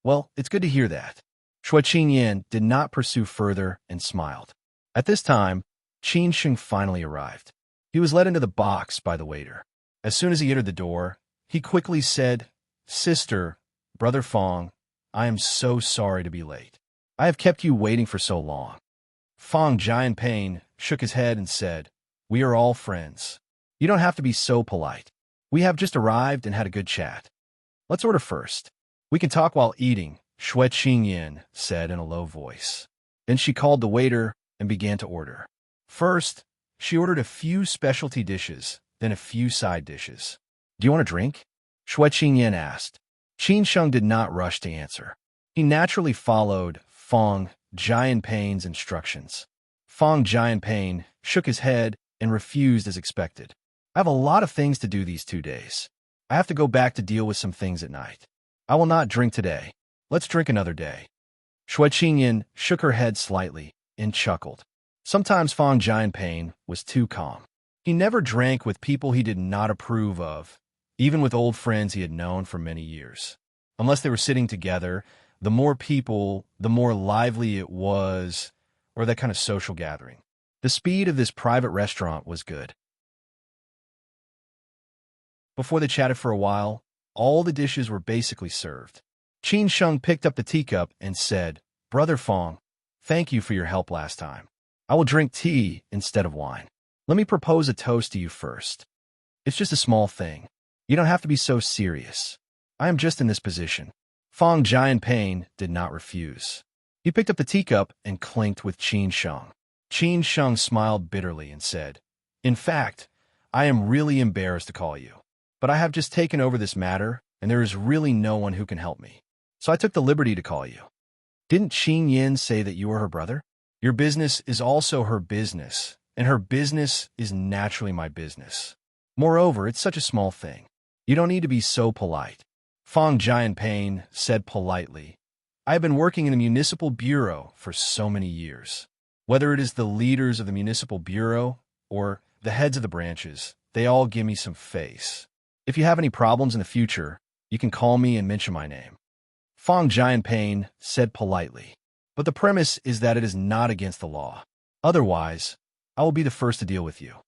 Well, it's good to hear that. Shui Qingyan did not pursue further and smiled. At this time, Qin Sheng finally arrived. He was led into the box by the waiter. As soon as he entered the door, he quickly said, "Sister, Brother Fong, I am so sorry to be late. I have kept you waiting for so long." Fong Jianping shook his head and said, "We are all friends. You don't have to be so polite. We have just arrived and had a good chat. Let's order first. We can talk while eating," Shui Qingyan said in a low voice. Then she called the waiter and began to order. First, she ordered a few specialty dishes, then a few side dishes. "Do you want a drink?" Shui Qingyan asked. Qin Sheng did not rush to answer. He naturally followed Fong Jianping's instructions. Fong Jianping shook his head and refused as expected. "I have a lot of things to do these 2 days. I have to go back to deal with some things at night. I will not drink today. Let's drink another day." Shui Qingyan shook her head slightly and chuckled. Sometimes Fong Jianping was too calm. He never drank with people he did not approve of, even with old friends he had known for many years. Unless they were sitting together, the more people, the more lively it was, or that kind of social gathering. The speed of this private restaurant was good. Before they chatted for a while, all the dishes were basically served. Qin Sheng picked up the teacup and said, "Brother Fong, thank you for your help last time. I will drink tea instead of wine. Let me propose a toast to you first. It's just a small thing. You don't have to be so serious. I am just in this position." Fong Jianping did not refuse. He picked up the teacup and clinked with Qin Sheng. Qin Sheng smiled bitterly and said, "In fact, I am really embarrassed to call you. But I have just taken over this matter, and there is really no one who can help me. So I took the liberty to call you. Didn't Qin Yin say that you were her brother? Your business is also her business, and her business is naturally my business. Moreover, it's such a small thing. You don't need to be so polite." Fong Jianping said politely, "I have been working in the municipal bureau for so many years. Whether it is the leaders of the municipal bureau or the heads of the branches, they all give me some face. If you have any problems in the future, you can call me and mention my name." Fong Jianping said politely, "But the premise is that it is not against the law. Otherwise, I will be the first to deal with you."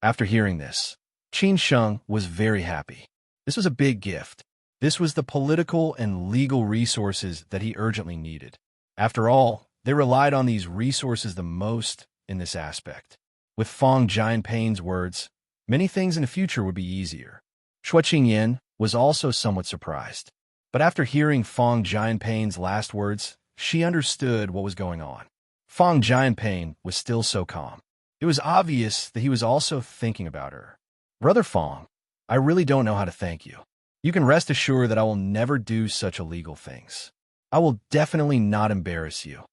After hearing this, Qin Sheng was very happy. This was a big gift. This was the political and legal resources that he urgently needed. After all, they relied on these resources the most in this aspect. With Fong Jianping's words, many things in the future would be easier. Shui Qingyan was also somewhat surprised. But after hearing Fong Jianping's last words, she understood what was going on. Fong Jianping was still so calm. It was obvious that he was also thinking about her. "Brother Fong, I really don't know how to thank you. You can rest assured that I will never do such illegal things. I will definitely not embarrass you,"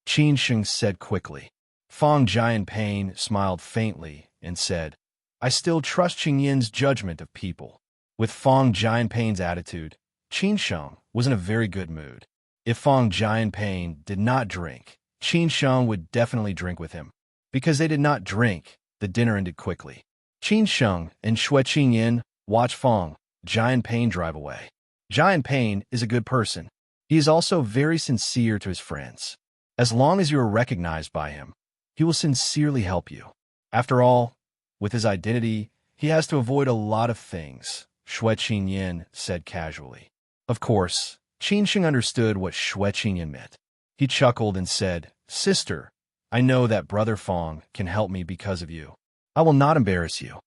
Qin Sheng said quickly. Fong Jianping smiled faintly and said, "I still trust Qin Yin's judgment of people." With Fong Jianping's attitude, Qin Sheng was in a very good mood. If Fong Jianping did not drink, Qin Sheng would definitely drink with him. Because they did not drink, the dinner ended quickly. Qin Sheng and Shui Qingyan watched Fong Jianping drive away. Jianping is a good person. He is also very sincere to his friends. As long as you are recognized by him, he will sincerely help you. After all, with his identity, he has to avoid a lot of things, Shui Qingyan said casually. Of course, Qin Sheng understood what Shui Qingyan meant. He chuckled and said, "Sister, I know that Brother Fong can help me because of you. I will not embarrass you."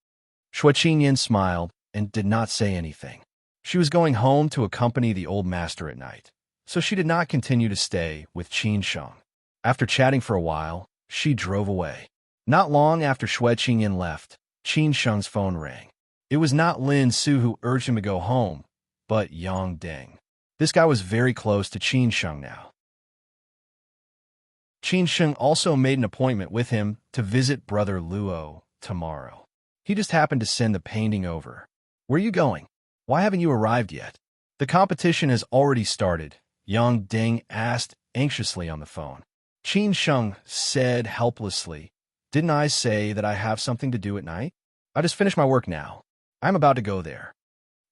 Shui Qingyan smiled and did not say anything. She was going home to accompany the old master at night, so she did not continue to stay with Qin Sheng. After chatting for a while, she drove away. Not long after Shui Qingyan left, Qin Sheng's phone rang. It was not Lin Su who urged him to go home, but Yang Deng. This guy was very close to Qin Sheng now. Qin Sheng also made an appointment with him to visit Brother Luo tomorrow. He just happened to send the painting over. "Where are you going? Why haven't you arrived yet?" "The competition has already started," Yang Deng asked anxiously on the phone. Qin Sheng said helplessly, "Didn't I say that I have something to do at night? I just finished my work now. I'm about to go there."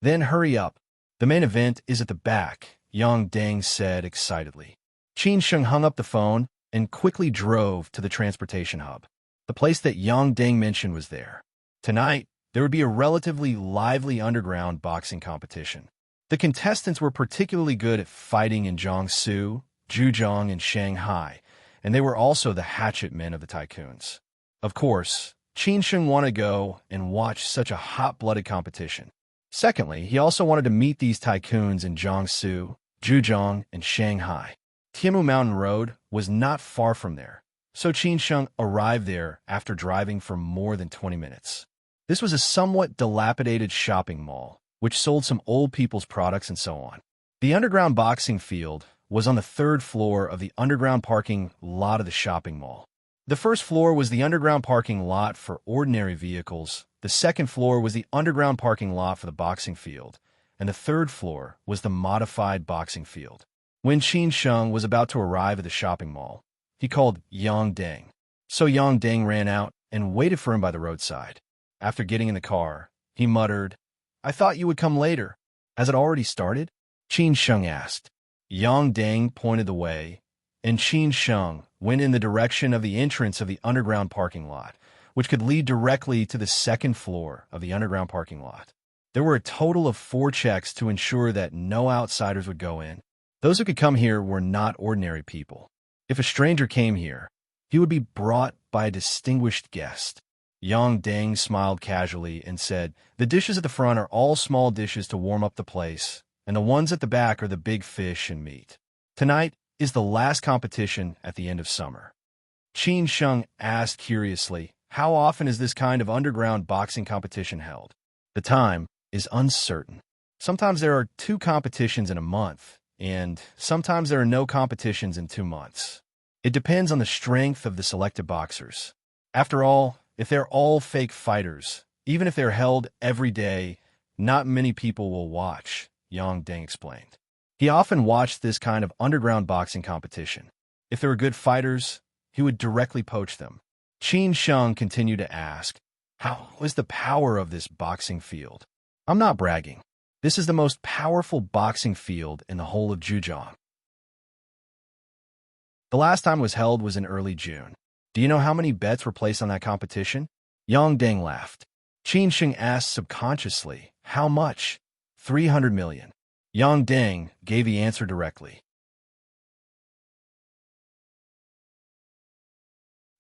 Then hurry up. The main event is at the back, Yang Deng said excitedly. Qin Sheng hung up the phone and quickly drove to the transportation hub. The place that Yang Deng mentioned was there. Tonight, there would be a relatively lively underground boxing competition. The contestants were particularly good at fighting in Jiangsu, Zhejiang, and Shanghai, and they were also the hatchet men of the tycoons. Of course, Qin Sheng wanted to go and watch such a hot-blooded competition. Secondly, he also wanted to meet these tycoons in Jiangsu, Zhejiang, and Shanghai. Tianmu Mountain Road was not far from there, so Qin Sheng arrived there after driving for more than 20 minutes. This was a somewhat dilapidated shopping mall, which sold some old people's products and so on. The underground boxing field was on the third floor of the underground parking lot of the shopping mall. The first floor was the underground parking lot for ordinary vehicles, the second floor was the underground parking lot for the boxing field, and the third floor was the modified boxing field. When Qin Sheng was about to arrive at the shopping mall, he called Yang Deng. So Yang Deng ran out and waited for him by the roadside. After getting in the car, he muttered, "I thought you would come later. Has it already started?" Qin Sheng asked. Yang Deng pointed the way, and Qin Sheng went in the direction of the entrance of the underground parking lot, which could lead directly to the second floor of the underground parking lot. There were a total of 4 checks to ensure that no outsiders would go in. Those who could come here were not ordinary people. If a stranger came here, he would be brought by a distinguished guest. Yang Deng smiled casually and said, "The dishes at the front are all small dishes to warm up the place, and the ones at the back are the big fish and meat. Tonight is the last competition at the end of summer." Qin Sheng asked curiously, "How often is this kind of underground boxing competition held?" The time is uncertain. Sometimes there are 2 competitions in a month, and sometimes there are no competitions in 2 months. It depends on the strength of the selected boxers. After all, if they're all fake fighters, even if they're held every day, not many people will watch, Yang Deng explained. He often watched this kind of underground boxing competition. If they were good fighters, he would directly poach them. Qin Sheng continued to ask, "How is the power of this boxing field?" "I'm not bragging. This is the most powerful boxing field in the whole of Zhejiang. The last time it was held was in early June. Do you know how many bets were placed on that competition?" Yang Deng laughed. Qin Sheng asked subconsciously, "How much?" 300 million. Yang Deng gave the answer directly.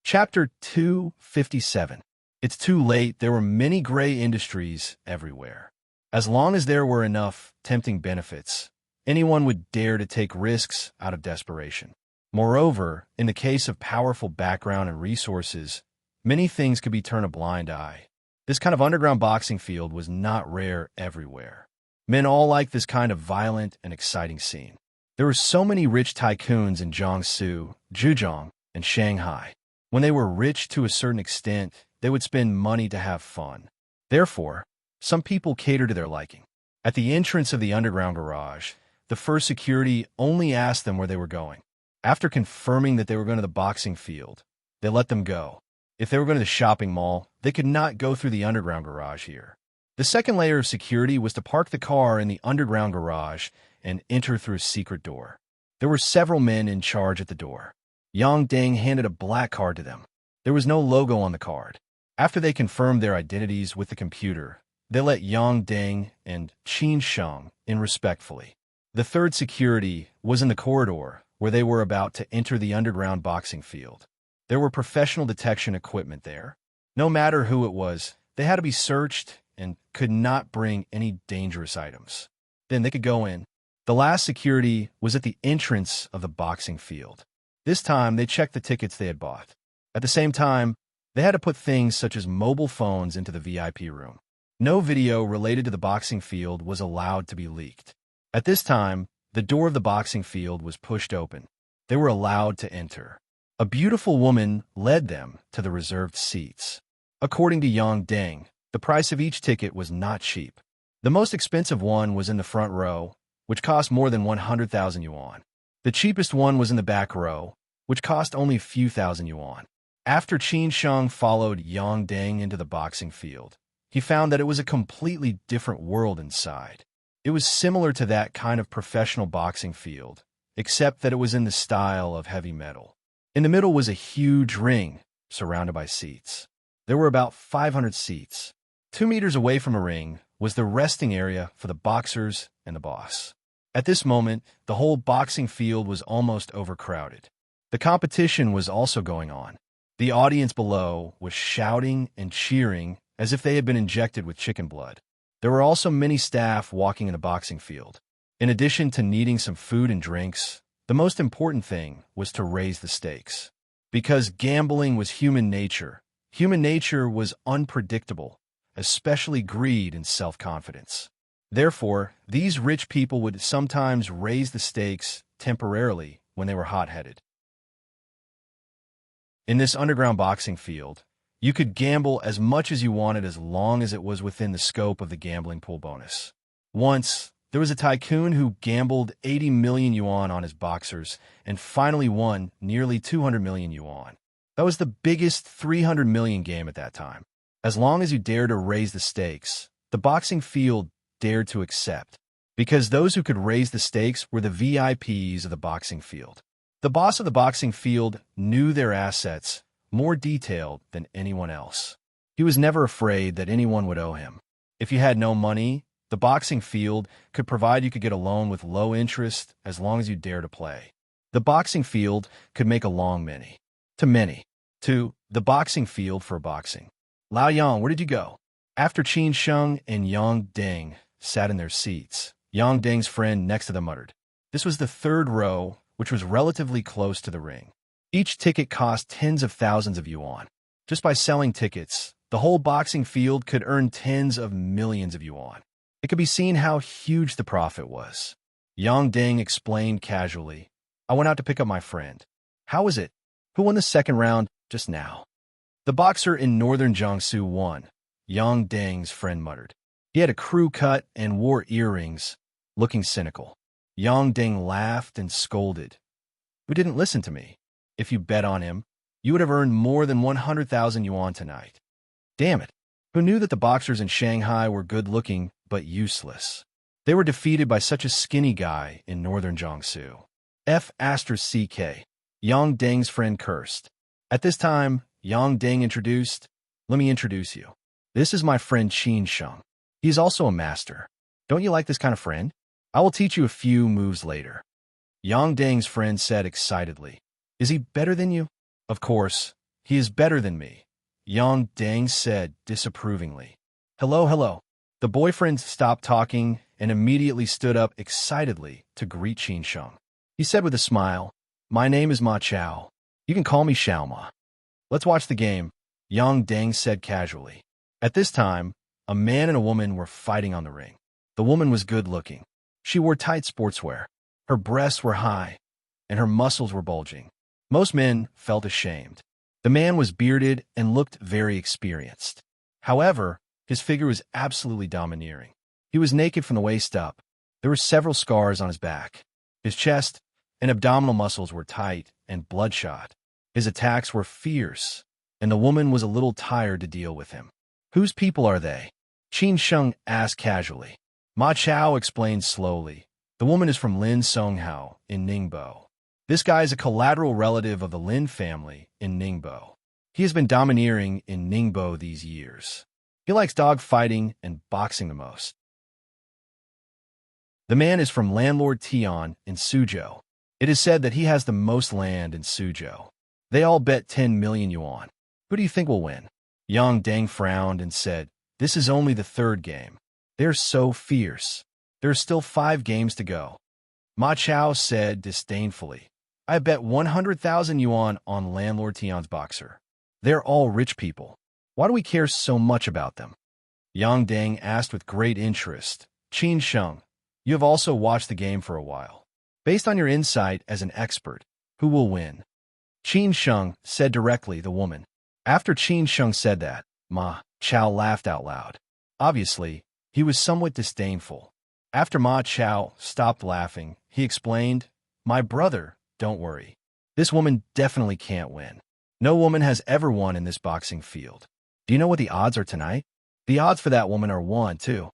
Chapter 257. It's too late. There were many gray industries everywhere. As long as there were enough tempting benefits, anyone would dare to take risks out of desperation. Moreover, in the case of powerful background and resources, many things could be turned a blind eye. This kind of underground boxing field was not rare everywhere. Men all liked this kind of violent and exciting scene. There were so many rich tycoons in Jiangsu, Zhejiang, and Shanghai. When they were rich to a certain extent, they would spend money to have fun. Therefore, some people catered to their liking. At the entrance of the underground garage, the first security only asked them where they were going. After confirming that they were going to the boxing field, they let them go. If they were going to the shopping mall, they could not go through the underground garage here. The second layer of security was to park the car in the underground garage and enter through a secret door. There were several men in charge at the door. Yang Deng handed a black card to them. There was no logo on the card. After they confirmed their identities with the computer, they let Yang Deng and Qin Sheng in respectfully. The third security was in the corridor where they were about to enter the underground boxing field. There were professional detection equipment there. No matter who it was, they had to be searched and could not bring any dangerous items. Then they could go in. The last security was at the entrance of the boxing field. This time, they checked the tickets they had bought. At the same time, they had to put things such as mobile phones into the VIP room. No video related to the boxing field was allowed to be leaked. At this time, the door of the boxing field was pushed open. They were allowed to enter. A beautiful woman led them to the reserved seats. According to Yang Deng, the price of each ticket was not cheap. The most expensive one was in the front row, which cost more than 100,000 yuan. The cheapest one was in the back row, which cost only a few thousand yuan. After Qin Sheng followed Yang Deng into the boxing field, he found that it was a completely different world inside. It was similar to that kind of professional boxing field, except that it was in the style of heavy metal. In the middle was a huge ring, surrounded by seats. There were about 500 seats. 2 meters away from a ring was the resting area for the boxers and the boss. At this moment, the whole boxing field was almost overcrowded. The competition was also going on. The audience below was shouting and cheering as if they had been injected with chicken blood. There were also many staff walking in the boxing field. In addition to needing some food and drinks, the most important thing was to raise the stakes. Because gambling was human nature was unpredictable, especially greed and self-confidence. Therefore, these rich people would sometimes raise the stakes temporarily when they were hot-headed. In this underground boxing field, you could gamble as much as you wanted as long as it was within the scope of the gambling pool bonus. Once, there was a tycoon who gambled 80 million yuan on his boxers and finally won nearly 200 million yuan. That was the biggest 300 million game at that time. As long as you dared to raise the stakes, the boxing field dared to accept, because those who could raise the stakes were the VIPs of the boxing field. The boss of the boxing field knew their assets more detailed than anyone else. He was never afraid that anyone would owe him. If you had no money, the boxing field could provide you could get a loan with low interest as long as you dare to play. The boxing field could make a long many. To the boxing field for boxing. Lao Yang, where did you go? After Qin Sheng and Yang Deng sat in their seats, Yang Deng's friend next to them muttered. This was the third row, which was relatively close to the ring. Each ticket cost tens of thousands of yuan. Just by selling tickets, the whole boxing field could earn tens of millions of yuan. It could be seen how huge the profit was. Yang Deng explained casually. I went out to pick up my friend. How was it? Who won the second round just now? The boxer in northern Jiangsu won, Yang Deng's friend muttered. He had a crew cut and wore earrings, looking cynical. Yang Deng laughed and scolded. Who didn't listen to me? If you bet on him, you would have earned more than 100,000 yuan tonight. Damn it. Who knew that the boxers in Shanghai were good-looking but useless? They were defeated by such a skinny guy in northern Jiangsu. F***CK. Yang Deng's friend cursed. At this time, Yang Deng introduced, Let me introduce you. This is my friend Qin Sheng. He is also a master. Don't you like this kind of friend? I will teach you a few moves later. Yang Deng's friend said excitedly. Is he better than you? Of course, he is better than me, Yang Deng said disapprovingly. Hello. The boyfriend stopped talking and immediately stood up excitedly to greet Qin Sheng. He said with a smile, My name is Ma Chao. You can call me Xiao Ma. Let's watch the game, Yang Deng said casually. At this time, a man and a woman were fighting on the ring. The woman was good-looking. She wore tight sportswear. Her breasts were high, and her muscles were bulging. Most men felt ashamed. The man was bearded and looked very experienced. However, his figure was absolutely domineering. He was naked from the waist up. There were several scars on his back. His chest and abdominal muscles were tight and bloodshot. His attacks were fierce, and the woman was a little tired to deal with him. Whose people are they? Qin Sheng asked casually. Ma Chao explained slowly. The woman is from Lin Songhao in Ningbo. This guy is a collateral relative of the Lin family in Ningbo. He has been domineering in Ningbo these years. He likes dog fighting and boxing the most. The man is from landlord Tian in Suzhou. It is said that he has the most land in Suzhou. They all bet 10 million yuan. Who do you think will win? Yang Deng frowned and said, This is only the third game. They're so fierce. There are still 5 games to go. Ma Chao said disdainfully, I bet 100,000 yuan on landlord Tian's boxer. They're all rich people. Why do we care so much about them? Yang Deng asked with great interest. Qin Sheng, you have also watched the game for a while. Based on your insight as an expert, who will win? Qin Sheng said directly, the woman. After Qin Sheng said that, Ma Chao laughed out loud. Obviously, he was somewhat disdainful. After Ma Chao stopped laughing, he explained, My brother, don't worry. This woman definitely can't win. No woman has ever won in this boxing field. Do you know what the odds are tonight? The odds for that woman are 1-2.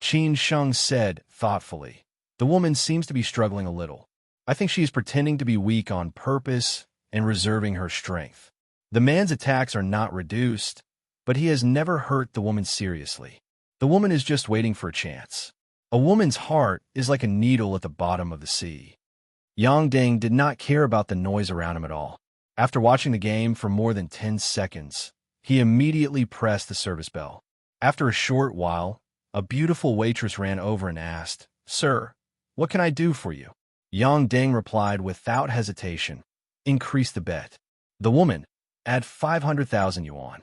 Qin Sheng said thoughtfully. The woman seems to be struggling a little. I think she is pretending to be weak on purpose and reserving her strength. The man's attacks are not reduced, but he has never hurt the woman seriously. The woman is just waiting for a chance. A woman's heart is like a needle at the bottom of the sea. Yang Ding did not care about the noise around him at all. After watching the game for more than 10 seconds, he immediately pressed the service bell. After a short while, a beautiful waitress ran over and asked, "Sir, what can I do for you?" Yang Ding replied without hesitation, "Increase the bet." The woman, "Add 500,000 yuan."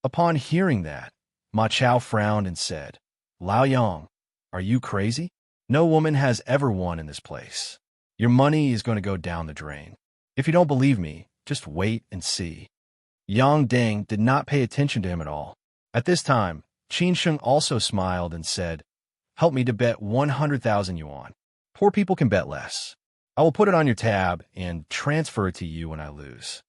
Upon hearing that, Ma Chao frowned and said, "Lao Yang, are you crazy? No woman has ever won in this place. Your money is going to go down the drain. If you don't believe me, just wait and see." Yang Ding did not pay attention to him at all. At this time, Qin Sheng also smiled and said, "Help me to bet 100,000 yuan. Poor people can bet less. I will put it on your tab and transfer it to you when I lose."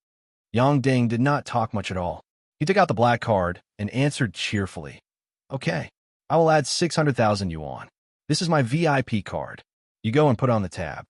Yang Ding did not talk much at all. He took out the black card and answered cheerfully, "Okay, I will add 600,000 yuan. This is my VIP card. You go and put it on the tab."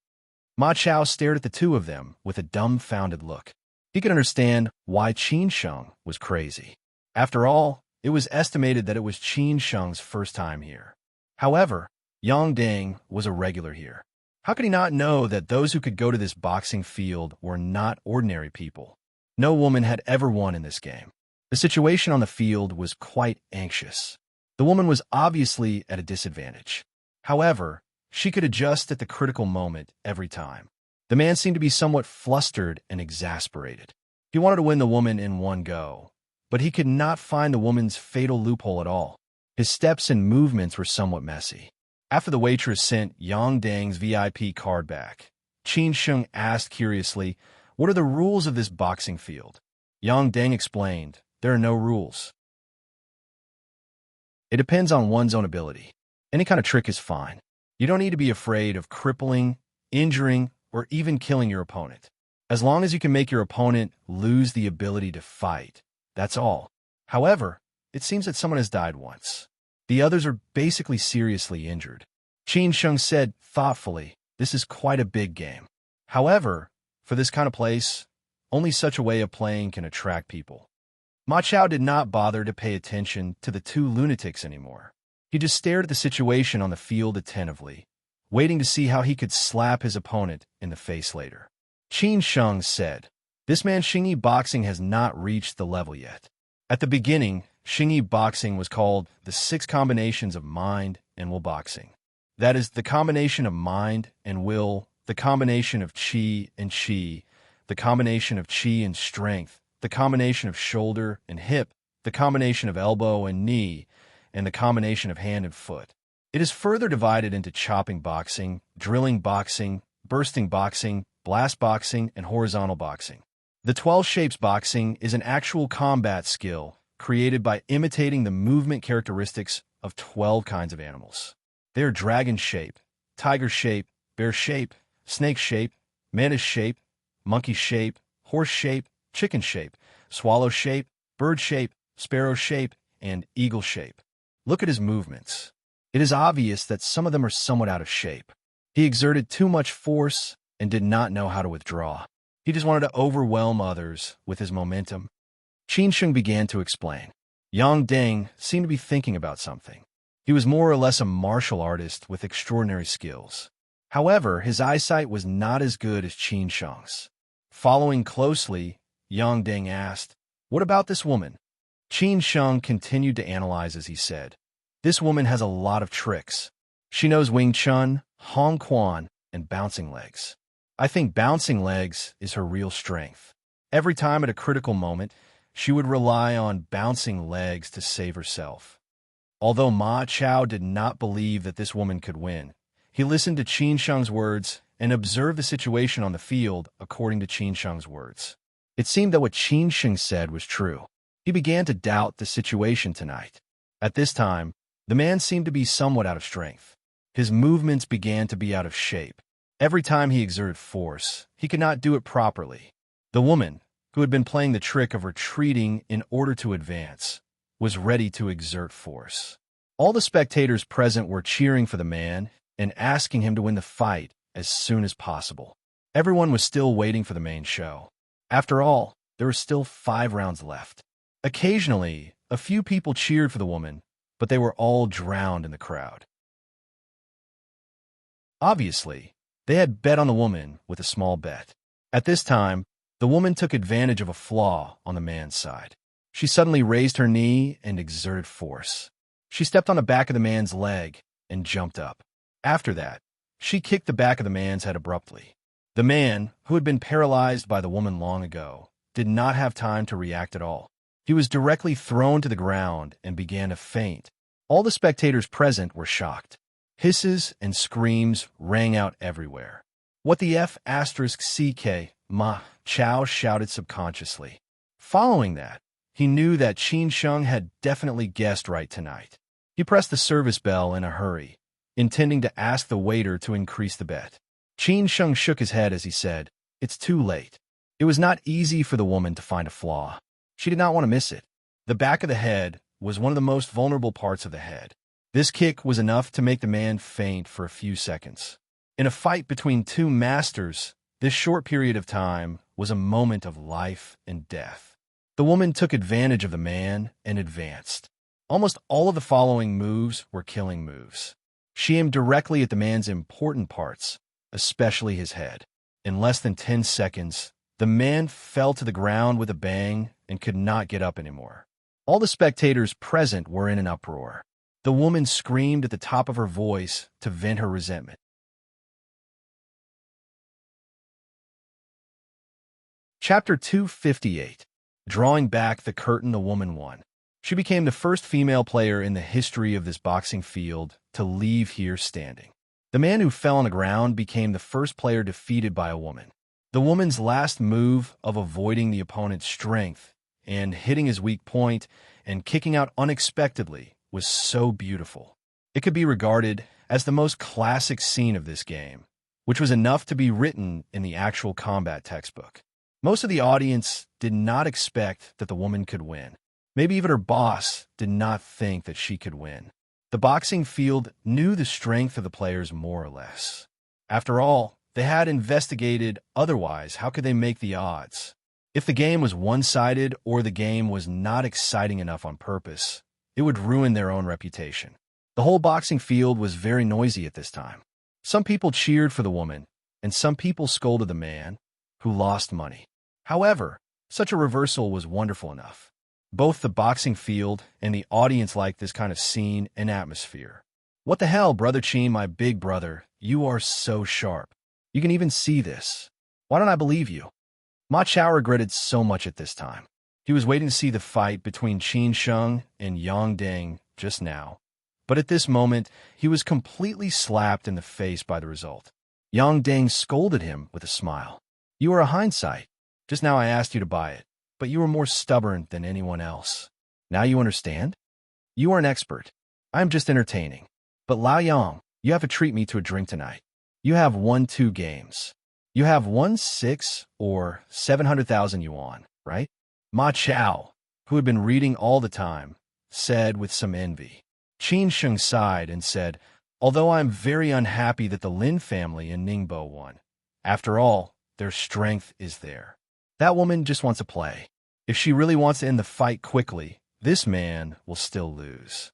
Ma Chao stared at the two of them with a dumbfounded look. He could understand why Qin Sheng was crazy. After all, it was estimated that it was Qin Sheng's first time here. However, Yang Ding was a regular here. How could he not know that those who could go to this boxing field were not ordinary people? No woman had ever won in this game. The situation on the field was quite anxious. The woman was obviously at a disadvantage. However, she could adjust at the critical moment every time. The man seemed to be somewhat flustered and exasperated. He wanted to win the woman in one go, but he could not find the woman's fatal loophole at all. His steps and movements were somewhat messy. After the waitress sent Yang Ding's VIP card back, Qin Sheng asked curiously, "What are the rules of this boxing field?" Yang Ding explained, "There are no rules. It depends on one's own ability. Any kind of trick is fine. You don't need to be afraid of crippling, injuring, or even killing your opponent. As long as you can make your opponent lose the ability to fight, that's all." However, it seems that someone has died once. The others are basically seriously injured. Qin Sheng said thoughtfully, "This is quite a big game. However, for this kind of place, only such a way of playing can attract people." Ma Chao did not bother to pay attention to the two lunatics anymore. He just stared at the situation on the field attentively, waiting to see how he could slap his opponent in the face later. Qin Sheng said, "This man Xingyi boxing has not reached the level yet." At the beginning, Xingyi boxing was called the 6 combinations of mind and will boxing. That is, the combination of mind and will, the combination of qi and qi, the combination of qi and strength, the combination of shoulder and hip, the combination of elbow and knee, and the combination of hand and foot. It is further divided into chopping boxing, drilling boxing, bursting boxing, blast boxing, and horizontal boxing. The 12 shapes boxing is an actual combat skill created by imitating the movement characteristics of 12 kinds of animals. They are dragon shape, tiger shape, bear shape, snake shape, mantis shape, monkey shape, horse shape, chicken shape, swallow shape, bird shape, sparrow shape, and eagle shape. Look at his movements. It is obvious that some of them are somewhat out of shape. He exerted too much force and did not know how to withdraw. He just wanted to overwhelm others with his momentum. Qin Sheng began to explain. Yang Ding seemed to be thinking about something. He was more or less a martial artist with extraordinary skills. However, his eyesight was not as good as Qin Sheng's. Following closely, Yang Ding asked, "What about this woman?" Qin Sheng continued to analyze as he said, "This woman has a lot of tricks. She knows Wing Chun, Hong Quan, and bouncing legs. I think bouncing legs is her real strength. Every time at a critical moment, she would rely on bouncing legs to save herself." Although Ma Chao did not believe that this woman could win, he listened to Qin Sheng's words and observed the situation on the field according to Qin Sheng's words. It seemed that what Qin Sheng said was true. He began to doubt the situation tonight. At this time, the man seemed to be somewhat out of strength. His movements began to be out of shape. Every time he exerted force, he could not do it properly. The woman, who had been playing the trick of retreating in order to advance, was ready to exert force. All the spectators present were cheering for the man and asking him to win the fight as soon as possible. Everyone was still waiting for the main show. After all, there were still 5 rounds left. Occasionally, a few people cheered for the woman, but they were all drowned in the crowd. Obviously, they had bet on the woman with a small bet. At this time, the woman took advantage of a flaw on the man's side. She suddenly raised her knee and exerted force. She stepped on the back of the man's leg and jumped up. After that, she kicked the back of the man's head abruptly. The man, who had been paralyzed by the woman long ago, did not have time to react at all. He was directly thrown to the ground and began to faint. All the spectators present were shocked. Hisses and screams rang out everywhere. "What the F*** Ma Chao shouted subconsciously. Following that, he knew that Qin Sheng had definitely guessed right tonight. He pressed the service bell in a hurry, intending to ask the waiter to increase the bet. Qin Sheng shook his head as he said, "It's too late." It was not easy for the woman to find a flaw. She did not want to miss it. The back of the head was one of the most vulnerable parts of the head. This kick was enough to make the man faint for a few seconds. In a fight between 2 masters, this short period of time was a moment of life and death. The woman took advantage of the man and advanced. Almost all of the following moves were killing moves. She aimed directly at the man's important parts, especially his head. In less than 10 seconds, the man fell to the ground with a bang and could not get up anymore. All the spectators present were in an uproar. The woman screamed at the top of her voice to vent her resentment. Chapter 258. Drawing back the curtain, the woman won. She became the first female player in the history of this boxing field to leave here standing. The man who fell on the ground became the first player defeated by a woman. The woman's last move of avoiding the opponent's strength and hitting his weak point and kicking out unexpectedly was so beautiful. It could be regarded as the most classic scene of this game, which was enough to be written in the actual combat textbook. Most of the audience did not expect that the woman could win. Maybe even her boss did not think that she could win. The boxing field knew the strength of the players more or less. After all, they had investigated. Otherwise, how could they make the odds? If the game was one-sided or the game was not exciting enough on purpose, it would ruin their own reputation. The whole boxing field was very noisy at this time. Some people cheered for the woman, and some people scolded the man, who lost money. However, such a reversal was wonderful enough. Both the boxing field and the audience liked this kind of scene and atmosphere. "What the hell, Brother Qin, my big brother, you are so sharp. You can even see this. Why don't I believe you?" Ma Chao regretted so much at this time. He was waiting to see the fight between Qin Sheng and Yang Ding just now. But at this moment, he was completely slapped in the face by the result. Yang Ding scolded him with a smile. "You are a hindsight. Just now I asked you to buy it, but you were more stubborn than anyone else. Now you understand? You are an expert. I am just entertaining. But Lao Yang, you have to treat me to a drink tonight. You have won 2 games. You have won 6 or 700,000 yuan, right?" Ma Chao, who had been reading all the time, said with some envy. Qin Sheng sighed and said, "Although I am very unhappy that the Lin family in Ningbo won. After all, their strength is there. That woman just wants to play. If she really wants to end the fight quickly, this man will still lose."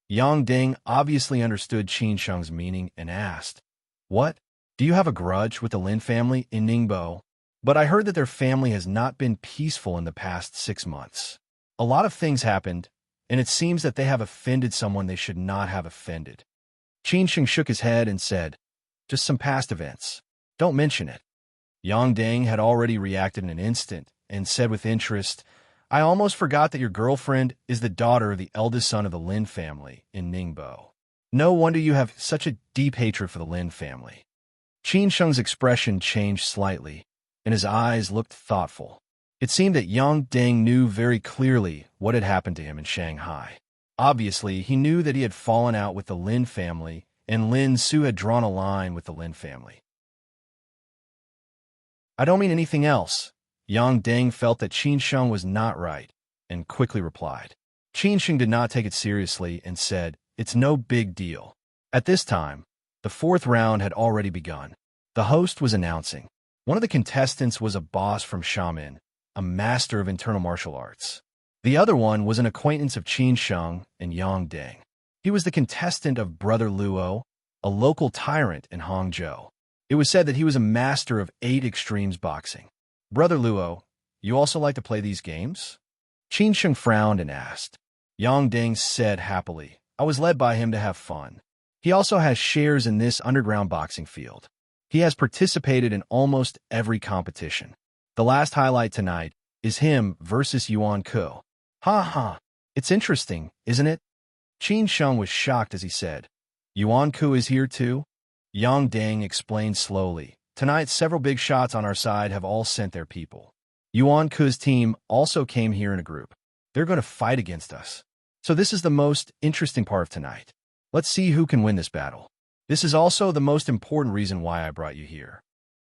Yang Ding obviously understood Qin Sheng's meaning and asked, "What? Do you have a grudge with the Lin family in Ningbo? But I heard that their family has not been peaceful in the past 6 months. A lot of things happened, and it seems that they have offended someone they should not have offended." Qin Sheng shook his head and said, "Just some past events. Don't mention it." Yang Ding had already reacted in an instant and said with interest, "I almost forgot that your girlfriend is the daughter of the eldest son of the Lin family in Ningbo. No wonder you have such a deep hatred for the Lin family." Qin Sheng's expression changed slightly, and his eyes looked thoughtful. It seemed that Yang Ding knew very clearly what had happened to him in Shanghai. Obviously, he knew that he had fallen out with the Lin family, and Lin Su had drawn a line with the Lin family. "I don't mean anything else." Yang Ding felt that Qin Sheng was not right, and quickly replied, Qin Sheng did not take it seriously and said, "It's no big deal." At this time, the fourth round had already begun. The host was announcing. One of the contestants was a boss from Xiamen, a master of internal martial arts. The other one was an acquaintance of Qin Sheng and Yang Deng. He was the contestant of Brother Luo, a local tyrant in Hangzhou. It was said that he was a master of 8 extremes boxing. "Brother Luo, you also like to play these games?" Qin Sheng frowned and asked. Yang Deng said happily, "I was led by him to have fun. He also has shares in this underground boxing field. He has participated in almost every competition. The last highlight tonight is him versus Yuan Ku." "Ha ha, it's interesting, isn't it?" Qin Sheng was shocked as he said, "Yuan Ku is here too?" Yang Deng explained slowly, "Tonight several big shots on our side have all sent their people. Yuan Ku's team also came here in a group. They're going to fight against us. So this is the most interesting part of tonight. Let's see who can win this battle. This is also the most important reason why I brought you here."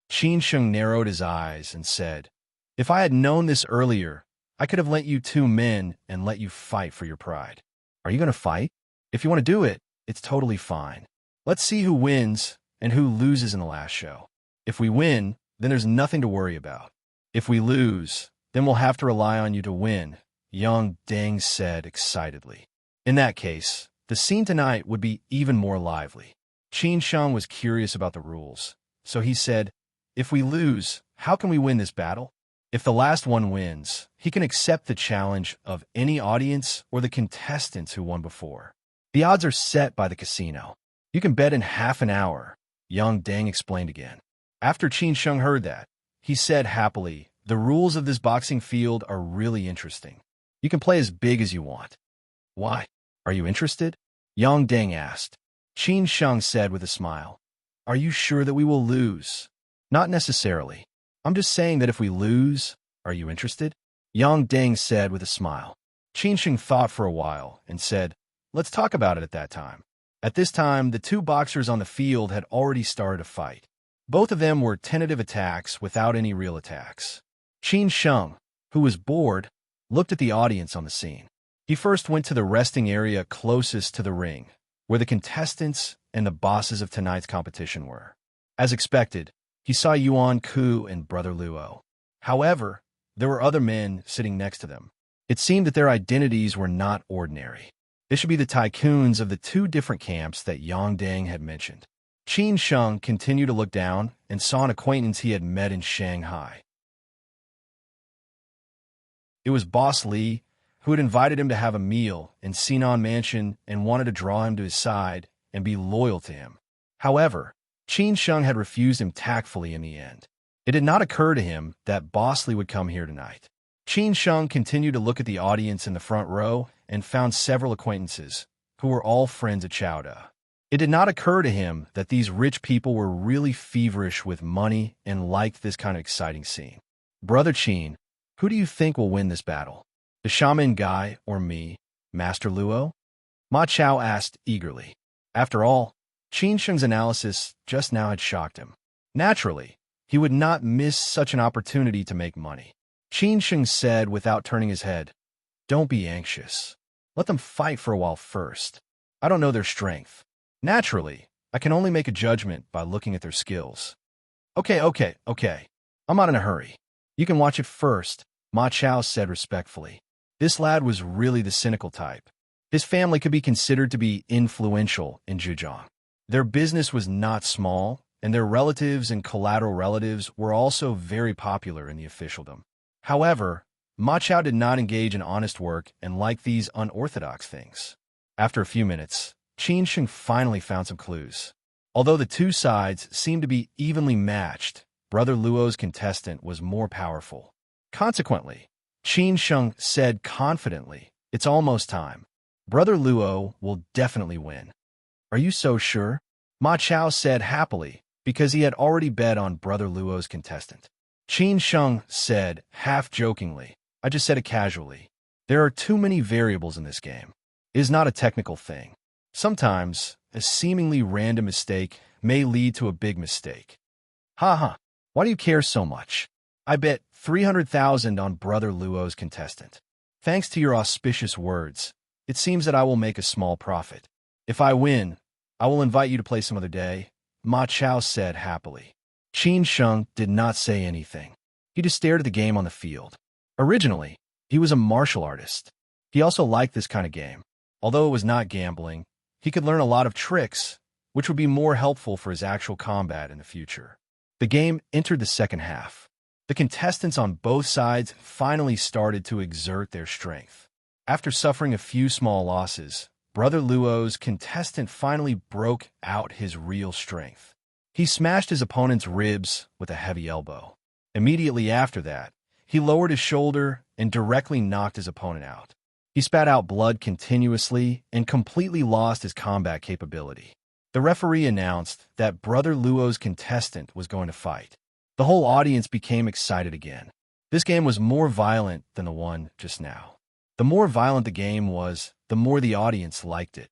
Qin Sheng narrowed his eyes and said, "If I had known this earlier, I could have lent you 2 men and let you fight for your pride. Are you going to fight? If you want to do it, it's totally fine. Let's see who wins and who loses in the last show. If we win, then there's nothing to worry about. If we lose, then we'll have to rely on you to win," Yang Deng said excitedly. In that case, the scene tonight would be even more lively. Qin Sheng was curious about the rules, so he said, "If we lose, how can we win this battle?" "If the last one wins, he can accept the challenge of any audience or the contestants who won before. The odds are set by the casino. You can bet in half an hour," Yang Deng explained again. After Qin Sheng heard that, he said happily, "The rules of this boxing field are really interesting. You can play as big as you want." "Why? Are you interested?" Yang Deng asked. Qin Sheng said with a smile, "Are you sure that we will lose?" "Not necessarily. I'm just saying that if we lose, are you interested?" Yang Deng said with a smile. Qin Sheng thought for a while and said, "Let's talk about it at that time." At this time, the 2 boxers on the field had already started a fight. Both of them were tentative attacks without any real attacks. Qin Sheng, who was bored, looked at the audience on the scene. He first went to the resting area closest to the ring, where the contestants and the bosses of tonight's competition were. As expected, he saw Yuan Ku and Brother Luo. However, there were other men sitting next to them. It seemed that their identities were not ordinary. They should be the tycoons of the 2 different camps that Yang Deng had mentioned. Qin Sheng continued to look down and saw an acquaintance he had met in Shanghai. It was Boss Li, who had invited him to have a meal in Sinan Mansion and wanted to draw him to his side and be loyal to him. However, Qin Sheng had refused him tactfully in the end. It did not occur to him that Boss Li would come here tonight. Qin Sheng continued to look at the audience in the front row and found several acquaintances, who were all friends of Chowda. It did not occur to him that these rich people were really feverish with money and liked this kind of exciting scene. "Brother Qin, who do you think will win this battle? The shaman guy or me, Master Luo?" Ma Chao asked eagerly. After all, Qin Sheng's analysis just now had shocked him. Naturally, he would not miss such an opportunity to make money. Qin Sheng said without turning his head, "Don't be anxious. Let them fight for a while first. I don't know their strength. Naturally, I can only make a judgment by looking at their skills." Okay. I'm not in a hurry. You can watch it first," Ma Chao said respectfully. This lad was really the cynical type. His family could be considered to be influential in Zhejiang. Their business was not small, and their relatives and collateral relatives were also very popular in the officialdom. However, Ma Chao did not engage in honest work and liked these unorthodox things. After a few minutes, Qin Sheng finally found some clues. Although the 2 sides seemed to be evenly matched, Brother Luo's contestant was more powerful. Consequently, Qin Sheng said confidently, "It's almost time. Brother Luo will definitely win." "Are you so sure?" Ma Chao said happily, because he had already bet on Brother Luo's contestant. Qin Sheng said, half jokingly, "I just said it casually. There are too many variables in this game. It is not a technical thing. Sometimes, a seemingly random mistake may lead to a big mistake." "Ha ha, why do you care so much? I bet 300,000 on Brother Luo's contestant." Thanks to your auspicious words, it seems that I will make a small profit. If I win, I will invite you to play some other day, Ma Chao said happily. Qin Sheng did not say anything. He just stared at the game on the field. Originally, he was a martial artist. He also liked this kind of game. Although it was not gambling, he could learn a lot of tricks, which would be more helpful for his actual combat in the future. The game entered the second half. The contestants on both sides finally started to exert their strength. After suffering a few small losses, Brother Luo's contestant finally broke out his real strength. He smashed his opponent's ribs with a heavy elbow. Immediately after that, he lowered his shoulder and directly knocked his opponent out. He spat out blood continuously and completely lost his combat capability. The referee announced that Brother Luo's contestant was going to fight. The whole audience became excited again. This game was more violent than the one just now. The more violent the game was, the more the audience liked it.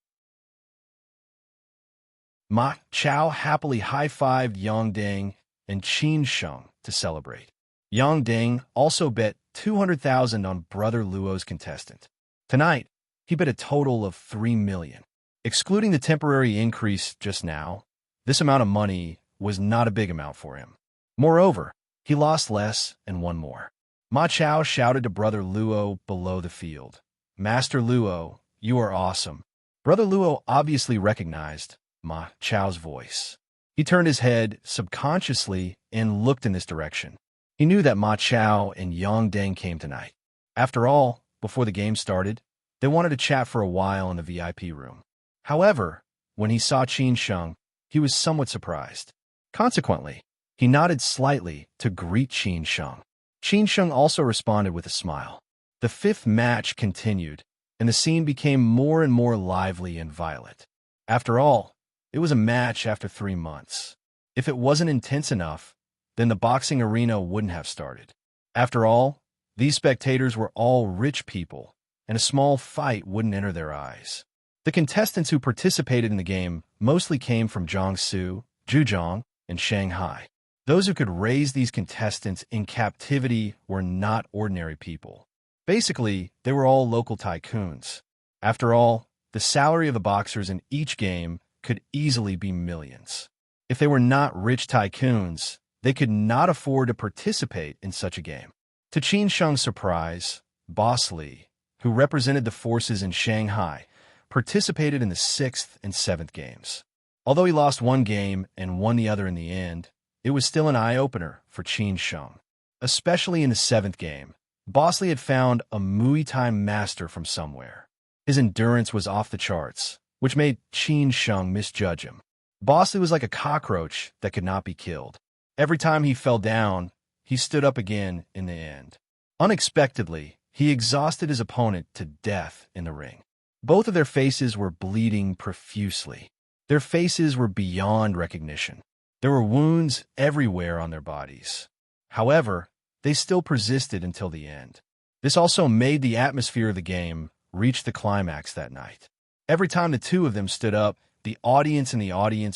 Ma Chao happily high-fived Yang Ding and Qin Sheng to celebrate. Yang Ding also bet 200,000 on Brother Luo's contestant. Tonight, he bet a total of 3 million. Excluding the temporary increase just now, this amount of money was not a big amount for him. Moreover, he lost less and won more. Ma Chao shouted to Brother Luo below the field. Master Luo, you are awesome. Brother Luo obviously recognized Ma Chao's voice. He turned his head subconsciously and looked in this direction. He knew that Ma Chao and Yang Deng came tonight. After all, before the game started, they wanted to chat for a while in the VIP room. However, when he saw Qin Sheng, he was somewhat surprised. Consequently, he nodded slightly to greet Qin Sheng. Qin Sheng also responded with a smile. The fifth match continued, and the scene became more and more lively and violent. After all, it was a match after 3 months. If it wasn't intense enough, then the boxing arena wouldn't have started. After all, these spectators were all rich people, and a small fight wouldn't enter their eyes. The contestants who participated in the game mostly came from Jiangsu, Zhejiang, and Shanghai. Those who could raise these contestants in captivity were not ordinary people. Basically, they were all local tycoons. After all, the salary of the boxers in each game could easily be millions. If they were not rich tycoons, they could not afford to participate in such a game. To Qin Sheng's surprise, Boss Li, who represented the forces in Shanghai, participated in the 6th and 7th games. Although he lost one game and won the other in the end, it was still an eye-opener for Qin Sheng. Especially in the 7th game, Boss Li had found a Muay Thai master from somewhere. His endurance was off the charts, which made Qin Sheng misjudge him. Boss Li was like a cockroach that could not be killed. Every time he fell down, he stood up again in the end. Unexpectedly, he exhausted his opponent to death in the ring. Both of their faces were bleeding profusely. Their faces were beyond recognition. There were wounds everywhere on their bodies. However, they still persisted until the end. This also made the atmosphere of the game reach the climax that night. Every time the two of them stood up, the audience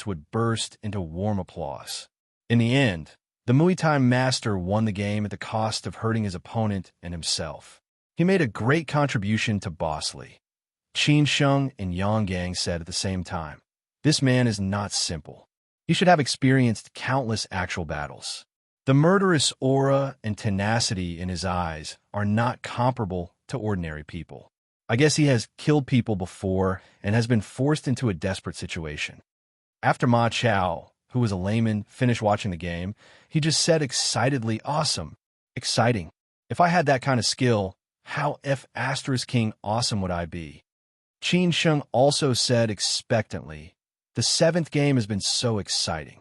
would burst into warm applause. In the end, the Muay Thai master won the game at the cost of hurting his opponent and himself. He made a great contribution to Boss Li. Qin Sheng and Yang Gang said at the same time, "This man is not simple. He should have experienced countless actual battles. The murderous aura and tenacity in his eyes are not comparable to ordinary people. I guess he has killed people before and has been forced into a desperate situation." After Ma Chao, who was a layman, finished watching the game, he just said excitedly, "Awesome. Exciting. If I had that kind of skill, how King awesome would I be?" Qin Sheng also said expectantly, "The 7th game has been so exciting."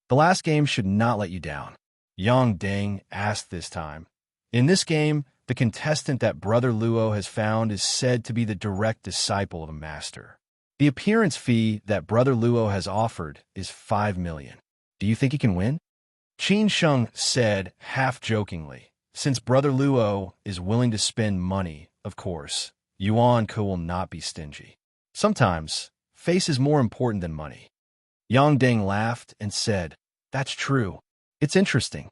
The last game should not let you down. Yang Ding asked this time. In this game, the contestant that Brother Luo has found is said to be the direct disciple of a master. The appearance fee that Brother Luo has offered is 5 million. Do you think he can win? Qin Sheng said, half-jokingly, since Brother Luo is willing to spend money, of course, Yuan Ko will not be stingy. Sometimes, face is more important than money. Yang Deng laughed and said, "That's true. It's interesting."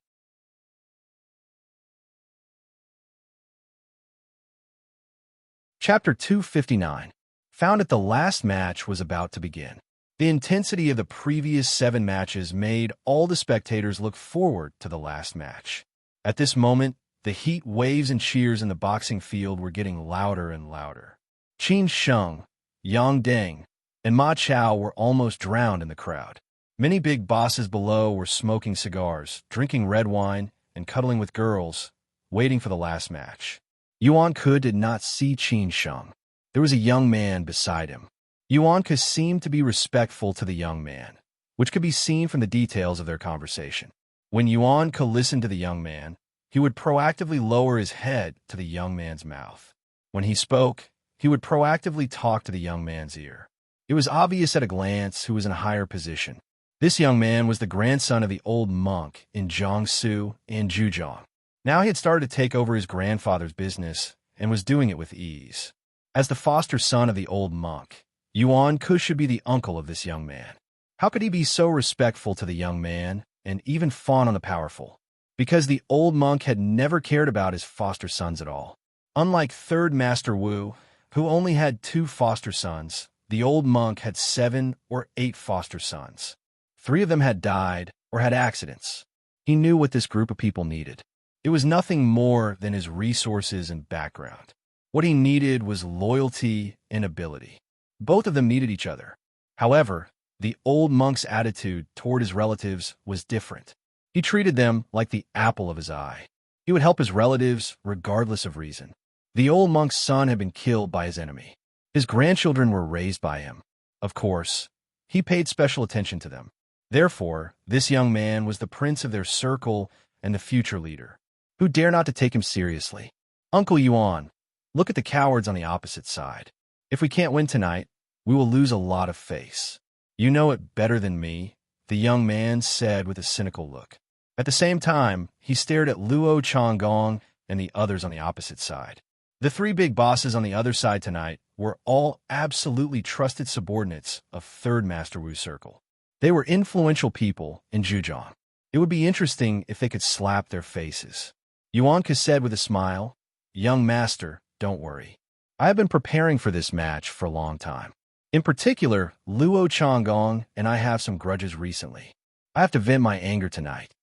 Chapter 259. Found at the last match was about to begin. The intensity of the previous 7 matches made all the spectators look forward to the last match. At this moment, the heat waves and cheers in the boxing field were getting louder and louder. Qin Sheng, Yang Deng, and Ma Chao were almost drowned in the crowd. Many big bosses below were smoking cigars, drinking red wine, and cuddling with girls, waiting for the last match. Yuan Ke did not see Qin Sheng. There was a young man beside him. Yuan Ke seemed to be respectful to the young man, which could be seen from the details of their conversation. When Yuan Ke listened to the young man, he would proactively lower his head to the young man's mouth. When he spoke, he would proactively talk to the young man's ear. It was obvious at a glance who was in a higher position. This young man was the grandson of the old monk in Jiangsu and Zhujiang. Now he had started to take over his grandfather's business and was doing it with ease. As the foster son of the old monk, Yuan Ke should be the uncle of this young man. How could he be so respectful to the young man and even fawn on the powerful? Because the old monk had never cared about his foster sons at all. Unlike Third Master Wu, who only had 2 foster sons, the old monk had 7 or 8 foster sons. 3 of them had died or had accidents. He knew what this group of people needed. It was nothing more than his resources and background. What he needed was loyalty and ability. Both of them needed each other. However, the old monk's attitude toward his relatives was different. He treated them like the apple of his eye. He would help his relatives regardless of reason. The old monk's son had been killed by his enemy. His grandchildren were raised by him. Of course, he paid special attention to them. Therefore, this young man was the prince of their circle and the future leader. Who dare not to take him seriously? Uncle Yuan, look at the cowards on the opposite side. If we can't win tonight, we will lose a lot of face. You know it better than me, the young man said with a cynical look. At the same time, he stared at Luo Changgong and the others on the opposite side. The 3 big bosses on the other side tonight were all absolutely trusted subordinates of Third Master Wu's circle. They were influential people in Zhujiang. It would be interesting if they could slap their faces. Yuan Ke said with a smile, "Young master, don't worry. I have been preparing for this match for a long time. In particular, Luo Changgong and I have some grudges recently. I have to vent my anger tonight.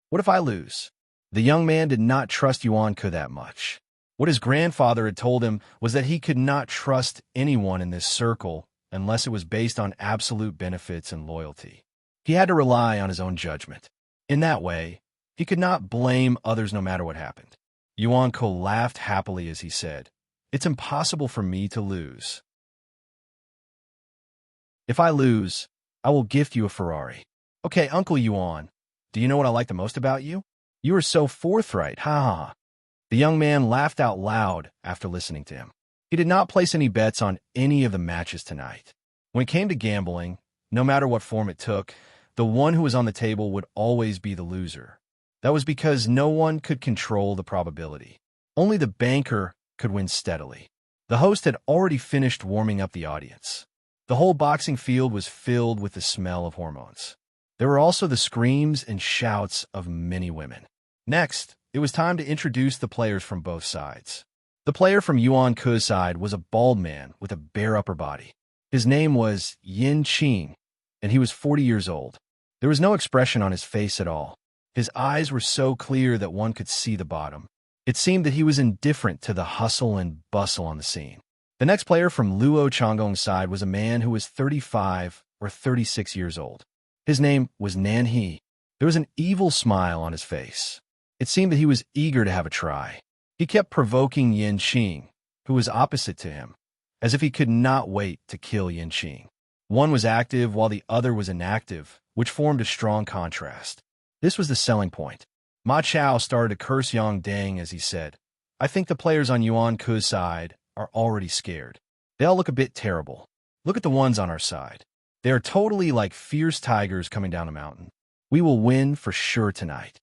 What if I lose?" The young man did not trust Yuan Ke that much. What his grandfather had told him was that he could not trust anyone in this circle unless it was based on absolute benefits and loyalty. He had to rely on his own judgment. In that way, he could not blame others no matter what happened. Yuan Ke laughed happily as he said, "It's impossible for me to lose. If I lose, I will gift you a Ferrari." "Okay, Uncle Yuan, do you know what I like the most about you? You are so forthright, ha ha ha." The young man laughed out loud after listening to him. He did not place any bets on any of the matches tonight. When it came to gambling, no matter what form it took, the one who was on the table would always be the loser. That was because no one could control the probability. Only the banker could win steadily. The host had already finished warming up the audience. The whole boxing field was filled with the smell of hormones. There were also the screams and shouts of many women. Next, it was time to introduce the players from both sides. The player from Yuan Ke's side was a bald man with a bare upper body. His name was Yin Qing, and he was 40 years old. There was no expression on his face at all. His eyes were so clear that one could see the bottom. It seemed that he was indifferent to the hustle and bustle on the scene. The next player from Luo Changgong's side was a man who was 35 or 36 years old. His name was Nan He. There was an evil smile on his face. It seemed that he was eager to have a try. He kept provoking Yin Qing, who was opposite to him, as if he could not wait to kill Yin Qing. One was active while the other was inactive, which formed a strong contrast. This was the selling point. Ma Chao started to curse Yang Deng as he said, "I think the players on Yuan Ke's side are already scared. They all look a bit terrible. Look at the ones on our side. They are totally like fierce tigers coming down a mountain. We will win for sure tonight."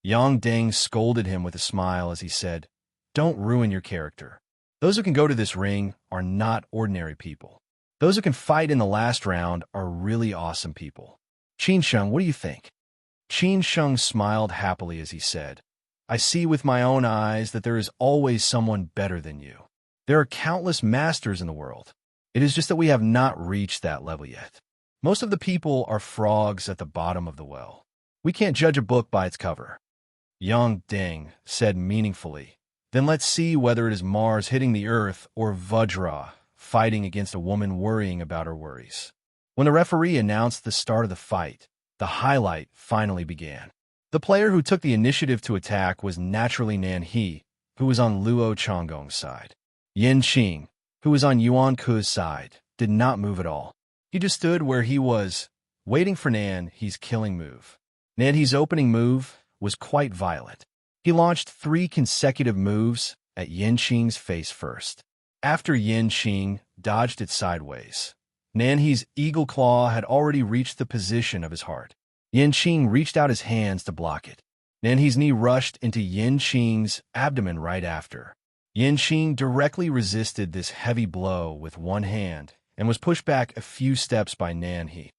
Yang Deng scolded him with a smile as he said, "Don't ruin your character. Those who can go to this ring are not ordinary people. Those who can fight in the last round are really awesome people. Qin Sheng, what do you think?" Qin Sheng smiled happily as he said, "I see with my own eyes that there is always someone better than you. There are countless masters in the world. It is just that we have not reached that level yet. Most of the people are frogs at the bottom of the well. We can't judge a book by its cover. Yang Ding said meaningfully, then let's see whether it is Mars hitting the earth or Vajra fighting against a woman worrying about her worries. When the referee announced the start of the fight, the highlight finally began. The player who took the initiative to attack was naturally Nan He, who was on Luo Changgong's side. Yin Qing, who was on Yuan Ku's side, did not move at all. He just stood where he was, waiting for Nan He's killing move. Nan He's opening move was quite violent. He launched 3 consecutive moves at Yin Qing's face first. After Yin Qing dodged it sideways, Nan He's eagle claw had already reached the position of his heart. Yin Qing reached out his hands to block it. Nan He's knee rushed into Yin Qing's abdomen right after. Yin Qing directly resisted this heavy blow with one hand and was pushed back a few steps by Nan He.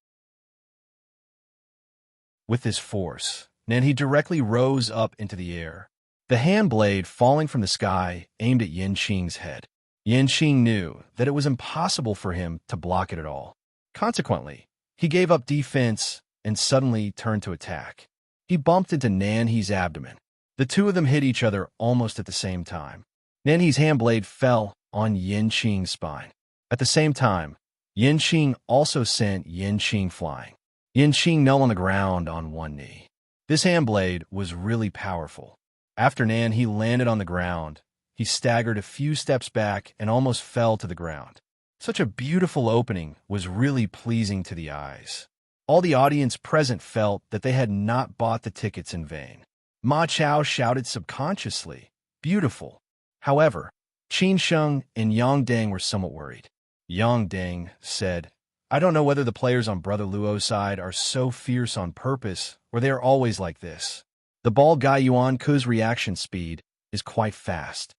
With this force, Nan He directly rose up into the air. The hand blade falling from the sky aimed at Yin Qing's head. Yin Qing knew that it was impossible for him to block it at all. Consequently, he gave up defense and suddenly turned to attack. He bumped into Nan He's abdomen. The two of them hit each other almost at the same time. Nan He's hand blade fell on Yin Qing's spine. At the same time, Yin Qing also sent Yin Qing flying. Yin Qing knelt on the ground on one knee. This hand blade was really powerful. After Nan He landed on the ground, he staggered a few steps back and almost fell to the ground. Such a beautiful opening was really pleasing to the eyes. All the audience present felt that they had not bought the tickets in vain. Ma Chao shouted subconsciously, "Beautiful." However, Qin Sheng and Yang Deng were somewhat worried. Yang Deng said, "I don't know whether the players on Brother Luo's side are so fierce on purpose or they are always like this. The bald guy Yuan Ku's reaction speed is quite fast."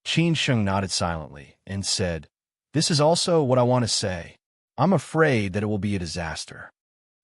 Qin Sheng nodded silently and said, "This is also what I want to say. I'm afraid that it will be a disaster."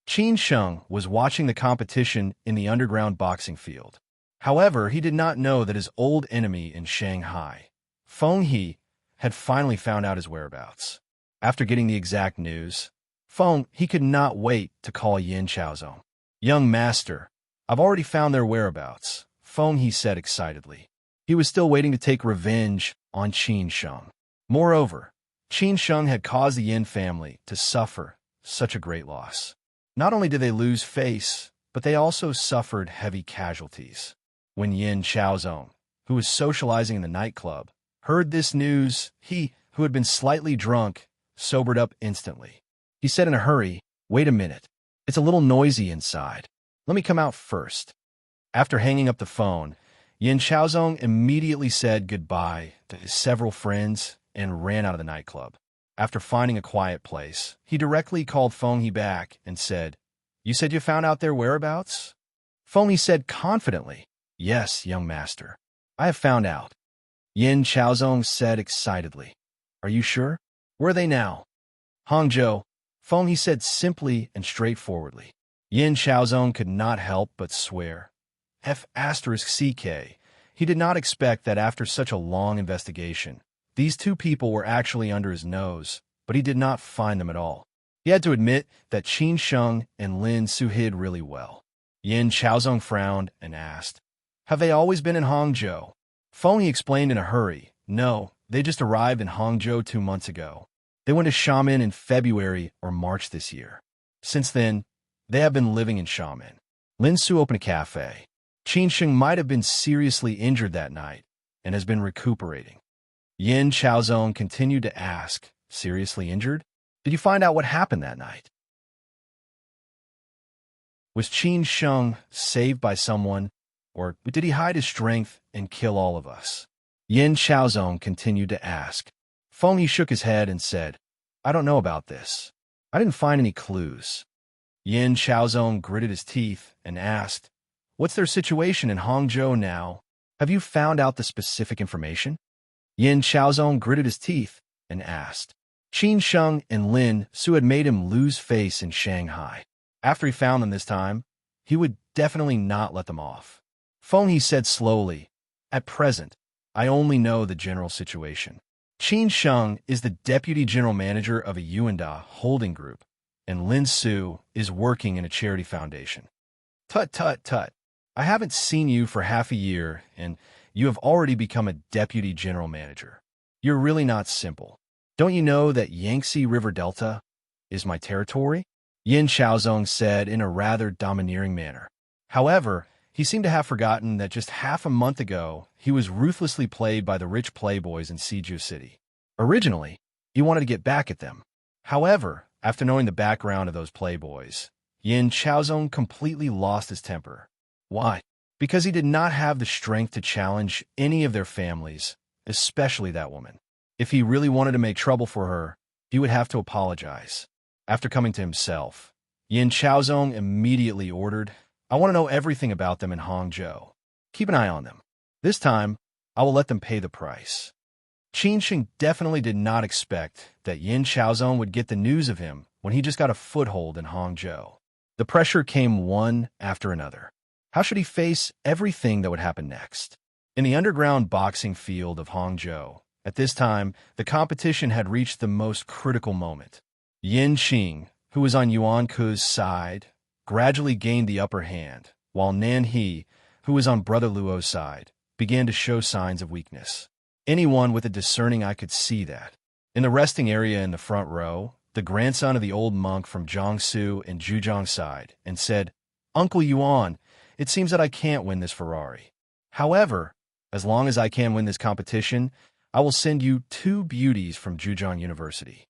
Qin Sheng was watching the competition in the underground boxing field. However, he did not know that his old enemy in Shanghai, Feng He, had finally found out his whereabouts. After getting the exact news, Feng He could not wait to call Yin Chaozong. "Young master, I've already found their whereabouts," Feng He said excitedly. He was still waiting to take revenge on Qin Sheng. Moreover, Qin Sheng had caused the Yin family to suffer such a great loss. Not only did they lose face, but they also suffered heavy casualties. When Yin Chaozong, who was socializing in the nightclub, heard this news, he, who had been slightly drunk, sobered up instantly. He said in a hurry, "Wait a minute. It's a little noisy inside. Let me come out first." After hanging up the phone, Yin Chaozong immediately said goodbye to his several friends and ran out of the nightclub. After finding a quiet place, he directly called Feng He back and said, "You said you found out their whereabouts?" Feng He said confidently, "Yes, young master. I have found out." Yin Chaozong said excitedly, "Are you sure? Where are they now?" "Hangzhou," Feng He said simply and straightforwardly. Yin Chaozong could not help but swear. F*CK. He did not expect that after such a long investigation, these two people were actually under his nose, but he did not find them at all. He had to admit that Qin Sheng and Lin Su hid really well. Yin Chaozong frowned and asked, "Have they always been in Hangzhou?" Feng He explained in a hurry, "No, they just arrived in Hangzhou 2 months ago. They went to Xiamen in February or March this year. Since then, they have been living in Xiamen." Lin Su opened a cafe. Qin Sheng might have been seriously injured that night and has been recuperating. Yin Chaozong continued to ask, "Seriously injured? Did you find out what happened that night? Was Qin Sheng saved by someone, or did he hide his strength and kill all of us?" Yin Chaozong continued to ask. Feng He shook his head and said, "I don't know about this. I didn't find any clues." Yin Chaozong gritted his teeth and asked, "What's their situation in Hangzhou now? Have you found out the specific information?" Yin Chaozong gritted his teeth and asked. Qin Sheng and Lin Su had made him lose face in Shanghai. After he found them this time, he would definitely not let them off. Feng He said slowly, "At present, I only know the general situation." Qin Sheng is the deputy general manager of a Yuanda holding group, and Lin Su is working in a charity foundation. Tut, tut, tut. I haven't seen you for half a year, and you have already become a deputy general manager. You're really not simple. Don't you know that Yangtze River Delta is my territory? Yin Xiaozong said in a rather domineering manner. However, he seemed to have forgotten that just half a month ago, he was ruthlessly played by the rich playboys in Siju City. Originally, he wanted to get back at them. However, after knowing the background of those playboys, Yin Xiaozong completely lost his temper. Why? Because he did not have the strength to challenge any of their families, especially that woman. If he really wanted to make trouble for her, he would have to apologize. After coming to himself, Yin Xiaozong immediately ordered, I want to know everything about them in Hangzhou. Keep an eye on them. This time, I will let them pay the price. Qin Sheng definitely did not expect that Yin Xiaozong would get the news of him when he just got a foothold in Hangzhou. The pressure came one after another. How should he face everything that would happen next? In the underground boxing field of Hangzhou, at this time, the competition had reached the most critical moment. Yin Qing, who was on Yuan Ku's side, gradually gained the upper hand, while Nan He, who was on Brother Luo's side, began to show signs of weakness. Anyone with a discerning eye could see that. In the resting area in the front row, the grandson of the old monk from Jiangsu and Zhujiang sighed and said, Uncle Yuan, it seems that I can't win this Ferrari. However, as long as I can win this competition, I will send you 2 beauties from Zhujiang University.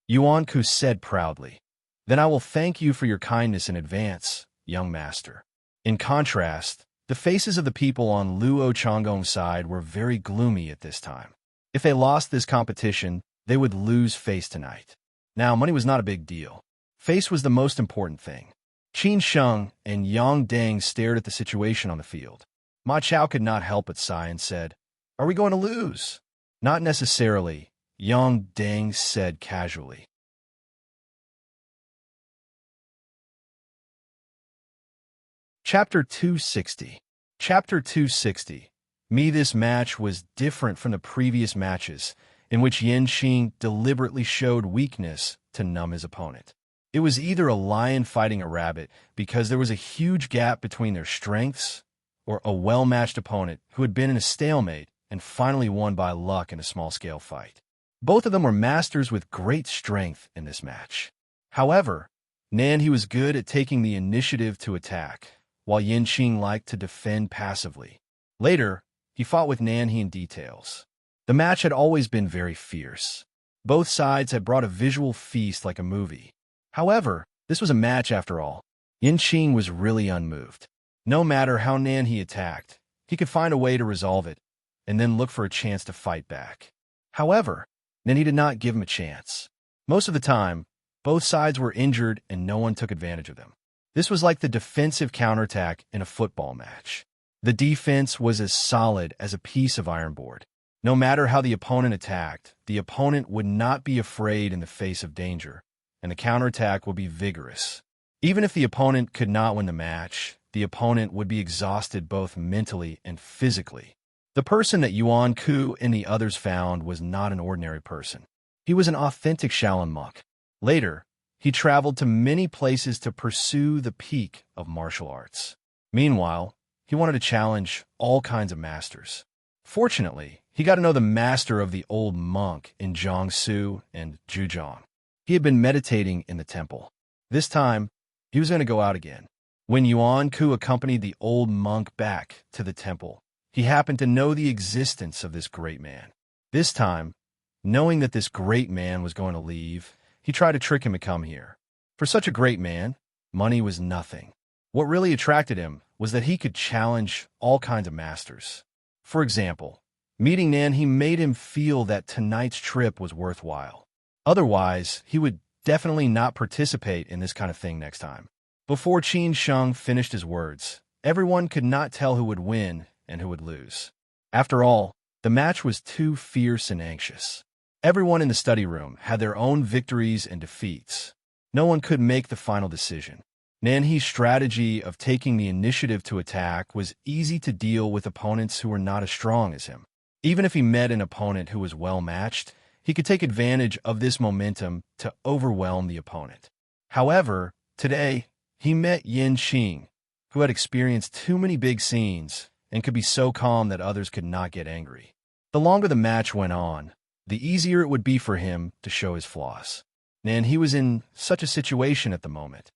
Yuan Ku said proudly, Then I will thank you for your kindness in advance, young master. In contrast, the faces of the people on Luo Changgong's side were very gloomy at this time. If they lost this competition, they would lose face tonight. Now, money was not a big deal. Face was the most important thing. Qin Sheng and Yang Deng stared at the situation on the field. Ma Chao could not help but sigh and said, Are we going to lose? Not necessarily, Yang Deng said casually. Chapter 260. Chapter 260. This match was different from the previous matches, in which Yin Qing deliberately showed weakness to numb his opponent. It was either a lion fighting a rabbit because there was a huge gap between their strengths, or a well-matched opponent who had been in a stalemate and finally won by luck in a small-scale fight. Both of them were masters with great strength in this match. However, Nan He was good at taking the initiative to attack, while Yin Qing liked to defend passively. Later, he fought with Nan He in details. The match had always been very fierce. Both sides had brought a visual feast like a movie. However, this was a match after all. Yin Qing was really unmoved. No matter how Nan He attacked, he could find a way to resolve it, and then look for a chance to fight back. However, Nan He did not give him a chance. Most of the time, both sides were injured and no one took advantage of them. This was like the defensive counterattack in a football match. The defense was as solid as a piece of ironboard. No matter how the opponent attacked, the opponent would not be afraid in the face of danger, and the counterattack would be vigorous. Even if the opponent could not win the match, the opponent would be exhausted both mentally and physically. The person that Yuan Ku and the others found was not an ordinary person. He was an authentic Shaolin monk. Later, he traveled to many places to pursue the peak of martial arts. Meanwhile, he wanted to challenge all kinds of masters. Fortunately, he got to know the master of the old monk in Jiangsu and Zhujiang. He had been meditating in the temple. This time, he was going to go out again. When Yuan Ku accompanied the old monk back to the temple, he happened to know the existence of this great man. This time, knowing that this great man was going to leave, he tried to trick him to come here. For such a great man, money was nothing. What really attracted him was that he could challenge all kinds of masters. For example, meeting Nan He made him feel that tonight's trip was worthwhile. Otherwise, he would definitely not participate in this kind of thing next time. Before Qin Sheng finished his words, everyone could not tell who would win and who would lose. After all, the match was too fierce and anxious. Everyone in the study room had their own victories and defeats. No one could make the final decision. Nan He's strategy of taking the initiative to attack was easy to deal with opponents who were not as strong as him. Even if he met an opponent who was well-matched, he could take advantage of this momentum to overwhelm the opponent. However, today, he met Yin Qing, who had experienced too many big scenes and could be so calm that others could not get angry. The longer the match went on, the easier it would be for him to show his flaws. And he was in such a situation at the moment.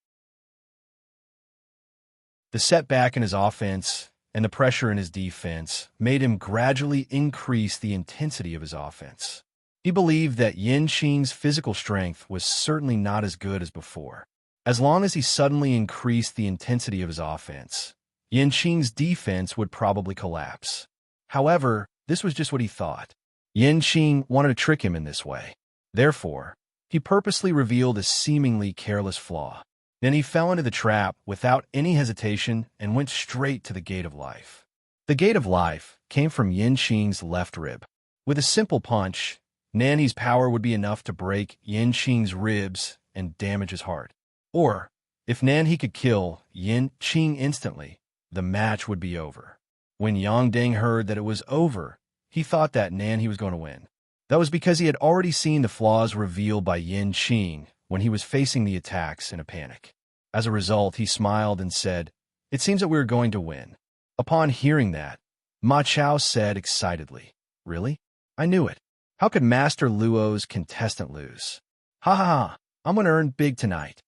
The setback in his offense and the pressure in his defense made him gradually increase the intensity of his offense. He believed that Yin Qing's physical strength was certainly not as good as before. As long as he suddenly increased the intensity of his offense, Yin Qing's defense would probably collapse. However, this was just what he thought. Yin Qing wanted to trick him in this way. Therefore, he purposely revealed a seemingly careless flaw. Then he fell into the trap without any hesitation and went straight to the Gate of Life. The Gate of Life came from Yin Qing's left rib. With a simple punch, Nanhee's power would be enough to break Yin Qing's ribs and damage his heart. Or, if Nanhee could kill Yin Qing instantly, the match would be over. When Yang Deng heard that it was over, he thought that Nanhee was going to win. That was because he had already seen the flaws revealed by Yin Qing when he was facing the attacks in a panic. As a result, he smiled and said, "It seems that we are going to win." Upon hearing that, Ma Chao said excitedly, "Really? I knew it. How could Master Luo's contestant lose? Ha ha ha, I'm going to earn big tonight."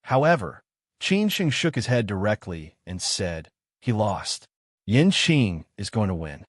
However, Qin Sheng shook his head directly and said, "He lost. Yin Qing is going to win."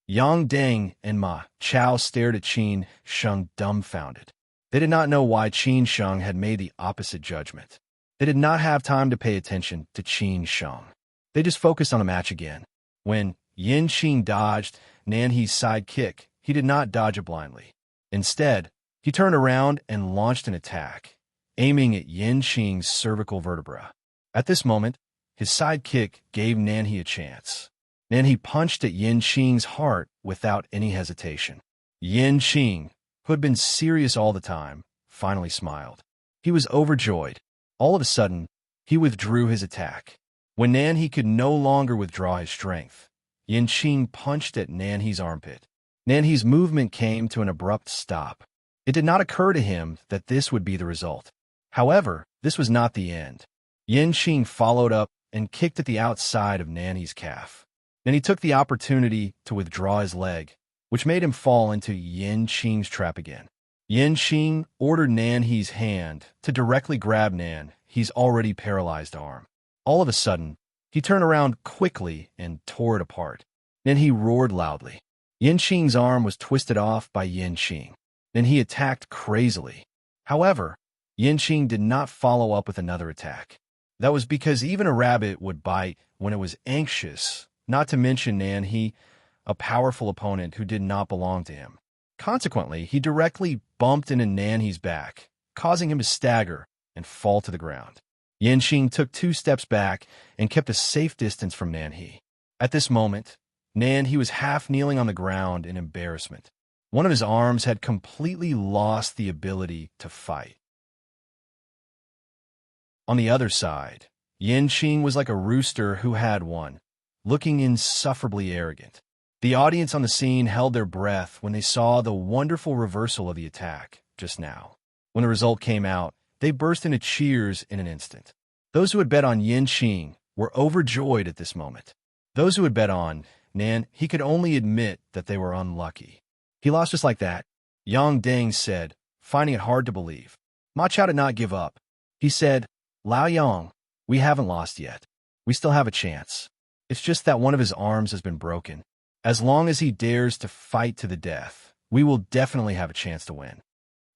Yang Deng and Ma Chao stared at Qin Sheng dumbfounded. They did not know why Qin Sheng had made the opposite judgment. They did not have time to pay attention to Qin Sheng. They just focused on the match again. When Yin Qing dodged Nanhee's side kick, he did not dodge it blindly. Instead, he turned around and launched an attack, aiming at Yin Qing's cervical vertebra. At this moment, his side kick gave Nanhee a chance. Nanhee punched at Yin Qing's heart without any hesitation. Yin Qing, who had been serious all the time, finally smiled. He was overjoyed. All of a sudden, he withdrew his attack. When Nanhee could no longer withdraw his strength, Yin Qing punched at Nanhee's armpit. Nanhee's movement came to an abrupt stop. It did not occur to him that this would be the result. However, this was not the end. Yin Qing followed up and kicked at the outside of Nanhee's calf. Then he took the opportunity to withdraw his leg, which made him fall into Yin Qing's trap again. Yin Qing ordered Nanhee's hand to directly grab Nanhee's already paralyzed arm. All of a sudden, he turned around quickly and tore it apart. Then he roared loudly. Yin Qing's arm was twisted off by Yin Qing. Then he attacked crazily. However, Yin Qing did not follow up with another attack. That was because even a rabbit would bite when it was anxious, not to mention Nanhee, a powerful opponent who did not belong to him. Consequently, he directly bumped into Nanhee's back, causing him to stagger and fall to the ground. Yin Qing took 2 steps back and kept a safe distance from Nanhee. At this moment, Nanhee was half kneeling on the ground in embarrassment. One of his arms had completely lost the ability to fight. On the other side, Yin Qing was like a rooster who had one, looking insufferably arrogant. The audience on the scene held their breath when they saw the wonderful reversal of the attack just now. When the result came out, they burst into cheers in an instant. Those who had bet on Yin Qing were overjoyed at this moment. Those who had bet on Nan, he could only admit that they were unlucky. He lost just like that, Yang Deng said, finding it hard to believe. Ma Chao did not give up. He said, "Lao Yang, we haven't lost yet. We still have a chance. It's just that one of his arms has been broken. As long as he dares to fight to the death, we will definitely have a chance to win."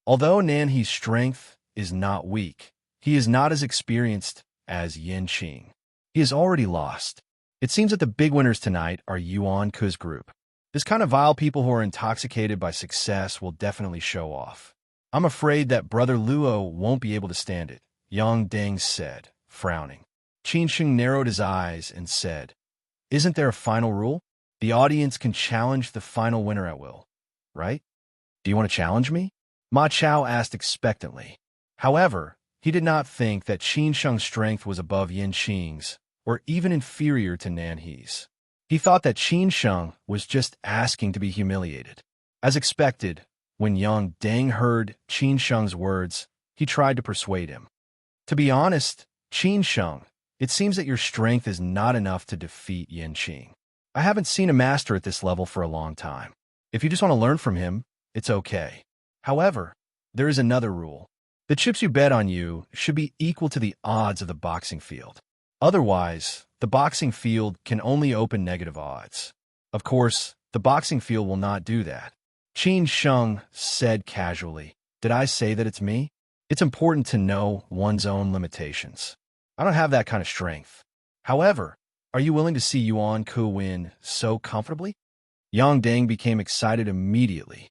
Although Nanhee's strength is not weak, he is not as experienced as Yin Qing. He has already lost. It seems that the big winners tonight are Yuan Ke's group. This kind of vile people who are intoxicated by success will definitely show off. "I'm afraid that Brother Luo won't be able to stand it," Yang Deng said, frowning. Qin Sheng narrowed his eyes and said, "Isn't there a final rule? The audience can challenge the final winner at will, right? Do you want to challenge me?" Ma Chao asked expectantly. However, he did not think that Qin Sheng's strength was above Yin Qing's, or even inferior to Nanhee's. He thought that Qin Sheng was just asking to be humiliated. As expected, when Yang Deng heard Qin Sheng's words, he tried to persuade him. To be honest, Qin Sheng, it seems that your strength is not enough to defeat Yin Qing. I haven't seen a master at this level for a long time. If you just want to learn from him, it's okay. However, there is another rule. The chips you bet on you should be equal to the odds of the boxing field. Otherwise, the boxing field can only open negative odds. Of course, the boxing field will not do that. Qin Sheng said casually, "Did I say that it's me? It's important to know one's own limitations. I don't have that kind of strength. However, are you willing to see Yuan Ku win so comfortably?" Yang Deng became excited immediately.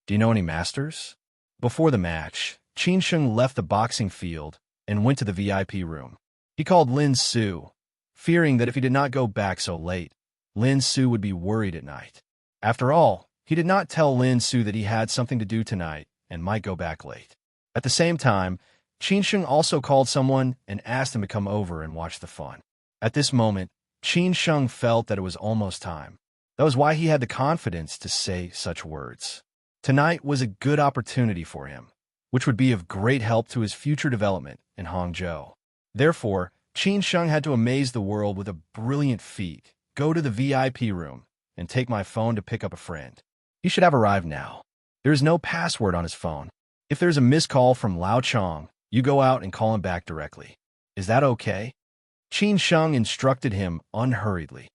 "Do you know any masters?" Before the match, Qin Sheng left the boxing field and went to the VIP room. He called Lin Su, fearing that if he did not go back so late, Lin Su would be worried at night. After all, he did not tell Lin Su that he had something to do tonight and might go back late. At the same time, Qin Sheng also called someone and asked him to come over and watch the fun. At this moment, Qin Sheng felt that it was almost time. That was why he had the confidence to say such words. Tonight was a good opportunity for him, which would be of great help to his future development in Hangzhou. Therefore, Qin Sheng had to amaze the world with a brilliant feat, go to the VIP room, and take my phone to pick up a friend. He should have arrived now. There is no password on his phone. If there's a missed call from Lao Chong, you go out and call him back directly. Is that okay? Qin Sheng instructed him unhurriedly.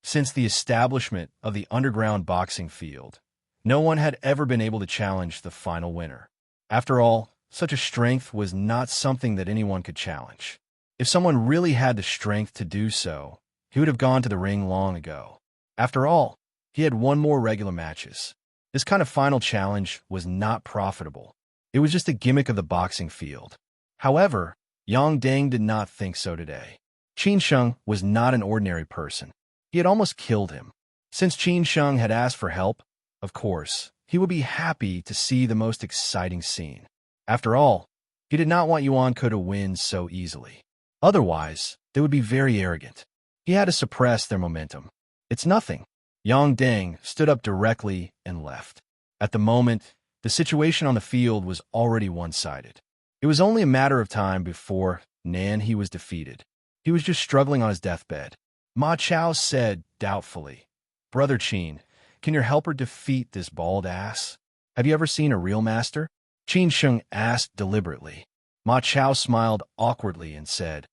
Since the establishment of the underground boxing field, no one had ever been able to challenge the final winner. After all, such a strength was not something that anyone could challenge. If someone really had the strength to do so, he would have gone to the ring long ago. After all, he had won more regular matches. This kind of final challenge was not profitable. It was just a gimmick of the boxing field. However, Yang Deng did not think so today. Qin Sheng was not an ordinary person. He had almost killed him. Since Qin Sheng had asked for help, of course, he would be happy to see the most exciting scene. After all, he did not want Yuan Ku to win so easily. Otherwise, they would be very arrogant. He had to suppress their momentum. It's nothing. Yang Deng stood up directly and left. At the moment, the situation on the field was already one-sided. It was only a matter of time before Nan he was defeated. He was just struggling on his deathbed. Ma Chao said doubtfully, "Brother Qin, can your helper defeat this bald ass? Have you ever seen a real master?" Qin Sheng asked deliberately. Ma Chao smiled awkwardly and said,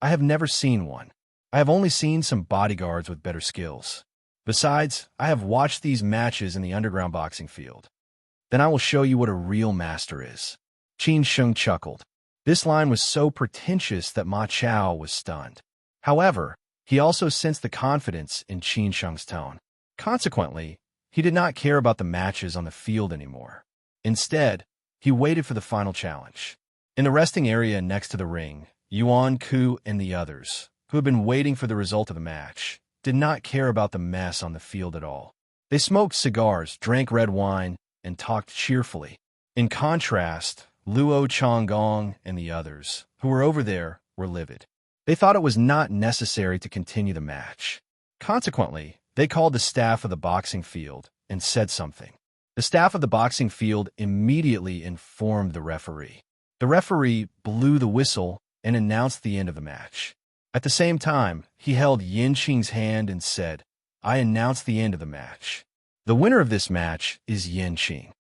"I have never seen one. I have only seen some bodyguards with better skills. Besides, I have watched these matches in the underground boxing field. Then I will show you what a real master is." Qin Sheng chuckled. This line was so pretentious that Ma Chao was stunned. However, he also sensed the confidence in Qin Sheng's tone. Consequently, he did not care about the matches on the field anymore. Instead, he waited for the final challenge. In the resting area next to the ring, Yuan Ku and the others, who had been waiting for the result of the match, did not care about the mess on the field at all. They smoked cigars, drank red wine, and talked cheerfully. In contrast, Luo Chonggong and the others, who were over there, were livid. They thought it was not necessary to continue the match. Consequently, they called the staff of the boxing field and said something. The staff of the boxing field immediately informed the referee. The referee blew the whistle and announced the end of the match. At the same time, he held Yin Qing's hand and said, "I announce the end of the match. The winner of this match is Yin Qing."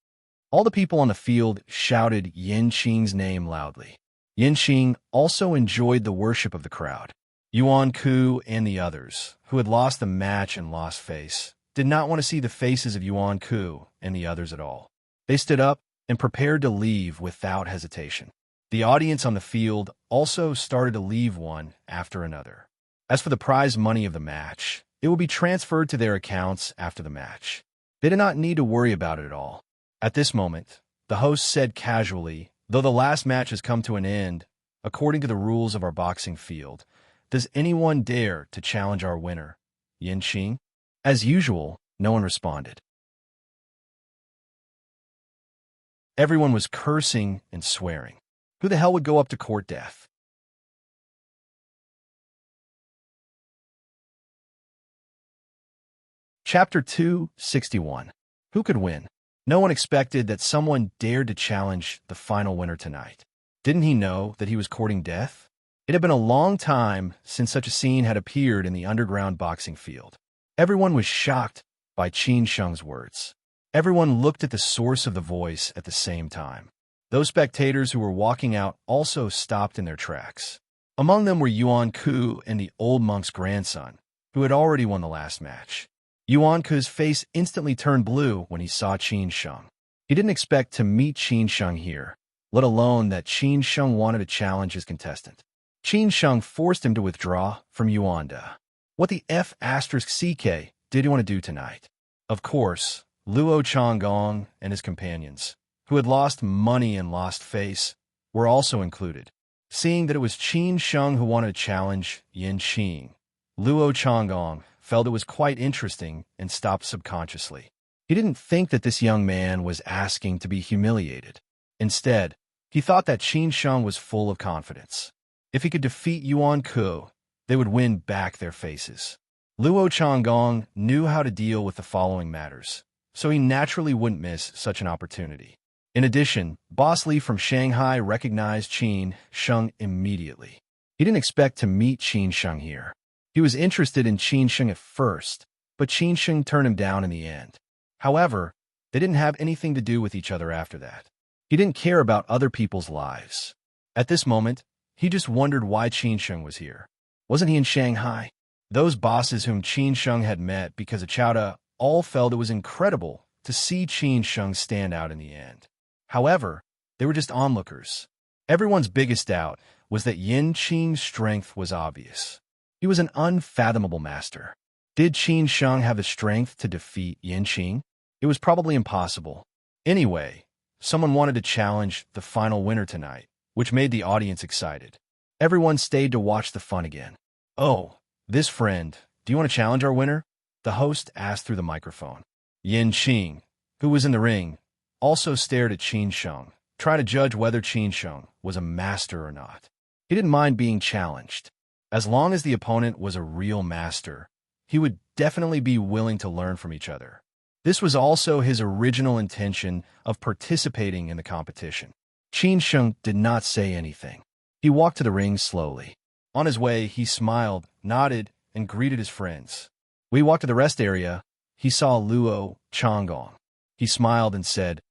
All the people on the field shouted Yin Qing's name loudly. Yin Qing also enjoyed the worship of the crowd. Yuan Ku and the others, who had lost the match and lost face, did not want to see the faces of Yuan Ku and the others at all. They stood up and prepared to leave without hesitation. The audience on the field also started to leave one after another. As for the prize money of the match, it will be transferred to their accounts after the match. They did not need to worry about it at all. At this moment, the host said casually, "Though the last match has come to an end, according to the rules of our boxing field, does anyone dare to challenge our winner, Yin Qing?" As usual, no one responded. Everyone was cursing and swearing. Who the hell would go up to court death? Chapter 261. Who could win? No one expected that someone dared to challenge the final winner tonight. Didn't he know that he was courting death? It had been a long time since such a scene had appeared in the underground boxing field. Everyone was shocked by Qin Sheng's words. Everyone looked at the source of the voice at the same time. Those spectators who were walking out also stopped in their tracks. Among them were Yuan Ku and the old monk's grandson, who had already won the last match. Yuan Ku's face instantly turned blue when he saw Qin Sheng. He didn't expect to meet Qin Sheng here, let alone that Qin Sheng wanted to challenge his contestant. Qin Sheng forced him to withdraw from Yuanda. What the F***CK did he want to do tonight? Of course, Luo Changgong and his companions, who had lost money and lost face, were also included. Seeing that it was Qin Sheng who wanted to challenge Yin Qing, Luo Changgong felt it was quite interesting and stopped subconsciously. He didn't think that this young man was asking to be humiliated. Instead, he thought that Qin Sheng was full of confidence. If he could defeat Yuan Ku, they would win back their faces. Luo Changgong knew how to deal with the following matters, so he naturally wouldn't miss such an opportunity. In addition, Boss Li from Shanghai recognized Qin Sheng immediately. He didn't expect to meet Qin Sheng here. He was interested in Qin Sheng at first, but Qin Sheng turned him down in the end. However, they didn't have anything to do with each other after that. He didn't care about other people's lives. At this moment, he just wondered why Qin Sheng was here. Wasn't he in Shanghai? Those bosses whom Qin Sheng had met because of Chowda all felt it was incredible to see Qin Sheng stand out in the end. However, they were just onlookers. Everyone's biggest doubt was that Yin Qing's strength was obvious. He was an unfathomable master. Did Qin Sheng have the strength to defeat Yin Qing? It was probably impossible. Anyway, someone wanted to challenge the final winner tonight, which made the audience excited. Everyone stayed to watch the fun again. "Oh, this friend, do you want to challenge our winner?" the host asked through the microphone. Yin Qing, who was in the ring, also stared at Qin Sheng, trying to judge whether Qin Sheng was a master or not. He didn't mind being challenged. As long as the opponent was a real master, he would definitely be willing to learn from each other. This was also his original intention of participating in the competition. Qin Sheng did not say anything. He walked to the ring slowly. On his way, he smiled, nodded, and greeted his friends. When he walked to the rest area, he saw Luo Changgong. He smiled and said,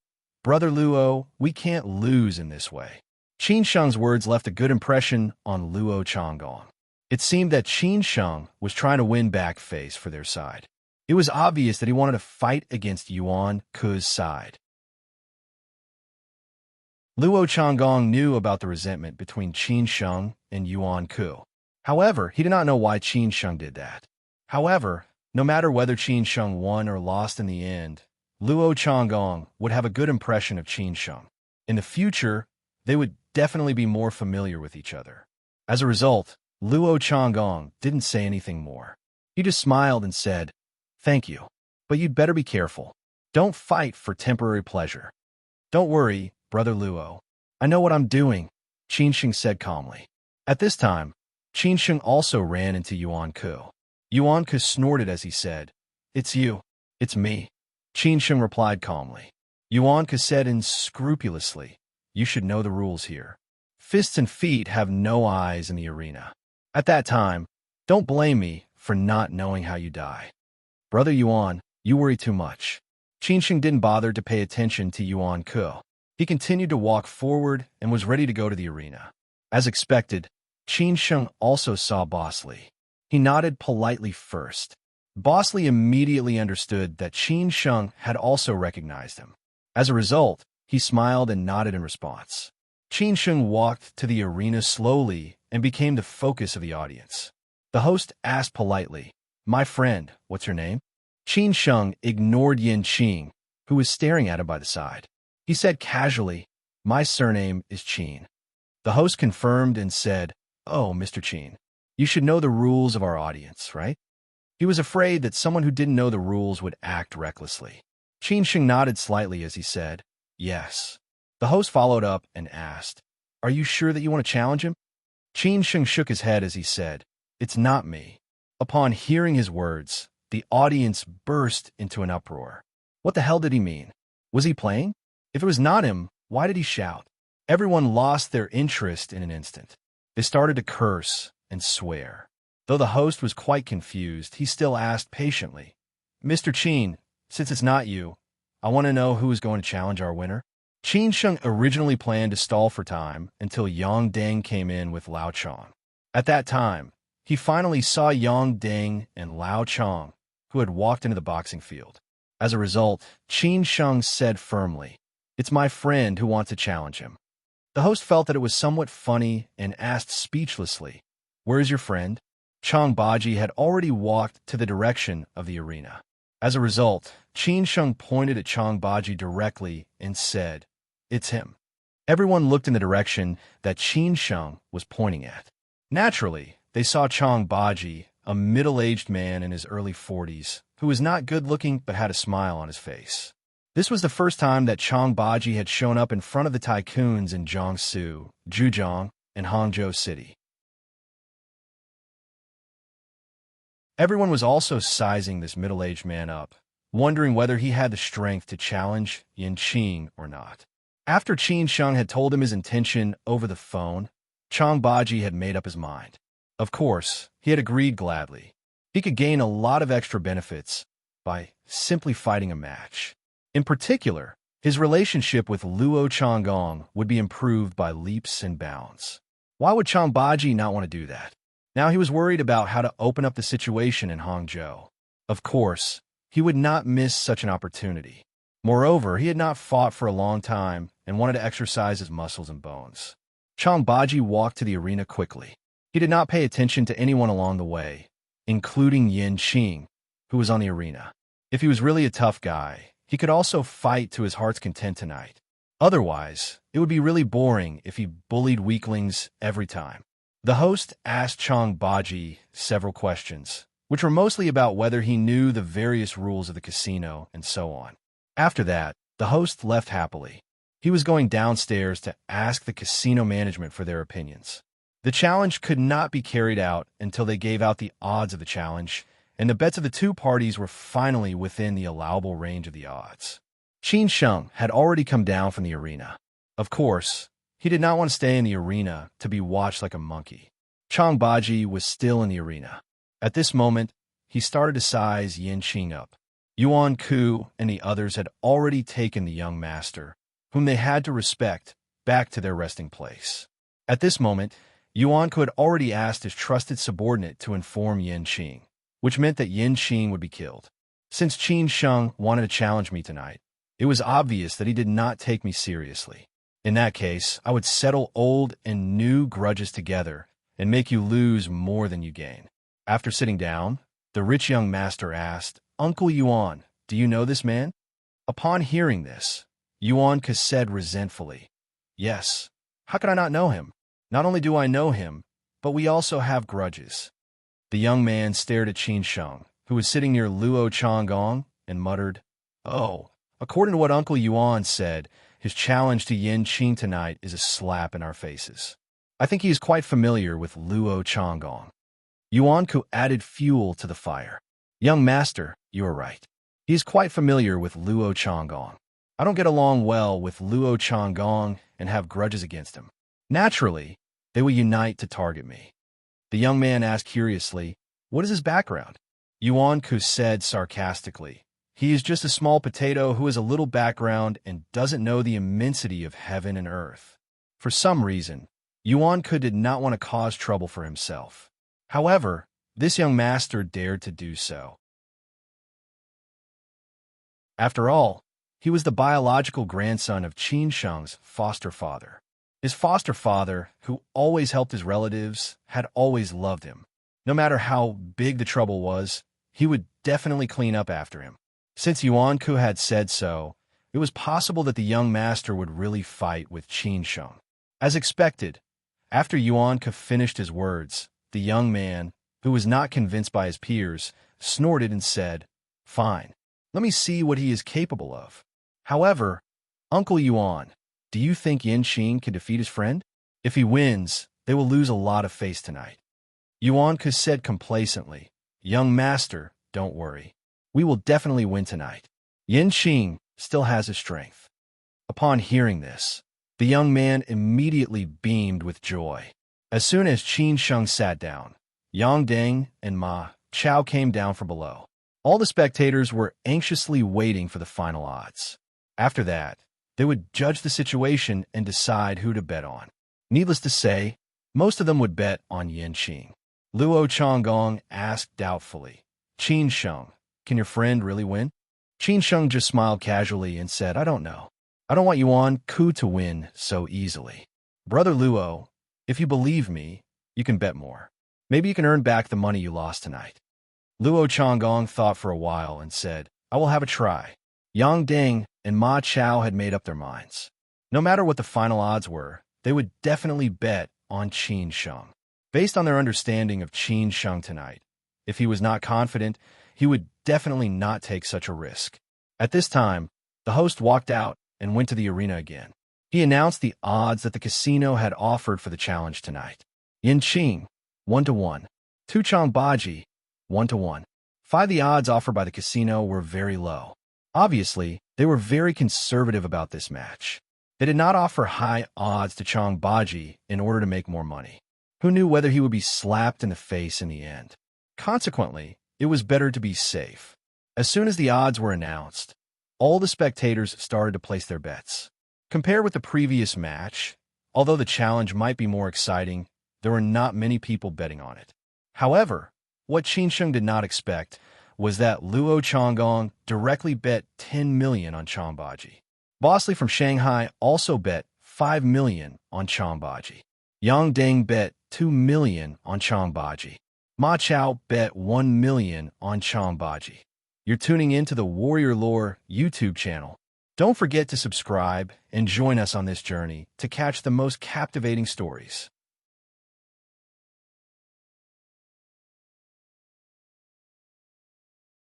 "Brother Luo, we can't lose in this way." Qin Sheng's words left a good impression on Luo Changgong. It seemed that Qin Sheng was trying to win back face for their side. It was obvious that he wanted to fight against Yuan Ku's side. Luo Changgong knew about the resentment between Qin Sheng and Yuan Ku. However, he did not know why Qin Sheng did that. However, no matter whether Qin Sheng won or lost in the end, Luo Changgong would have a good impression of Qin Sheng. In the future, they would definitely be more familiar with each other. As a result, Luo Changgong didn't say anything more. He just smiled and said, "Thank you. But you'd better be careful. Don't fight for temporary pleasure." "Don't worry, Brother Luo. I know what I'm doing," Qin Sheng said calmly. At this time, Qin Sheng also ran into Yuan Ku. Yuan Ku snorted as he said, "It's you. It's me." Qin Sheng replied calmly. Yuan Ku said unscrupulously, "You should know the rules here. Fists and feet have no eyes in the arena. At that time, don't blame me for not knowing how you die." "Brother Yuan, you worry too much." Qin Sheng didn't bother to pay attention to Yuan Ku. He continued to walk forward and was ready to go to the arena. As expected, Qin Sheng also saw Boss Li. He nodded politely first. Boss Li immediately understood that Qin Sheng had also recognized him. As a result, he smiled and nodded in response. Qin Sheng walked to the arena slowly and became the focus of the audience. The host asked politely, "My friend, what's your name?" Qin Sheng ignored Yin Qing, who was staring at him by the side. He said casually, "My surname is Qin." The host confirmed and said, "Oh, Mr. Qin, you should know the rules of our audience, right?" He was afraid that someone who didn't know the rules would act recklessly. Qin Sheng nodded slightly as he said, "Yes." The host followed up and asked, "Are you sure that you want to challenge him?" Qin Sheng shook his head as he said, "It's not me." Upon hearing his words, The audience burst into an uproar. What the hell did he mean? Was he playing? If it was not him, why did he shout? Everyone lost their interest in an instant. They started to curse and swear. Though the host was quite confused, he still asked patiently, "Mr. Qin, since it's not you, I want to know who is going to challenge our winner." Qin Sheng originally planned to stall for time until Yang Deng came in with Lao Chong. At that time, he finally saw Yang Deng and Lao Chong, who had walked into the boxing field. As a result, Qin Sheng said firmly, "It's my friend who wants to challenge him." The host felt that it was somewhat funny and asked speechlessly, "Where is your friend?" Chang Baji had already walked to the direction of the arena. As a result, Qin Sheng pointed at Chang Baji directly and said, "It's him." Everyone looked in the direction that Qin Sheng was pointing at. Naturally, they saw Chang Baji, a middle-aged man in his early 40s, who was not good-looking but had a smile on his face. This was the first time that Chang Baji had shown up in front of the tycoons in Jiangsu, Zhejiang, and Hangzhou City. Everyone was also sizing this middle-aged man up, wondering whether he had the strength to challenge Yin Qing or not. After Qin Sheng had told him his intention over the phone, Chang Baji had made up his mind. Of course, he had agreed gladly. He could gain a lot of extra benefits by simply fighting a match. In particular, his relationship with Luo Changgong would be improved by leaps and bounds. Why would Chang Baji not want to do that? Now he was worried about how to open up the situation in Hangzhou. Of course, he would not miss such an opportunity. Moreover, he had not fought for a long time and wanted to exercise his muscles and bones. Chang Baji walked to the arena quickly. He did not pay attention to anyone along the way, including Yin Qing, who was on the arena. If he was really a tough guy, he could also fight to his heart's content tonight. Otherwise, it would be really boring if he bullied weaklings every time. The host asked Chang Baji several questions, which were mostly about whether he knew the various rules of the casino and so on. After that, the host left happily. He was going downstairs to ask the casino management for their opinions. The challenge could not be carried out until they gave out the odds of the challenge, and the bets of the two parties were finally within the allowable range of the odds. Qin Sheng had already come down from the arena. Of course, he did not want to stay in the arena to be watched like a monkey. Chang Baji was still in the arena. At this moment, he started to size Yin Qing up. Yuan Ku and the others had already taken the young master, whom they had to respect, back to their resting place. At this moment, Yuan Ku had already asked his trusted subordinate to inform Yin Qing, which meant that Yin Qing would be killed. Since Qin Sheng wanted to challenge me tonight, it was obvious that he did not take me seriously. In that case, I would settle old and new grudges together and make you lose more than you gain. After sitting down, the rich young master asked, "Uncle Yuan, do you know this man?" Upon hearing this, Yuan Ke said resentfully, "Yes, how could I not know him? Not only do I know him, but we also have grudges." The young man stared at Qin Sheng, who was sitting near Luo Changgong, and muttered, "Oh, according to what Uncle Yuan said, his challenge to Yin Qing tonight is a slap in our faces. I think he is quite familiar with Luo Changgong." Yuan Ku added fuel to the fire. "Young master, you are right. He is quite familiar with Luo Changgong. I don't get along well with Luo Changgong and have grudges against him. Naturally, they will unite to target me." The young man asked curiously, "What is his background?" Yuan Ku said sarcastically, "He is just a small potato who has a little background and doesn't know the immensity of heaven and earth." For some reason, Yuan Ku did not want to cause trouble for himself. However, this young master dared to do so. After all, he was the biological grandson of Qin Sheng's foster father. His foster father, who always helped his relatives, had always loved him. No matter how big the trouble was, he would definitely clean up after him. Since Yuan Ku had said so, it was possible that the young master would really fight with Qin Sheng. As expected, after Yuan Ku finished his words, the young man, who was not convinced by his peers, snorted and said, "Fine, let me see what he is capable of." However, Uncle Yuan, do you think Yin Qing can defeat his friend? If he wins, they will lose a lot of face tonight. Yuan Ku said complacently, "Young master, don't worry. We will definitely win tonight. Yin Qing still has his strength. Upon hearing this, the young man immediately beamed with joy. As soon as Qin Sheng sat down, Yang Deng and Ma Chao came down from below. All the spectators were anxiously waiting for the final odds. After that, they would judge the situation and decide who to bet on. Needless to say, most of them would bet on Yin Qing. Luo Changgong asked doubtfully, Qin Sheng, can your friend really win? Qin Sheng just smiled casually and said, I don't know. I don't want Yuan Ku to win so easily. Brother Luo, if you believe me, you can bet more. Maybe you can earn back the money you lost tonight. Luo Changgong thought for a while and said, I will have a try. Yang Deng and Ma Chao had made up their minds. No matter what the final odds were, they would definitely bet on Qin Sheng. Based on their understanding of Qin Sheng tonight, if he was not confident, he would definitely not take such a risk. At this time, the host walked out and went to the arena again. He announced the odds that the casino had offered for the challenge tonight. Yin Qing, 1-1. Tu Chong Baji, 1-1. 5. The odds offered by the casino were very low. Obviously, they were very conservative about this match. They did not offer high odds to Chong Baji in order to make more money. Who knew whether he would be slapped in the face in the end? Consequently, it was better to be safe. As soon as the odds were announced, all the spectators started to place their bets. Compared with the previous match, although the challenge might be more exciting, there were not many people betting on it. However, what Qin Sheng did not expect was that Luo Changgong directly bet 10 million on Chongbaji. Bosley from Shanghai also bet 5 million on Chongbaji. Yang Deng bet 2 million on Chongbaji. Ma Chao bet 1 million on Chongbaji. You're tuning in to the Warrior Lore YouTube channel. Don't forget to subscribe and join us on this journey to catch the most captivating stories.